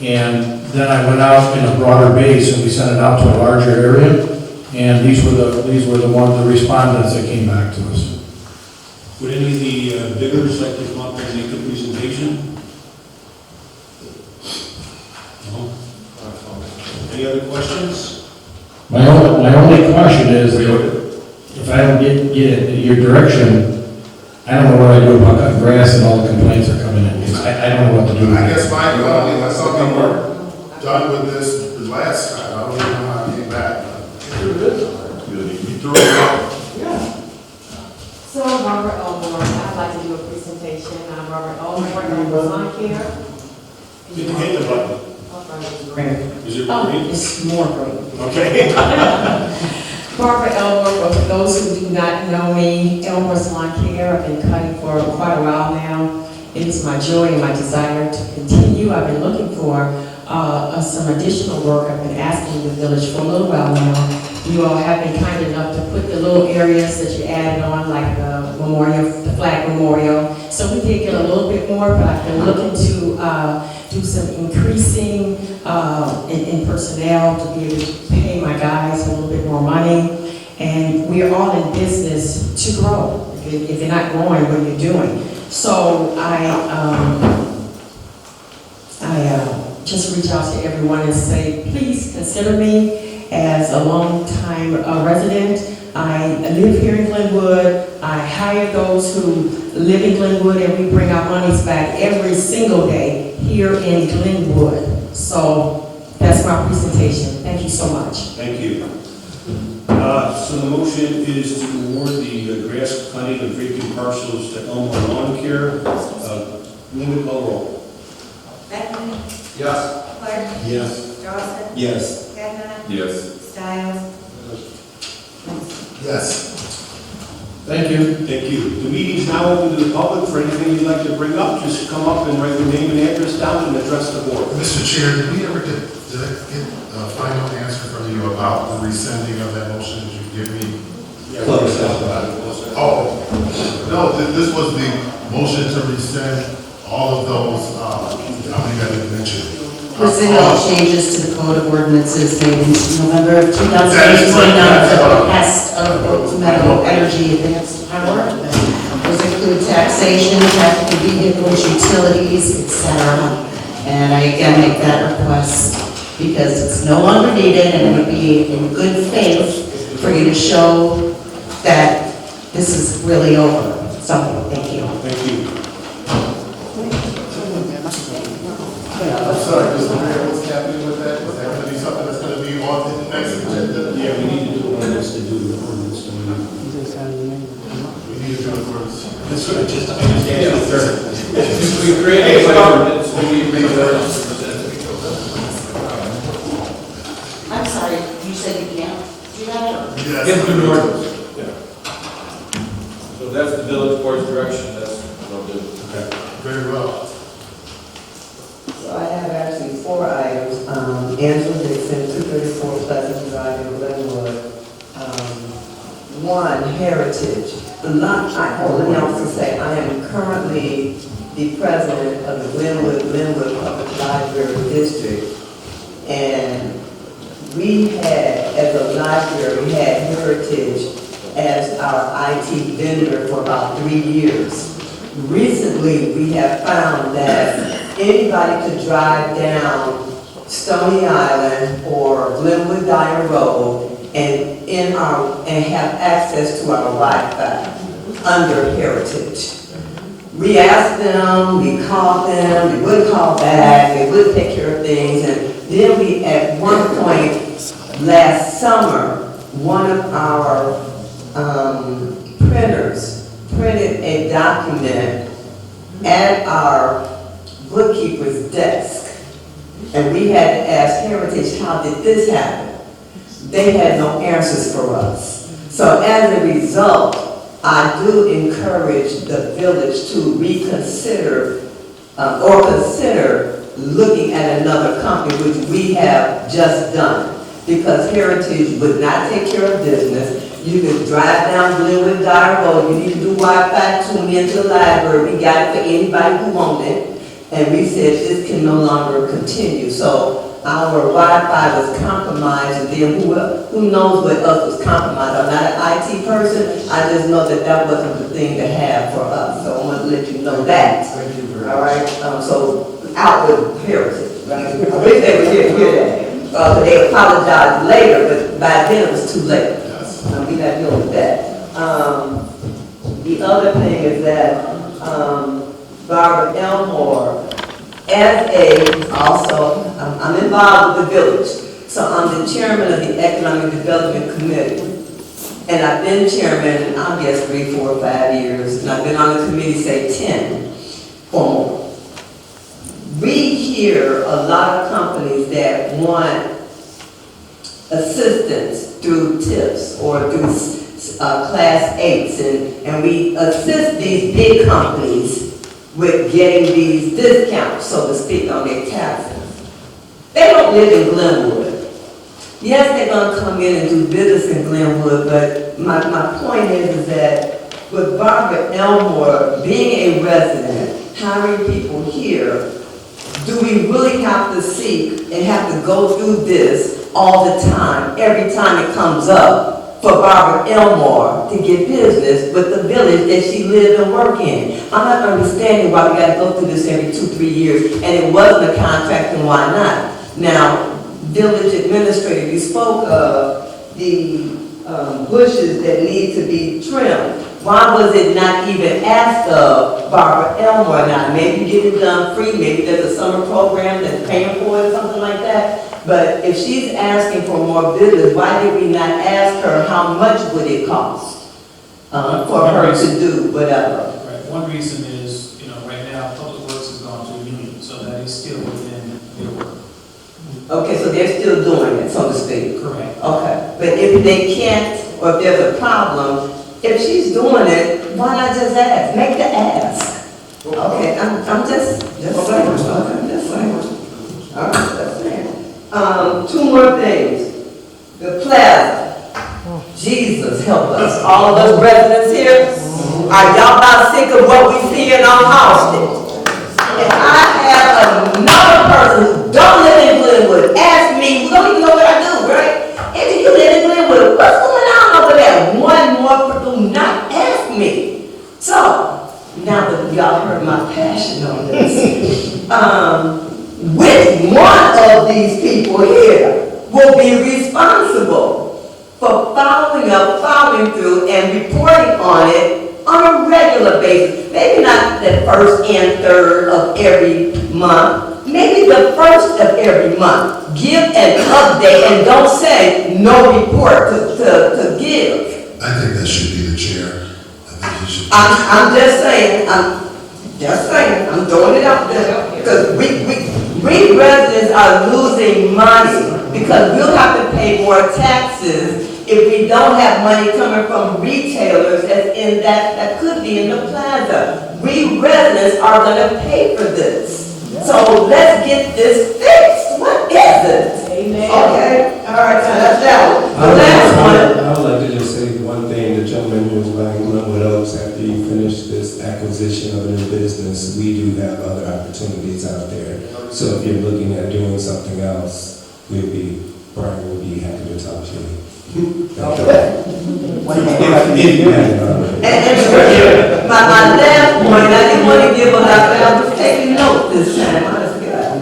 and then I went out in a broader base, and we sent it out to a larger area, and these were the ones, the respondents that came back to us. Would any of the bidders like to come up and make a presentation? No? Any other questions? My only question is, if I don't get your direction, I don't know what I do about cutting grass and all the complaints are coming in, because I don't know what to do. I guess my, something were done with this the last time, I don't even know how I came back. You threw it out. So, Robert Elmore, I'd like to do a presentation. I'm Robert Elmore, I'm a lawn care. Hit the button. Is it green? It's more green. Okay. Barbara Elmore, for those who do not know me, Elmore's Lawn Care, I've been cutting for quite a while now. It is my joy and my desire to continue. I've been looking for some additional work. I've been asking the village for a little while now. You all have been kind enough to put the little areas that you added on, like the memorial, the flag memorial. So we did get a little bit more, but I've been looking to do some increasing in personnel to be able to pay my guys a little bit more money. And we are all in business to grow. If you're not growing, what are you doing? So I just reach out to everyone and say, please consider me as a long-time resident. I live here in Glenwood. I hire those who live in Glenwood, and we bring our monies back every single day here in Glenwood. So that's my presentation. Thank you so much. Thank you. So the motion is to award the grass cutting and draping parcels to Elmore Lawn Care. Linda, call roll. Beckman? Yes. Clark? Yes. Dawson? Yes. Kavanaugh? Yes. Stiles? Yes. Thank you. Thank you. The meeting's now open to the public. For anything you'd like to bring up, just come up and write your name and address down and address the board. Mr. Chair, did we ever get a final answer from you about the rescinding of that motion that you give me? Close session. Oh, no, this was the motion to rescind all of those, how many I didn't mention? Rescind all changes to the code of ordinances made in November of 2018 on the pest of medical energy advanced power. Those include taxation, traffic and vehicles, utilities, etc. And I again make that request because it's no longer needed, and it would be in good faith for you to show that this is really over. So, thank you. Thank you. I'm sorry, Mr. Mayor, what's happening with that? Is that going to be something that's going to be on the next agenda? Yeah, we need to do an ordinance to do the ordinance. We need to do it first. That's right, I just asked you third. We create a ordinance, we need to make an ordinance. I'm sorry, you said you can't do that? Yes. Get through the ordinance. So that's the village board's direction, that's what I'll do. Okay, very well. So I have actually 4 items. Angela Dixon, 234 Pleasant Drive in Glenwood. 1, Heritage. Let me also say, I am currently the president of the Glenwood Public Library District. And we had, as a library, we had Heritage as our IT vendor for about 3 years. Recently, we have found that anybody could drive down Stony Island or Glenwood Dyer Road and have access to our Wi-Fi under Heritage. We asked them, we called them, they wouldn't call back, they wouldn't take care of things, and then we, at one point last summer, one of our printers printed a document at our bookkeeper's desk. And we had to ask Heritage, how did this happen? They had no answers for us. So as a result, I do encourage the village to reconsider or consider looking at another company, which we have just done. Because Heritage would not take care of business. You can drive down Glenwood Dyer Road, you need to do Wi-Fi, tune into the library, we got it for anybody who wants it. And we said this can no longer continue, so our Wi-Fi was compromised, and then who knows what else was compromised. I'm not an IT person, I just know that that wasn't the thing to have for us, so I want to let you know that. Thank you very All much. right, so out with heritage. Right? I wish they would hear that. But they apologized later, but by then it was too late. We got to deal with that. The other thing is that Barbara Elmore, I'm involved with the village, so I'm the chairman of the Economic Development Committee. And I've been chairman, I guess, 3, 4, 5 years, and I've been on the committee, say, 10 or more. We hear a lot of companies that want assistance through tips or through class 8s, and we assist these big companies with getting these discounts, so to speak, on their taxes. They don't live in Glenwood. Yes, they're going to come in and do business in Glenwood, but my point is that with Barbara Elmore being a resident, hiring people here, do we really have to seek and have to go through this all the time, every time it comes up, for Barbara Elmore to get business with the village that she lived and worked in? I'm not understanding why we got to go through this every 2, 3 years, and it wasn't a contract, and why not? Now, village administrator, you spoke of the bushes that need to be trimmed. Why was it not even asked of Barbara Elmore? Now, maybe get it done free, maybe there's a summer program that's paying for it, something like that. But if she's asking for more business, why did we not ask her how much would it cost for her to do whatever? Right, one reason is, right now, Public Works has gone to a union, so that is still within their work. Okay, so they're still doing it, so to speak? Correct. Okay, but if they can't, or if there's a problem, if she's doing it, why not just ask? Make the ask. Okay, I'm just saying. Okay, just saying. All right, just saying. 2 more things. The plaza. Jesus help us. All of us residents here, are y'all about sick of what we see in our houses? If I have another person who don't live in Glenwood, ask me, we don't even know what I do, right? If you live in Glenwood, what's going on over there? One more person, do not ask me. So, now that y'all heard my passion on this, which one of these people here will be responsible for following up, following through, and reporting on it on a regular basis? Maybe not the first and third of every month, maybe the first of every month. Give an update and don't say no report to give. I think that should be the chair. I think he should. I'm just saying, I'm throwing it out there, because we residents are losing money, because we'll have to pay more taxes if we don't have money coming from retailers that could be in the plaza. We residents are gonna pay for this. So let's get this fixed. What is it? Amen. Okay, all right, so that's that one. The last one. I would like to just say one thing. The gentleman who was buying Glenwood Oaks, after you finish this acquisition of a new business, we do have other opportunities out there. So if you're looking at doing something else, Brian will be happy to talk to you. Okay. And my last point, I didn't want to give up, I was taking notes this time, honest to God.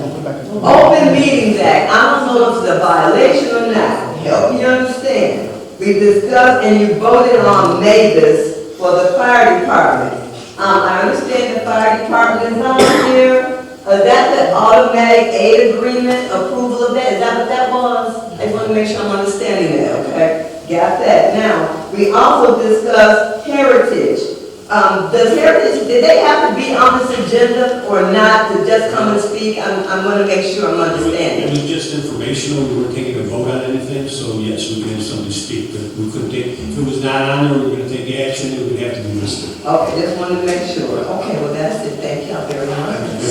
Open Meetings Act, I don't know if it's a violation or not, help me understand. We discussed and you voted on Mavis for the fire department. I understand the fire department is on here. Is that the automatic aid agreement, approval of that? Is that what that was? I just want to make sure I'm understanding that, okay? Got that. Now, we also discussed heritage. Does heritage, did they have to be on this agenda or not to just come and speak? I'm going to make sure I'm understanding. It was just informational, we weren't taking a vote on anything, so yes, we could have somebody speak, but we couldn't take, if it was not on there, we were going to take action, it would have to be listed. Okay, just wanted to make sure. Okay, well, that's it. Thank y'all very much.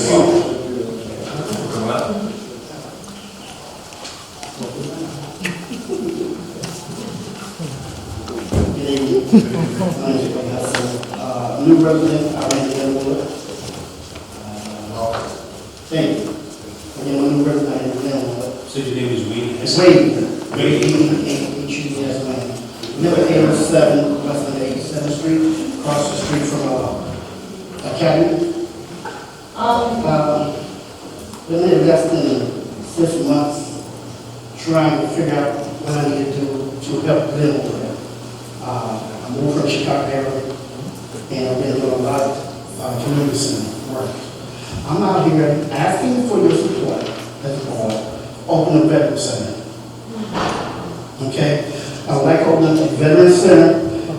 Come on. My name is Wayne Hudson. New resident, I ran Glenwood. Thank you. Again, I'm a new resident, I ran Glenwood. So your name is Wayne? Wade, H-U-D-S, Wayne. Number 807, West 87th Street, across the street from Academy. Been there less than 6 months trying to figure out what I need to do to help Glenwood. I moved from Chicago area, and I've been doing a lot of community center work. I'm out here asking for your support as a board, open a veteran center. Okay? I would like to open up a veteran center.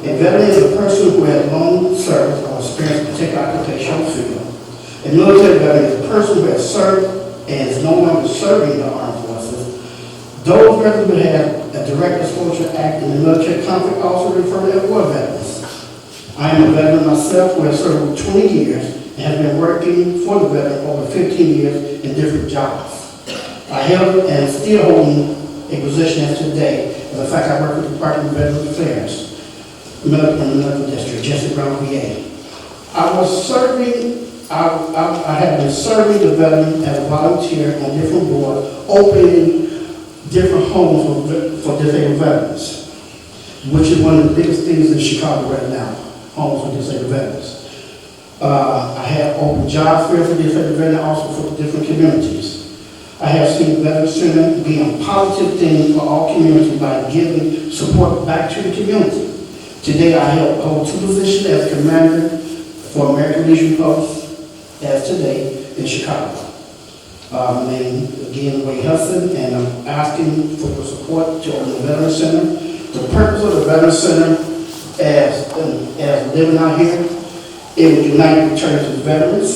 A veteran is a person who has long service or experienced a particular occupational field. A military veteran is a person who has served and is no longer serving the armed forces. Those veterans who have a direct exposure act in the military conflict also refer to as war veterans. I am a veteran myself who has served for 20 years and has been working for the veteran over 15 years in different jobs. I held and still holding a position as today. As a fact, I work with the Department of Veterans Affairs in the medical district, Jesse Brown, VA. I was serving, I have been serving the veteran as a volunteer on different boards, opening different homes for disabled veterans, which is one of the biggest things in Chicago right now, homes for disabled veterans. I have opened job fairs for disabled veterans, also for different communities. I have seen the Veteran Center being a positive thing for all communities by giving support back to the community. Today, I hold 2 positions as commander for American Legion Post as today in Chicago. My name again, Wayne Hudson, and I'm asking for your support to open the Veteran Center. The purpose of the Veteran Center, as living out here, it will unite returning to veterans.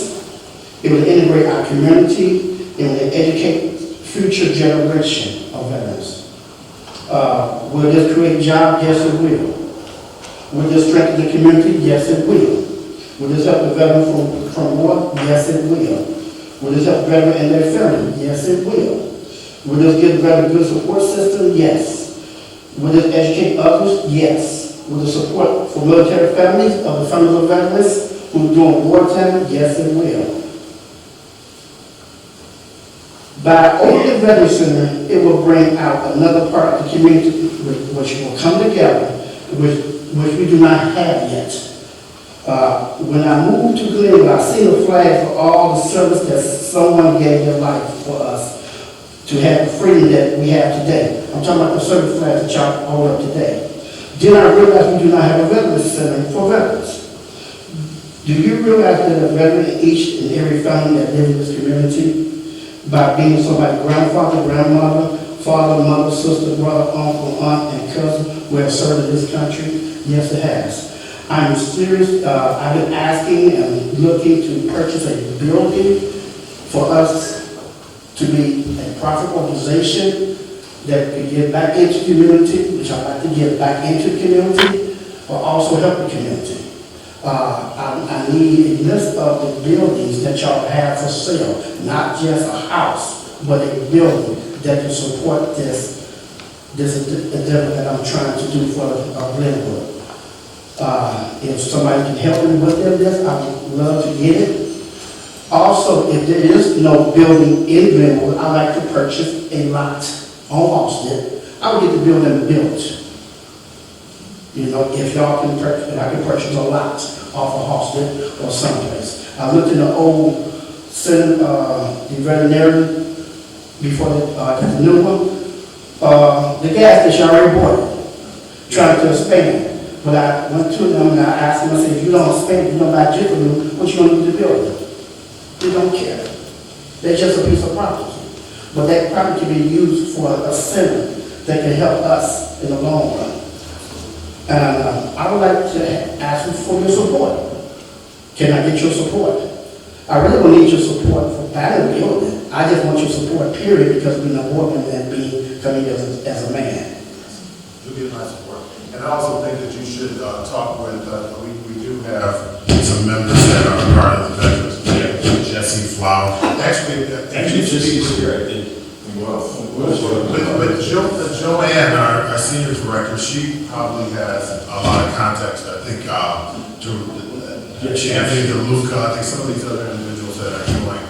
It will integrate our community. It will educate future generation of veterans. Will this create jobs? Yes, it will. Will this strengthen the community? Yes, it will. Will this help the veteran from war? Yes, it will. Will this help the veteran and their family? Yes, it will. Will this give the veteran a good support system? Yes. Will this educate others? Yes. Will the support for military families of the families of veterans who are doing wartime? Yes, it will. By opening the Veteran Center, it will bring out another part of the community which will come together, which we do not have yet. When I moved to Glenwood, I seen a flag for all the service that someone gave their life for us to have the freedom that we have today. I'm talking about the service flags that y'all hold up today. Then I realized we do not have a Veteran Center for veterans. Do you realize that a veteran in each and every family that lives in this community, by being somebody's grandfather, grandmother, father, mother, sister, brother, uncle, aunt, and cousin who have served in this country? Yes, it has. I'm serious. I've been asking and looking to purchase a building for us to be a profit organization that can get back into the community, which I'd like to get back into the community, but also help the community. I need a list of the buildings that y'all have for sale, not just a house, but a building that can support this endeavor that I'm trying to do for Glenwood. If somebody can help me with this, I would love to get it. Also, if there is no building in Glenwood, I'd like to purchase a lot on Austin. I would get the building built. You know, if y'all can purchase, and I can purchase a lot off of Austin or someplace. I looked in the old center, the veterinary before the new one. The gas station I already bought it, trying to expand. But I went to them and I asked them, I said, if you don't expand, you don't buy Jiffy, what you gonna do to build it? They don't care. They're just a piece of property. But that property can be used for a center that can help us in the long run. And I would like to ask you for your support. Can I get your support? I really don't need your support for buying the building. I just want your support, period, because we're not more than being coming as a man. You'll get my support. And I also think that you should talk with, we do have some members that are part of the veterans. Jesse Flower. Actually, Jesse is here, I think. But Joanne, our senior director, she probably has a lot of context, I think, Anthony DeLuca, I think some of these other individuals that are doing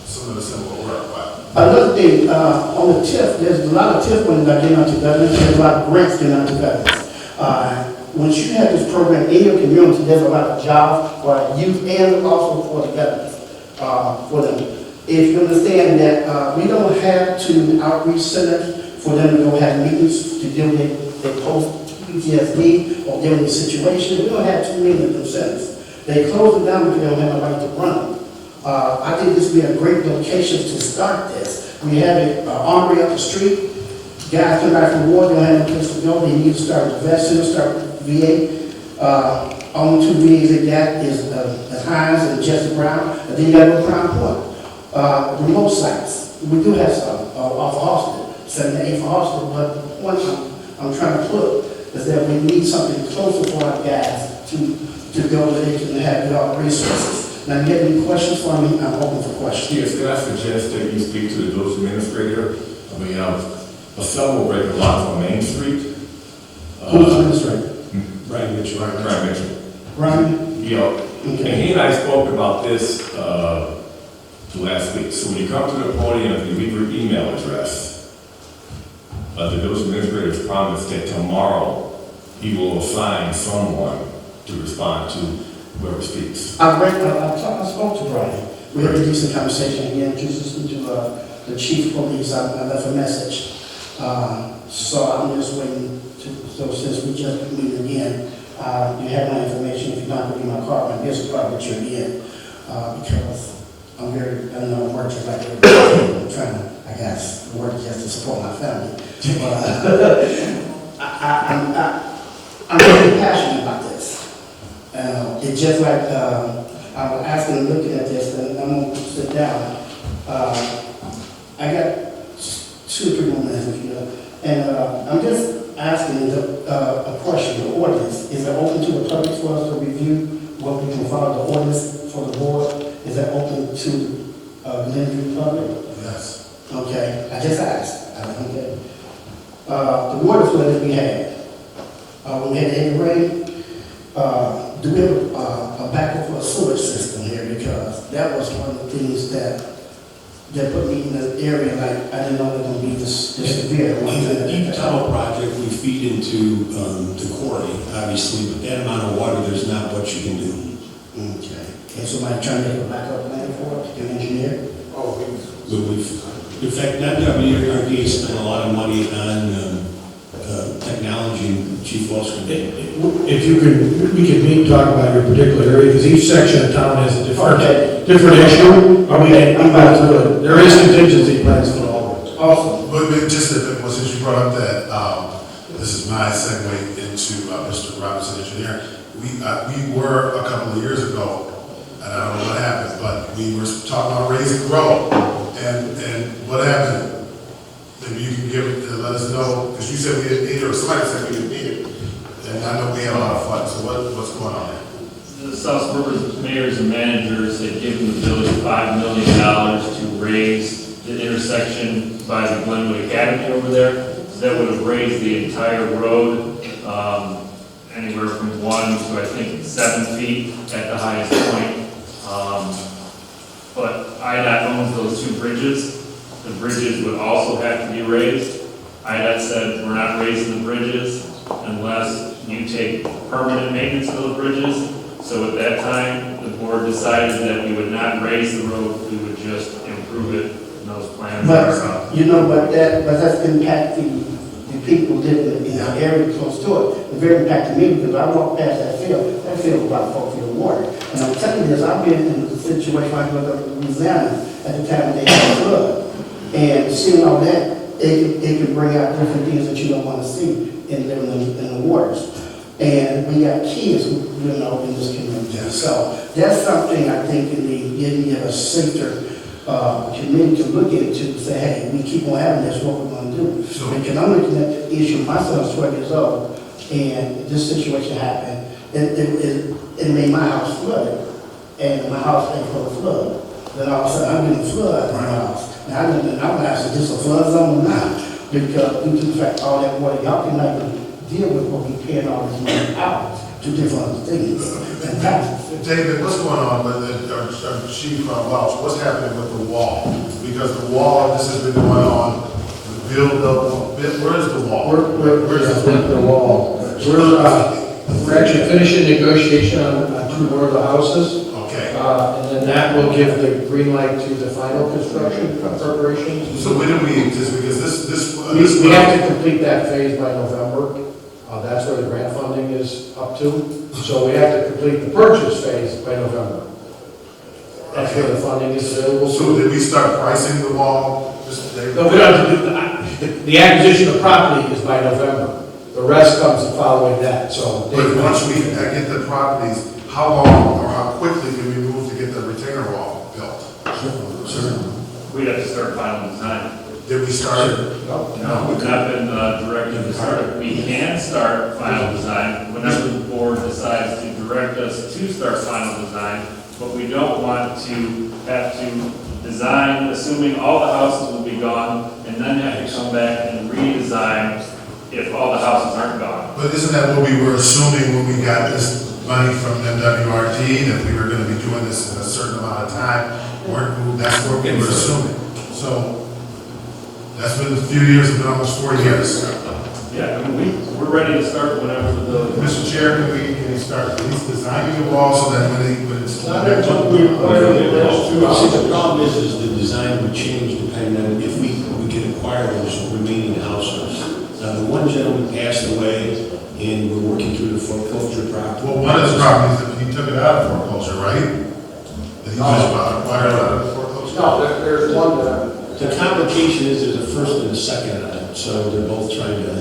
some of the similar work, but Another thing, on the TIF, there's a lot of TIF money that get out to veterans, there's a lot of grants getting out to veterans. Once you have this program in your community, there's a lot of jobs for youth and also for the veterans, for them. If you understand that we don't have two outreach centers for them to go have meetings to deal with their post-PTSD or deal with the situation, we don't have too many of those centers. They close them down because they don't have nobody to run them. I think this would be a great location to start this. We have an armory up the street. Guys come back from war, they don't have no place to go. They need to start with the vet center, start with VA. Only two VAs they got is Hines and Jesse Brown, and then you got to go Crown Point. Remote sites, we do have some off of Austin, 7 to 8 for Austin, but one I'm trying to put is that we need something closer for our guys to go where they can have all the resources. Now, you have any questions for me? I'm open for questions. Yes, could I suggest that you speak to the village administrator? I mean, a cell will break a lot on Main Street. Who's administrator? Brian Mitchell. Brian Mitchell. Brian? Yeah. Okay. And he and I spoke about this last week. So when you come to the podium, if you leave your email address, the village administrator has promised that tomorrow he will assign someone to respond to whoever speaks. I spoke to Brian. We had a decent conversation. He introduced me to the chief of police. I left a message. So I'm just waiting so since we just meet again, you have my information. If you're not going to my card, my business card that you're in. Because I'm very, I don't know, work just like everybody. I'm trying to, I guess, work just to support my family. I'm very passionate about this. It's just like I was asking, looking at this, and I'm going to sit down. I got 2 or 3 more minutes, if you know. And I'm just asking a question, the ordinance. Is it open to the public for us to review what we can follow the ordinance for the board? Is that open to Glenwood public? yes. Okay, I just asked. Okay. The water flood that we had, when we had the heavy rain, do we have a backup for a sewage system here? Because that was one of the things that put me in the area like I didn't know it was going to be this severe. In the deep tunnel project, we feed into the quarry, obviously, but that amount of water, there's not much you can do. Okay. And somebody trying to make a backup plan for it, an engineer? Oh, in fact, that WRD spent a lot of money on technology, and Chief Walsh can. If you can, we can meet and talk about your particular area, because each section of town has a different issue. There is contingency plans for all of it. Awesome. But just since you brought up that, this is my segue into Mr. Robinson Engineering. We were a couple of years ago, and I don't know what happened, but we were talking about raise and grow. And what happened? Maybe you can let us know, because you said we didn't need it, or somebody said we didn't need it. And I know we had a lot of fun, so what's going on there? The South Rivers mayors and managers had given the village $5 million to raise the intersection by the Glenwood Academy over there. So that would have raised the entire road anywhere from 1 to I think 7 feet at the highest point. But IDOT owns those 2 bridges. The bridges would also have to be raised. IDOT said we're not raising the bridges unless you take permanent maintenance of those bridges. So at that time, the board decided that we would not raise the road, we would just improve it, and those plans are But you know what that's impacting the people living in the area close to it. It very impacted me because I walked past that field was about 4 feet of water. And I'm telling you this, I've been in a situation like I was in Louisiana at the time when they had a flood. And seeing all that, it can bring out different things that you don't want to see in living in the waters. And we got kids who, in this community. So that's something I think in the getting a safer community to look into to say, hey, we keep on having this, what we're going to do. So, because I'm looking at the issue, my son's 12 years old, and this situation happened. It made my house flooded, and my house ain't full of flood. Then all of a sudden, I'm getting a flood in my house. And I'm going to ask, is this a flood zone or not? because due to the fact all that water, y'all can not even deal with what we paying all this money out to different things and taxes. David, what's going on with our Chief Welch, what's happening with the wall? Because the wall, this has been going on, the build up, where's the wall? Where's The wall. We're actually finishing negotiation on two more of the houses. Okay. And then that will give the green light to the final construction preparations. So when do we, because We have to complete that phase by November. That's where the grant funding is up to. So we have to complete the purchase phase by November. That's where the funding is available. So did we start pricing the wall? No, we don't have to do, the acquisition of property is by November. The rest comes following that, so. But once we get the properties, how long or how quickly can we move to get the retainer wall built? Sure. We'd have to start final design. Did we start? No, we've not been directed to start it. We can start final design whenever the board decides to direct us to start final design, but we don't want to have to design, assuming all the houses will be gone, and then have to come back and redesign if all the houses aren't gone. But isn't that what we were assuming when we got this money from MWRD, that we were going to be doing this in a certain amount of time? That's what we were assuming. So that's been a few years, it's been almost 4 years. Yeah, I mean, we're ready to start whenever the. Mr. Chair, can we start at least designing the wall so that when it's. See, the problem is the design would change depending on if we could acquire those remaining houses. The one gentleman passed away, and we're working through the foreclosure process. Well, one of the properties, that he took it out of foreclosure, right? That he just acquired it out of foreclosure? No, there's one that. The complication is there's a first and a second on it, so they're both trying to.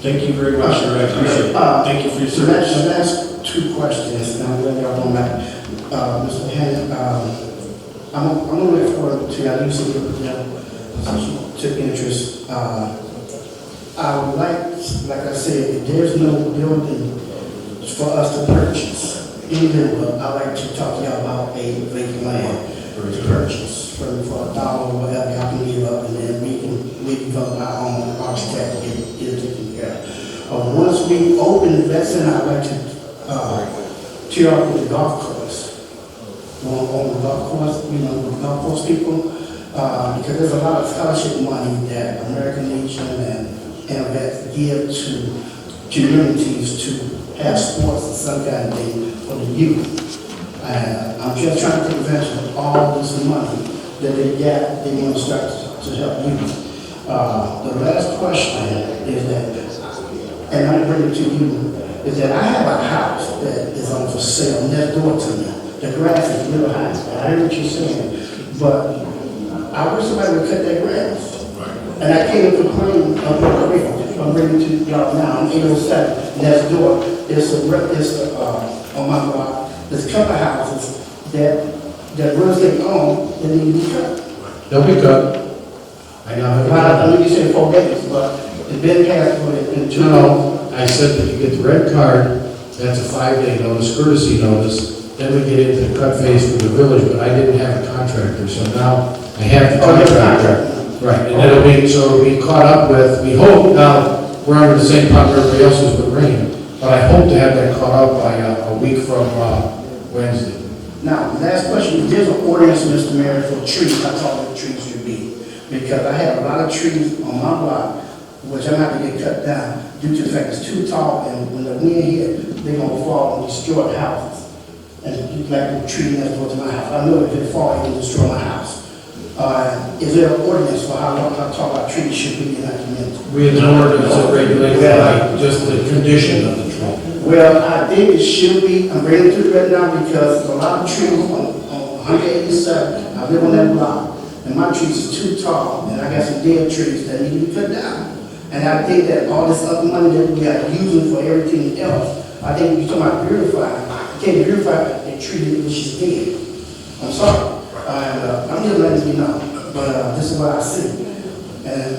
Thank you very much, sir. I appreciate it. Thank you for your service. The last two questions, and I'm glad y'all don't mind. Mr. Henry, I'm gonna look forward to, I usually took interest. I would like I said, if there's no building for us to purchase, even, I'd like to talk to y'all about a vacant land to purchase for $1 or whatever y'all can give up, and then we can develop our own architect and get it taken care of. Once we open the center, I'd like to tear up with the golf course. On the golf course, the golf course people, because there's a lot of scholarship money that American Legion and vets give to communities to have sports or some kind of thing for the youth. I'm just trying to take advantage of all this money that they got, they want to start to help youth. The last question is that, and I'm bringing it to you, is that I have a house that is on for sale next door to me. The grass is real high, I heard what you're saying, but I wish somebody would cut that grass. And I can't even complain of the creek. I'm bringing it to y'all now, I'm 807, next door. It's on my block, there's a couple of houses that real estate own, that need to be cut. They'll be cut. I know. I know you said 4 days, but it's been passed for it in 2 days. No, I said that you get the red card, that's a 5-day notice, courtesy notice, then we get into the cut phase for the village, but I didn't have a contractor, so now I have the contractor. Right, and it'll be caught up with, we hope, now, we're under the same problem everybody else is with rain, but I hope to have that caught up by a week from Wednesday. Now, last question, there's an ordinance, Mr. Mayor, for trees, I thought the trees should be, because I have a lot of trees on my block, which I'm not gonna get cut down, due to the fact it's too tall, and when the wind hit, they're gonna fall and destroy the houses. And like the tree next door to my house, I know if it fall, it can destroy my house. Is there an ordinance for how long I talk about trees should be in our community? We have an ordinance that regulates just the condition of the tree. Well, I think it should be, I'm bringing it to the red now because there's a lot of trees on 187, I live on that block, and my trees are too tall, and I got some dead trees that need to be cut down. And I think that all this other money that we are using for everything else, I think you're talking about beautifying, you can't beautify a tree which is dead. I'm sorry. I'm just letting you know, but this is what I see. And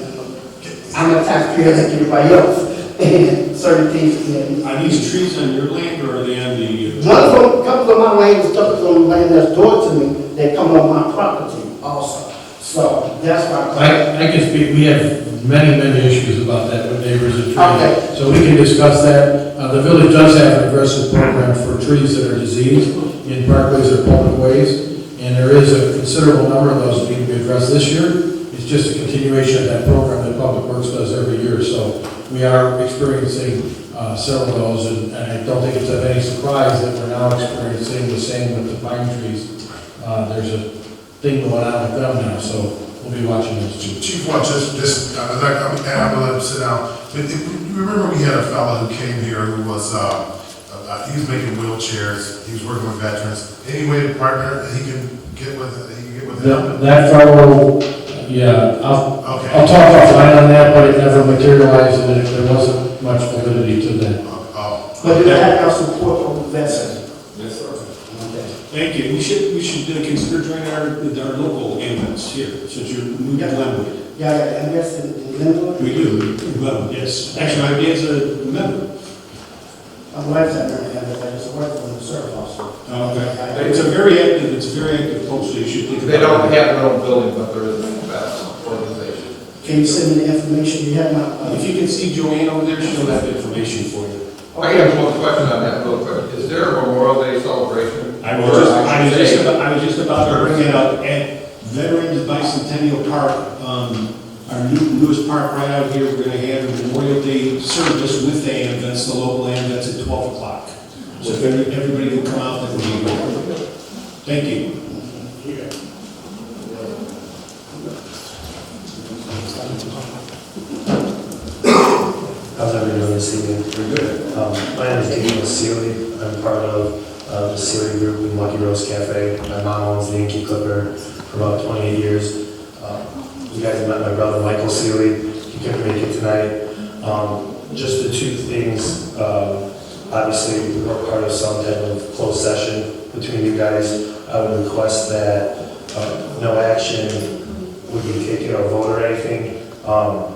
I'm a taxpayer like everybody else, and certain things. Are these trees on your land or are they on the? One of them, a couple of my land, stuff is on the land that's door to me, that come on my property also. So that's why. I can speak, we have many issues about that with neighbors and trees. Okay. So we can discuss that. The village does have an aggressive program for trees that are diseased in parkways or public ways. And there is a considerable number of those being addressed this year. It's just a continuation of that program that Public Works does every year. So we are experiencing several of those, and I don't think it's of any surprise that we're now experiencing the same with the pine trees. There's a thing going on with them now, so we'll be watching those too. Chief, I'm gonna let him sit down. But you remember we had a fellow who came here who was, he was making wheelchairs, he was working with veterans. Any way to partner, he can get with him? That fellow, yeah, I'll talk offline on that, but it never materialized, and there wasn't much validity to that. But you have our support from the veterans. Yes, sir. Thank you. We should consider joining our local ambulance here, since you're moving to Glenwood. Yeah, and yes, in Glenwood. We do, in Glenwood, yes. Actually, my dad's a member. My wife's at an ambulance, I just work for the service officer. Okay. It's a very active post, so you should think about it. They don't have their own building, but there is a vast organization. Can you send me the information? You have my. If you can see Joanne over there, she'll have information for you. I have one question on that real quick. Is there a Memorial Day celebration? I was just about to bring it up at Veterans Bicentennial Park, our newest park right out here. We're going to have a Memorial Day service with the AMVets, the local AMVets at 12 o'clock. So if everybody can come out, that would be great. Thank you. How's everyone doing this evening? We're good. My name is Daniel Sealy. I'm part of the Sealy Group in Lucky Rose Cafe. My mom owns the Yankee Clipper for about 28 years. You guys have met my brother Michael Sealy. He couldn't make it tonight. Just the two things. Obviously, we're part of some type of closed session between you guys. I would request that no action would be taken or vote or anything.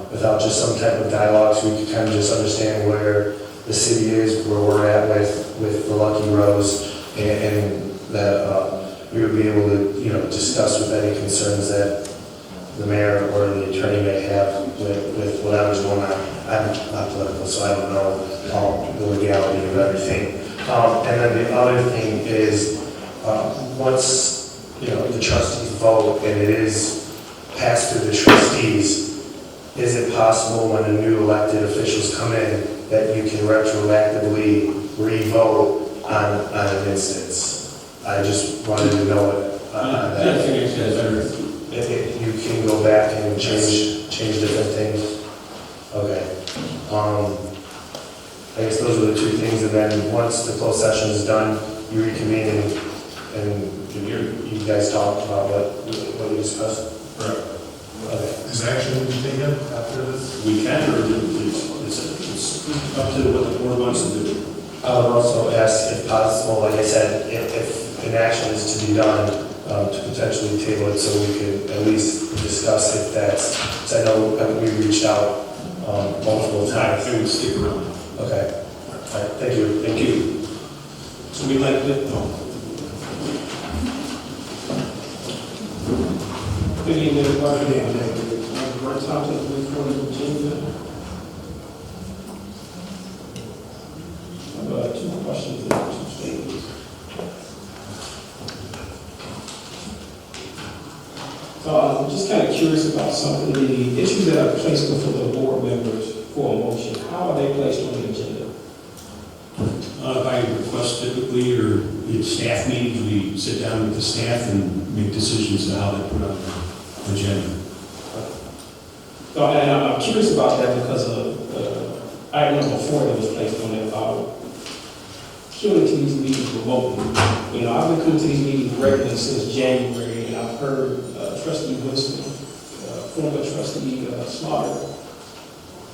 Without just some type of dialogue, so we could kind of just understand where the city is, where we're at with the Lucky Rose, and that we would be able to, discuss with any concerns that the mayor or the attorney may have with whatever's going on. I'm not political, so I don't know the legality of everything. And then the other thing is, once the trustees vote and it is passed through the trustees, is it possible when the new elected officials come in that you can retroactively re-vote on an instance? I just wanted to know it. If you can go back and change different things. Okay. I guess those are the two things, and then once the closed session is done, you reconvene and you guys talk about what you discussed. Right. Okay. Is action to be taken after this? We can, or it's up to what the board wants to do. I would also ask if possible, like I said, if an action is to be done, to potentially table it so we could at least discuss if that's, because I know we reached out multiple times. I would stick around. Okay. All right. Thank you. Thank you. So we'd like to, Good evening, everybody. Brett Thompson, Glenwood, Virginia. I have two questions and two statements. So I'm just kind of curious about something. The issues that are placed before the board members for a motion, how are they placed on the agenda? by request typically, or in staff meetings, we sit down with the staff and make decisions on how they put on the agenda. So, and I'm curious about that because item number 4 that was placed on it about coming to these meetings remotely. I've been coming to these meetings regularly since January, and I've heard Trustee Winston, former Trustee Slaughter,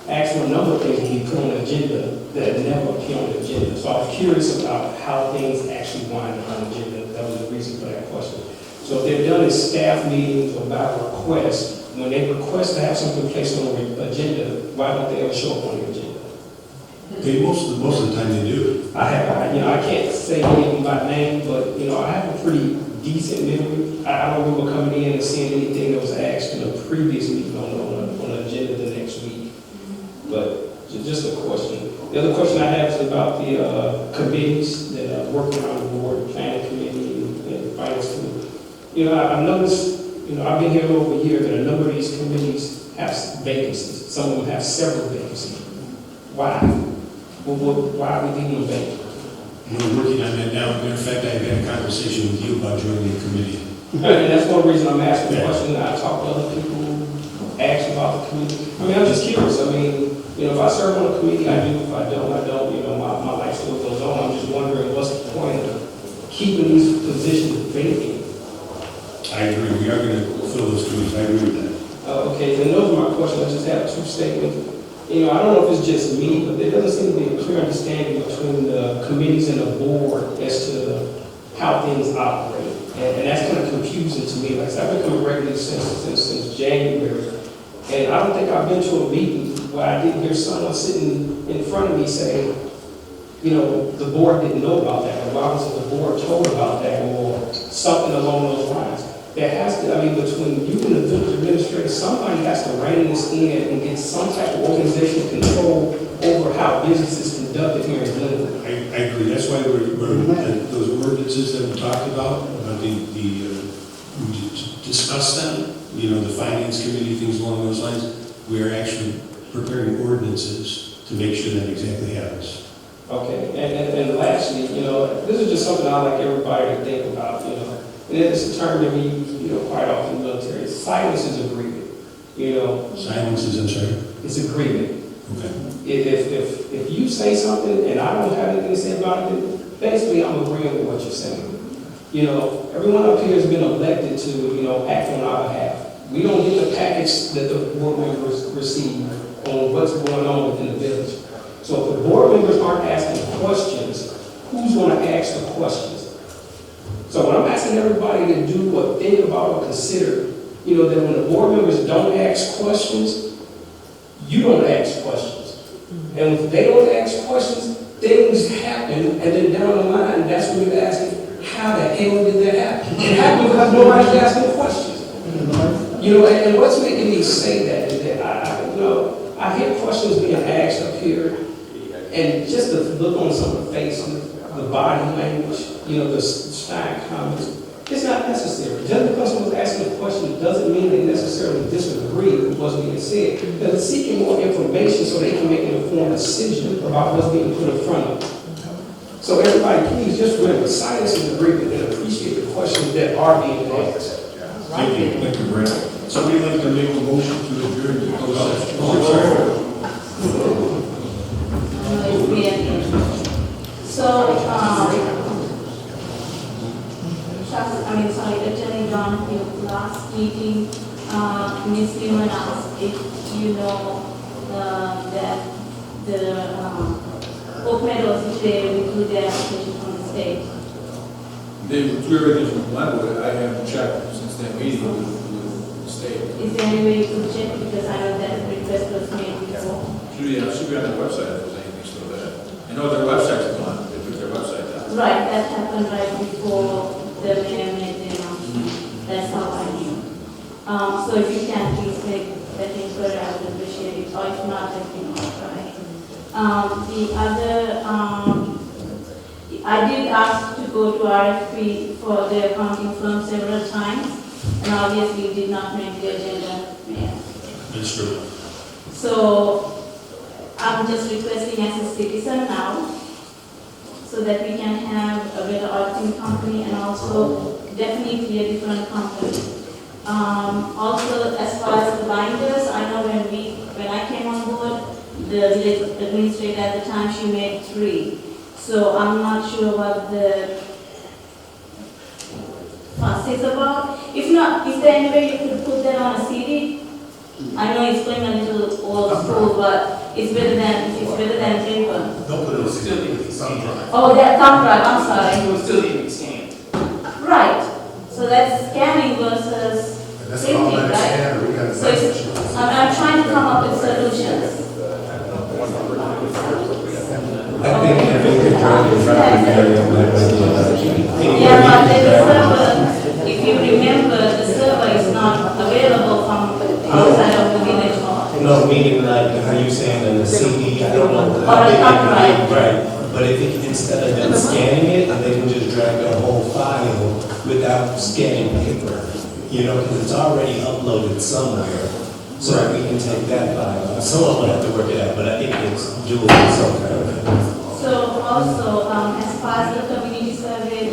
ask for a number of things to be put on the agenda that never appear on the agenda. So I was curious about how things actually wind up on the agenda. That was the reason for that question. So if they're done in staff meetings or by request, when they request to have something placed on the agenda, why don't they ever show up on the agenda? Most of the time they do. I can't say anything by name, but, I have a pretty decent memory. I don't remember coming in and seeing anything that was asked in a previous meeting on the agenda the next week. But just a question. The other question I have is about the committees that are working on the board, planning committee and finance committee. I've noticed, I've been here over a year, that a number of these committees have vacancies. Some of them have several vacancies. Why? Why are we leaving them vacant? We're working on that now. Matter of fact, I've had a conversation with you about joining the committee. And that's one reason I'm asking the question. I talk to other people, ask about the committee. I'm just curious. If I serve on a committee, I do. If I don't, I don't. My life still goes on. I'm just wondering what's the point of keeping these positions vacant? I agree. We are going to fill those committees. I agree with that. Okay, then those are my questions. I just have two statements. I don't know if it's just me, but there doesn't seem to be a clear understanding between the committees and the board as to how things operate. And that's kind of confusing to me. Like I said, I've become a regular since January. And I don't think I've been to a meeting where I didn't hear someone sitting in front of me say, the board didn't know about that, or why wasn't the board told about that, or something along those lines. There has to, between you and the village administrator, somebody has to rein this in and get some type of organizational control over how business is conducted here in Glenwood. I agree. That's why those ordinances that we talked about we discussed them, the finance committee, things along those lines. We are actually preparing ordinances to make sure that exactly happens. Okay, and lastly, this is just something I like everybody to think about, and it's a term that we use, quite often in the military. Silence is agreement, Silence is, I'm sorry? It's agreement. Okay. If you say something and I don't have anything to say about it, then basically I'm agreeing with what you're saying. Everyone up here has been elected to, act on our behalf. We don't get the package that the board members receive on what's going on within the village. So if the board members aren't asking questions, who's going to ask the questions? So when I'm asking everybody to do or think about or consider, that when the board members don't ask questions, you don't ask questions. And if they don't ask questions, things happen, and then down the line, that's when you're asking, how the hell did that happen? It happened because nobody's asking questions. And what's making me say that is that I hear questions being asked up here, and just to look on some of the faces, the body language, the snide comments, it's not necessary. Just because someone's asking a question doesn't mean they necessarily disagree with what's being said. They're seeking more information so they can make an informed decision about what's being put in front of them. So everybody, please just remember, silence is agreement, and appreciate the questions that are being asked. Thank you. Thank you, Brent. Somebody like to make a motion to adjourn to close session? Attorney John, your last meeting, Ms. Newman asked if you know that the Oak Meadows, if they withdrew their application from the state. They withdrew everything from Glenwood. I haven't checked since that meeting with the state. Is there any way you could check, because I know that the request was made before? Should be on their website if there's anything still there. I know their website's gone. They took their website down. Right, that happened right before the mayor made the announcement. That's how I knew. So if you can please make that inquiry, I would appreciate it. Or if not, let me know. Right. The other, I did ask to go to RFP for the accounting firm several times, and obviously it did not make the agenda. Yeah. That's true. So I'm just requesting as a citizen now, so that we can have a better auditing company and also definitely a different company. Also, as far as the binders, I know when I came on board, the village administrator at the time, she made 3. So I'm not sure what the fuss is about. If not, is there any way you could put that on a CD? I know it's going a little old school, but it's better than paper. Don't put it on CD. Thumb drive. Oh, that thumb drive, I'm sorry. It will still need scanned. Right. So that's scanning versus That's an printing, automatic right? scanner. We got a So I'm trying to come up with solutions. I think if you could drive the traffic area, that might be Yeah, but the server, if you remember, the server is not available from outside of the village hall. No, meaning like how you saying in the CD, I don't know Or how a they thumb can drive. right. But if it, instead of them scanning it, and they can just drag the whole file without scanning paper, you know, because it's already uploaded somewhere. So we can take that file. Someone will have to work it out, but I think it's doable somehow. So also, as far as the community survey,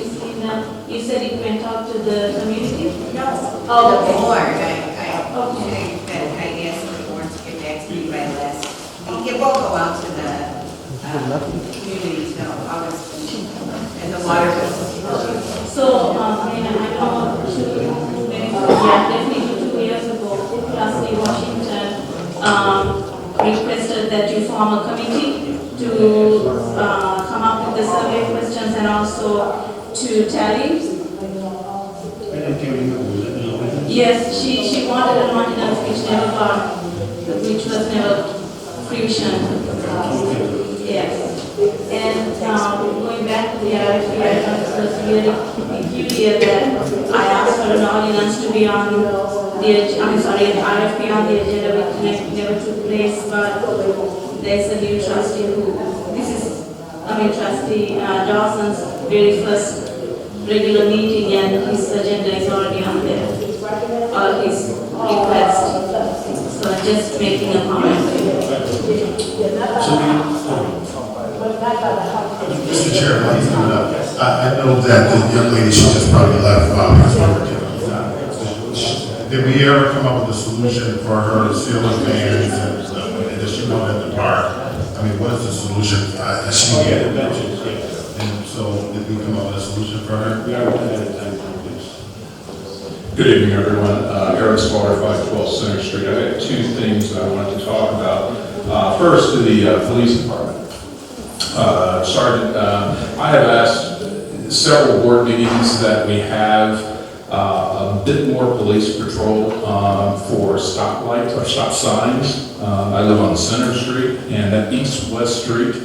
you said it went out to the community? No. Oh, The okay. board, I Okay. asked the board to get back to me by last week. It will go out to the communities, no, August, and the water bill. So, I know definitely 2 years ago, trustee Washington requested that you form a committee to come up with the survey questions and also to tally. Yes, she wanted an ordinance which was never fruition. Yes. And going back to the RFP, I thought it was really peculiar that I asked for an ordinance to be on an RFP on the agenda, which never took place, but there's a new trustee trustee Dawson's very first regular meeting, and his agenda is already on there, or his request. So just making a comment. Mr. Chair, while he's coming up, I know that the young lady, she just probably left. Did we ever come up with a solution for her ceiling fans and does she know at the park? I mean, what is the solution? The benches, yes. And so did we come up with a solution for her? We are looking at it, please. Good evening, everyone. Aaron Slaughter, 512 Center Street. I have two things that I wanted to talk about. First, to the police department. Sergeant, I have asked several board meetings that we have a bit more police patrol for stoplights or stop signs. I live on Center Street and that east-west street.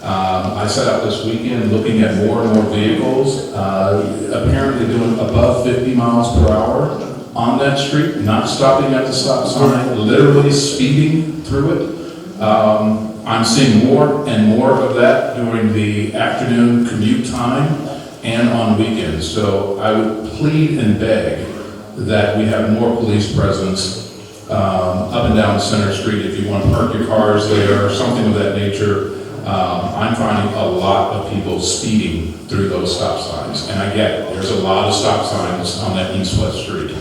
I set out this weekend looking at more and more vehicles, apparently doing above 50 miles per hour on that street, not stopping at the stop sign, literally speeding through it. I'm seeing more and more of that during the afternoon commute time and on weekends. So I would plead and beg that we have more police presence up and down Center Street. If you want to park your cars there or something of that nature, I'm finding a lot of people speeding through those stop signs. And I get it, there's a lot of stop signs on that east-west street,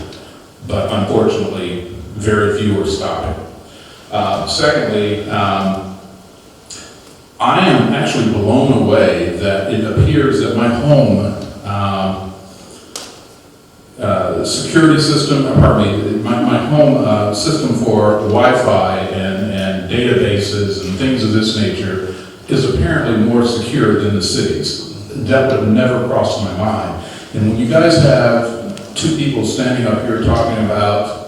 but unfortunately, very few are stopping. Secondly, I am actually blown away that it appears that my home security system, my home system for Wi-Fi and databases and things of this nature is apparently more secure than the city's. That would have never crossed my mind. And when you guys have two people standing up here talking about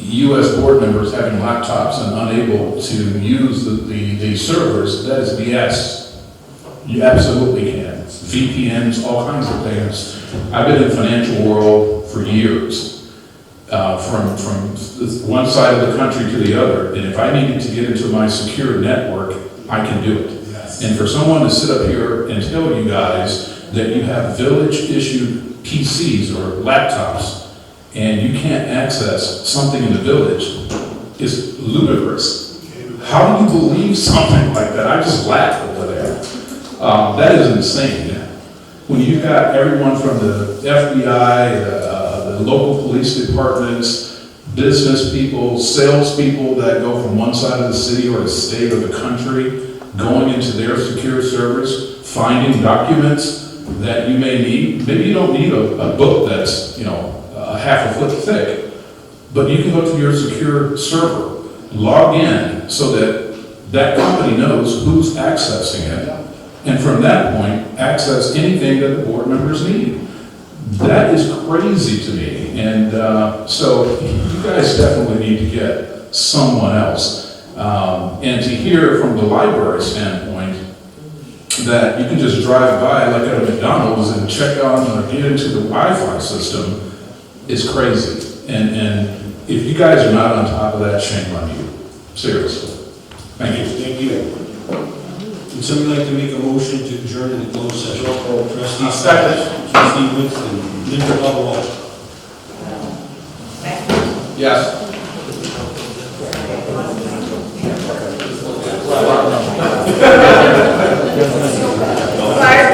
U.S. board members having laptops and unable to use the servers, that is BS. You absolutely can. VPNs, all kinds of things. I've been in the financial world for years, from one side of the country to the other, and if I needed to get into my secure network, I can do it. Yes. And for someone to sit up here and tell you guys that you have village-issued PCs or laptops and you can't access something in the village is ludicrous. How do you believe something like that? I just laugh over there. That is insane. When you've got everyone from the FBI, the local police departments, business people, salespeople that go from one side of the city or the state or the country, going into their secure servers, finding documents that you may need. Maybe you don't need a book that's, a half a foot thick, but you can go to your secure server, log in so that that company knows who's accessing it, and from that point, access anything that the board members need. That is crazy to me, and so you guys definitely need to get someone else. And to hear from the library standpoint that you can just drive by like at a McDonald's and check on or get into the Wi-Fi system is crazy. And if you guys are not on top of that, shame on you. Seriously. Thank you. Thank you. Would somebody like to make a motion to adjourn in the closed session? Trustee Stichels, Trustee Winston, Member Bubble. Yes. Clark?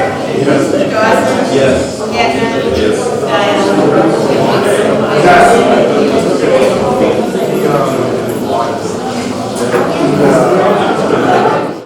Dawson? Yes. Gettner? Yes. Diane?